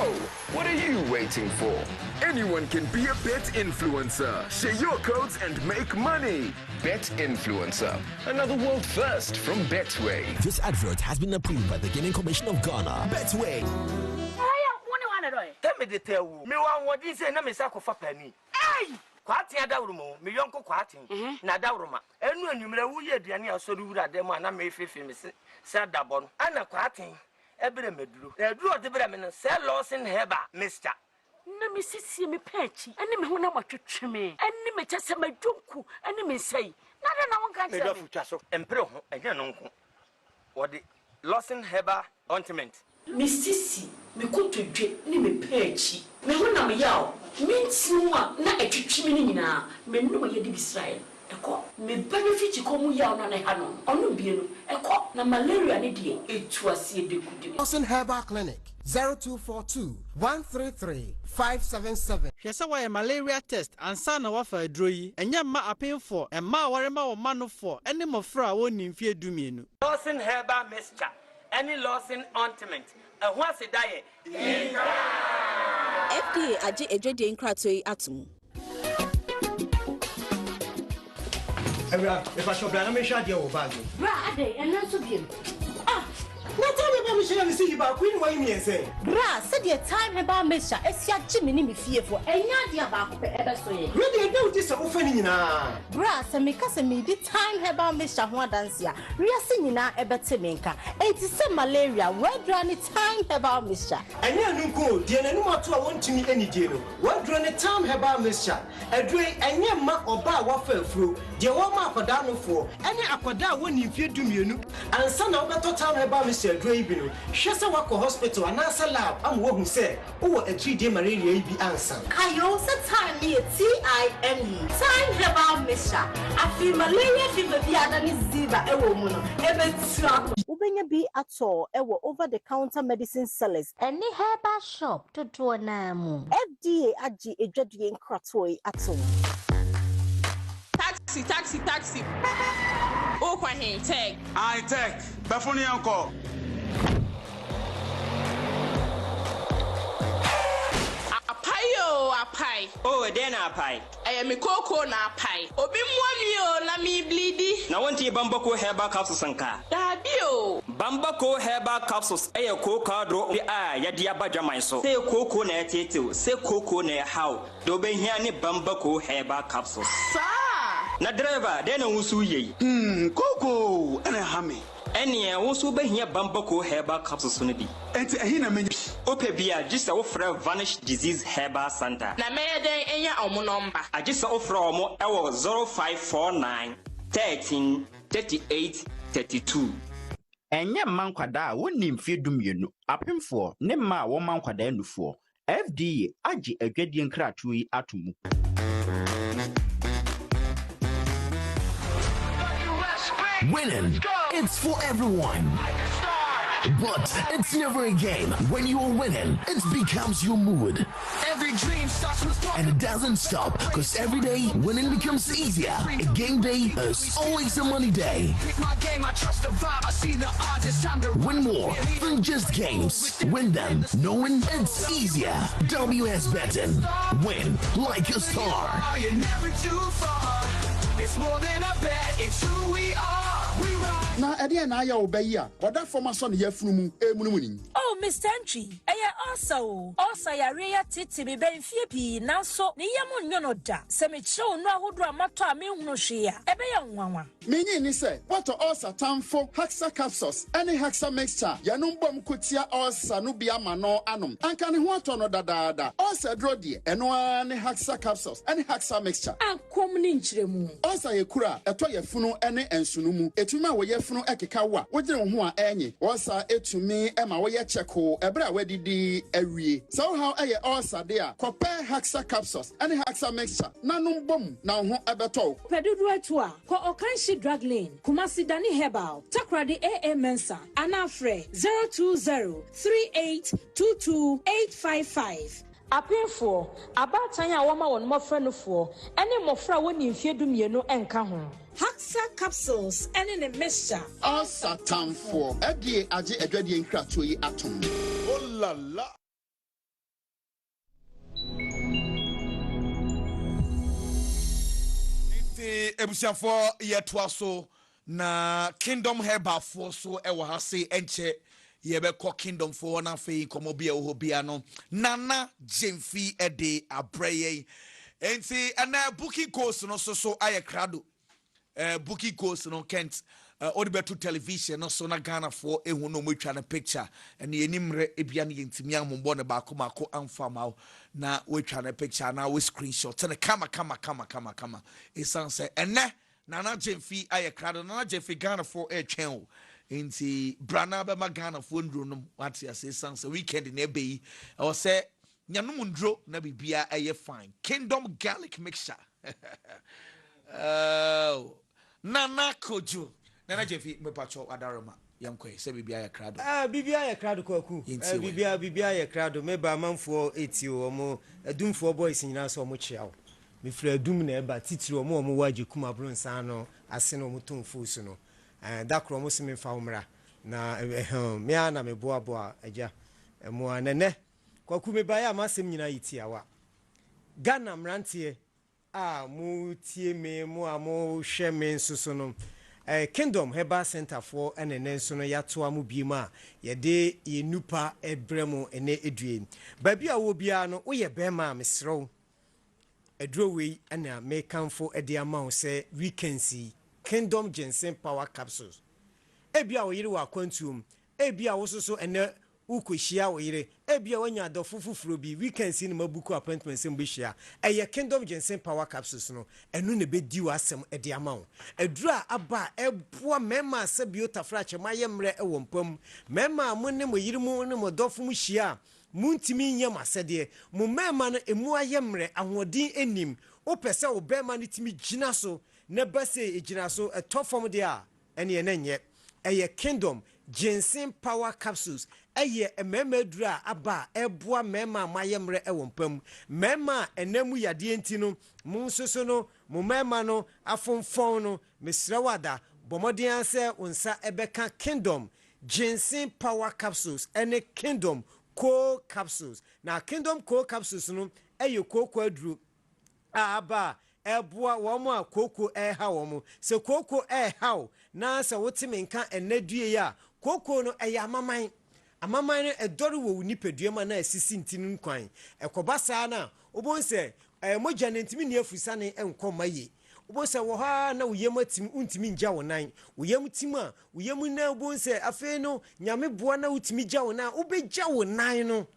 what are you waiting for? Anyone can be a bet influencer. Share your codes and make money. Bet Influencer, another world first from Betway. This advert has been approved by the Gaming Commission of Ghana. Betway. Tell me the tell me one what is a name for penny. Hey! Quati adawrumo, me yonko quati, na dawruma. Enu enumere wuye aduane asori wura dem ana me fefe me se dabon. Ana quati ebere meduro. Eduro de bere me no se Lawson heba, Mr. Na me sisi me pechi, ene me ho na matwetwe me. Ene me kyese madwonku, ene me sei. Na da na wonka me do futwa so. Empre ho, enye no nko. What the Lawson heba ointment. Me sisi, me kotodwe, ni me pechi. Me ho na me yaw. Me ntiwa na etwetwe me nyina. Me no ye di Israel. Eko, me benefit ko mu yaw na ne ha no. Ono bie no. Eko, na malaria ne die etuase de kudi. Lawson Herbal Clinic 0242 133 577. Hwese wa malaria test ansa na wafa aduro yi. Enya ma apenfo, emma warema wo manofo, ene mofra wo nimfie dumienu. Lawson Herbal Mixture. Any Lawson ointment. And what's it diet? FDA aji ejede nkrato atum. If I show brand, I'm sure you will value. Bra ade ena so biem. Ah, not tell me about me share see you about queen why me say. Bra said your time about Mesha esia chimi ni me fie for enya dia ba ko pe ebe so ye. Really do this ofani nyina. Bra se me ka se me di time about Mesha ho adanse a. Riase nyina ebete me nka. Enti se malaria wedra ni time about Mesha. Enya nunko die nanu mato a wontumi ani die no. Wedra ni time about Mesha. Edre enya ma oba wafa afuro. Die wo ma akoda no fo. Enya akoda woni mfie dumienu. Ansa na obeto time about Mesha edre ibi no. Hwese wako hospital anasa lab am wo hu se wo a 3-day malaria ibi ansa. Kayo se time ni TIME. Time about Mesha. Afi malaria fever bi adani ziba ewo mu no. Ebetra. Ubenya bi ato ewo over the counter medicine sellers. Any herbal shop to do na mu. FDA aji ejwadue nkratoi ato. Taxi. Oh, kwa he, take. I take. Bafuni anko. Apai. Oh, then apai. I am a cocoa na apai. Obi mwami na mi bleedy. Na wanti Bambako herbal capsules anka. Dabio. Bambako herbal capsules eye cocoa dro ya dia badwaman so. Say cocoa na etete, say cocoa na how. Do be hia ne Bambako herbal capsules. Sa. Na driver, then wusu ye. Cocoa, and a hammy. Any also be here Bamboko herbal capsules on the and hina many Opebia just offer vanish disease herbal center. Na me den enya omo number. I just offer omo 0549 13 38 32. Enye man kwada woni mfie dumienu apemfo ne ma wo man kwada nufo FDA agi adwadie nkratu yi atomu. Winning, it's for everyone. But it's never a game. When you're winning, it becomes your mood. Every dream starts with and it doesn't stop, because every day winning becomes easier. A game day is always a money day. Win more than just games. Win them knowing it's easier. WS Betting. Win like a star. It's more than a bet, it's who we are. Na ede na ya obeyi oda forma so ne yafunu emunumuni. Oh, Mr. Entry, also ya reya titi mi benfie pi nanso ne yemu nyono da. Se me chew no ahodo amato a me hunu hwea. Ebe ya nwanwa. Menyi ni se, what also tamfo Haxa capsules, any Haxa mixture, yanumbom kutia also no bia mano anum. Anka ne ho ato no dadaada. Also drodi, eno ani Haxa capsules, any Haxa mixture. Ankom ni nchiremu. Also ye kura, eto ye funu ene ensunumu. Etuma wo ye funu ekeka wa. Wogire ho a enyi. Also etumi ema wo ye cheko, ebra wedidi ewie. So how eye also there. Kope Haxa capsules, any Haxa mixture. Nanum bom na ho ebeto. Pedudu etua, ko Okanshi Drug Lane, Kumasi Dani Herbal, Takradi AA Mensa, Anafre 020-3822-855. Apinfo, abatanya wama won mofra no fo, ene mofra woni mfie dumienu enka ho. Haxa capsules ene ne mixture. All satan for ade age adwade nkrato yi atom. Oh la la. Ebusiafo yetwa so na Kingdom Herbal for so ewa ha se enche yebekọ Kingdom for na fe komo bia ho bia no nana Jemfi ede abreye enti ana booking course no so aye krado booking course no Kent Odibetu television no so na Ghana for ehu no motwa na picture ene yenimre ebia ne yentimi amombo ne ba ko amfa mawo na wetwa na picture na we screenshot na kama esan say ene nana Jemfi aye krado nana Jemfi Ghana for channel inti brana be ma Ghana for ndro no what ya say san say weekend na be I say nyanum ndro na bibia aye fine Kingdom garlic mixture nana kojo nana Jemfi me pacho adaroma yankwe say bibia ya krado bibia ya krado kwaku bibia ya krado me ba manfo eti omo adumfo boys nyina so omo chiawo me fra adum na eba titiri omo waje kuma bronsa no ase no mutumfo su no dakro mo simi fa umra na me ana me boa aja mo anene kwaku me ba ya masem nyina yitiawa Ghana mrantie mu tie me mo amo hwe me nsuso no Kingdom Herbal Center for enene nso no yato amu biema ye de yenupa ebremo ene edue ba bia wo bia no wo ye bema mesrew edrowe ana mekanfo ede ama wo se weekend Kingdom Ginseng Power Capsules ebia wo yire wa kwantuom ebia wo soso ene ukohia wo yire ebia wanya adofufufuro bi weekend ni mabuku appointment sem behia eye Kingdom Ginseng Power Capsules no enu ne bedi wo asem ede ama wo edura aba eboa mema sabiota frache mayemre ewompam mema mo ne mo yire mo ne mo dofum hia muntimi nyam asede mo mema no emu ayemre ahodin enim opese wo bema no timi gina so ne base ejina so etofom de a ene enye eye Kingdom Ginseng Power Capsules eye emema dura aba eboa mema mayemre ewompam mema enemu yade enti no munsoso no mo mema no afonfon no mesrewada bomodin ase unsa ebeka Kingdom Ginseng Power Capsules ene Kingdom Co Capsules na Kingdom Co Capsules no eye koko aduru aba eboa womo akoko ha womo se koko ha na se wotime nka enadue ya koko no eye amaman no edori wo nipadue ma na asisi ntinu kwan ekobasa na obonse moja ntimi ne afusane enkoma ye Obosa wo ha na wo yam atim untimi ngya wo nan. Wo yam tim a wo yam na obonse afi no nyame boa na utimi gya wo nan obegya wo nan no.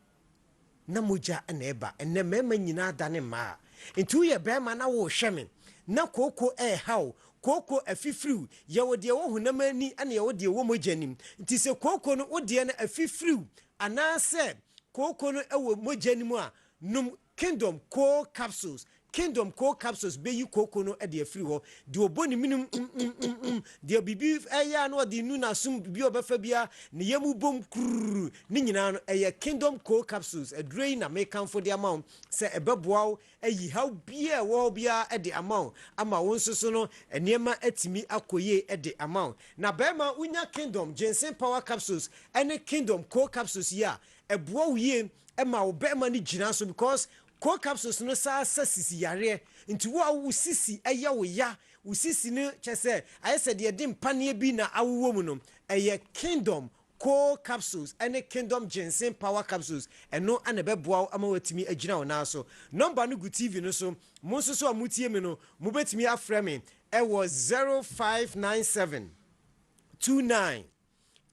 Na moja na eba enne mema nyina dane ma. Nti wo ye bema na wo hweme. Na koko haw koko afifiriw ye wo de wo honam ani ane ye wo de wo mojanim. Nti se koko no wo de na afifiriw anase koko no ewo mojanimu a num Kingdom Core Capsules be you koko no e de afiri ho de oboni minum de bibi eya no de nu na sum bibi obefa bia ne yamu bom kruru ni nyina no eye Kingdom Core Capsules adrei na mekan for the amount se ebeboa ayi how bia wo bia e de amount ama won soso no enema atimi akoye e de amount na bema unya Kingdom Ginseng Power Capsules ene Kingdom Core Capsules ya eboa wiye ema wo bema ni gyina so because core capsules no sa sisi yare nti wo awu sisi eya wo ya wo sisi no chese aye se de dem pane bi na awo mu no eye Kingdom Core Capsules ene Kingdom Ginseng Power Capsules eno ana beboa ama watimi agina wona so number no gu TV no so mo so so amutie me no mo betimi afre me e was 0597 29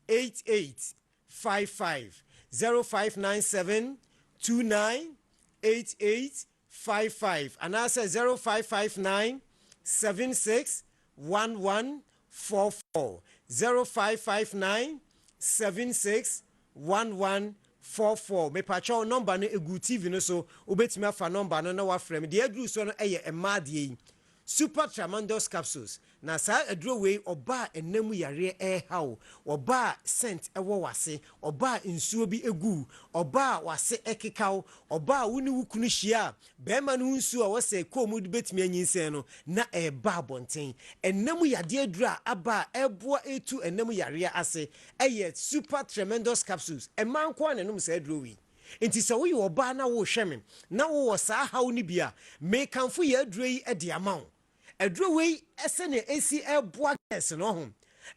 8855 0597 29 8855 and I say 0559 76 1144 0559 76 1144 me pacho number no egu TV no so obetimi afa number no na wa frame de adru so no eye emade Super Tremendous Capsules na sa adro we oba enam yare haw oba scent ewo wase oba nsuo bi egu oba wase ekekaw oba woni wukunu hia bema no nsuo wase komu de betimi anyinsen no na eba bonten enam yade adura aba eboa etu enam yare ase eye Super Tremendous Capsules emanko anenum sa adro we enti so wo oba na wo hweme na wo sa haw ni bia me kanfo ya adro yi e de amaw adro we ese ne esi eboa gas no ho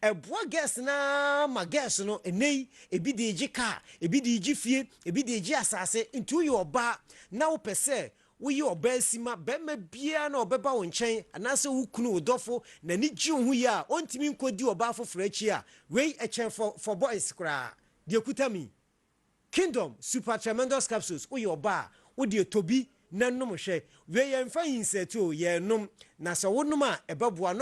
eboa gas na ma gas no enei ebi de egi ka ebi de egi fie ebi de egi asase ntu yo oba na wo pese wo yi oba asima be ma bia na obeba wo nchen anase wo kunu odofo na ni gi hu ya ontimi nkodi oba afoforo achi a we echen for boys kra de kutami Kingdom Super Tremendous Capsules wo yi oba wo de tobi na nom hwe we ye mfa yinsetu ye nom na so wo nom a ebeboa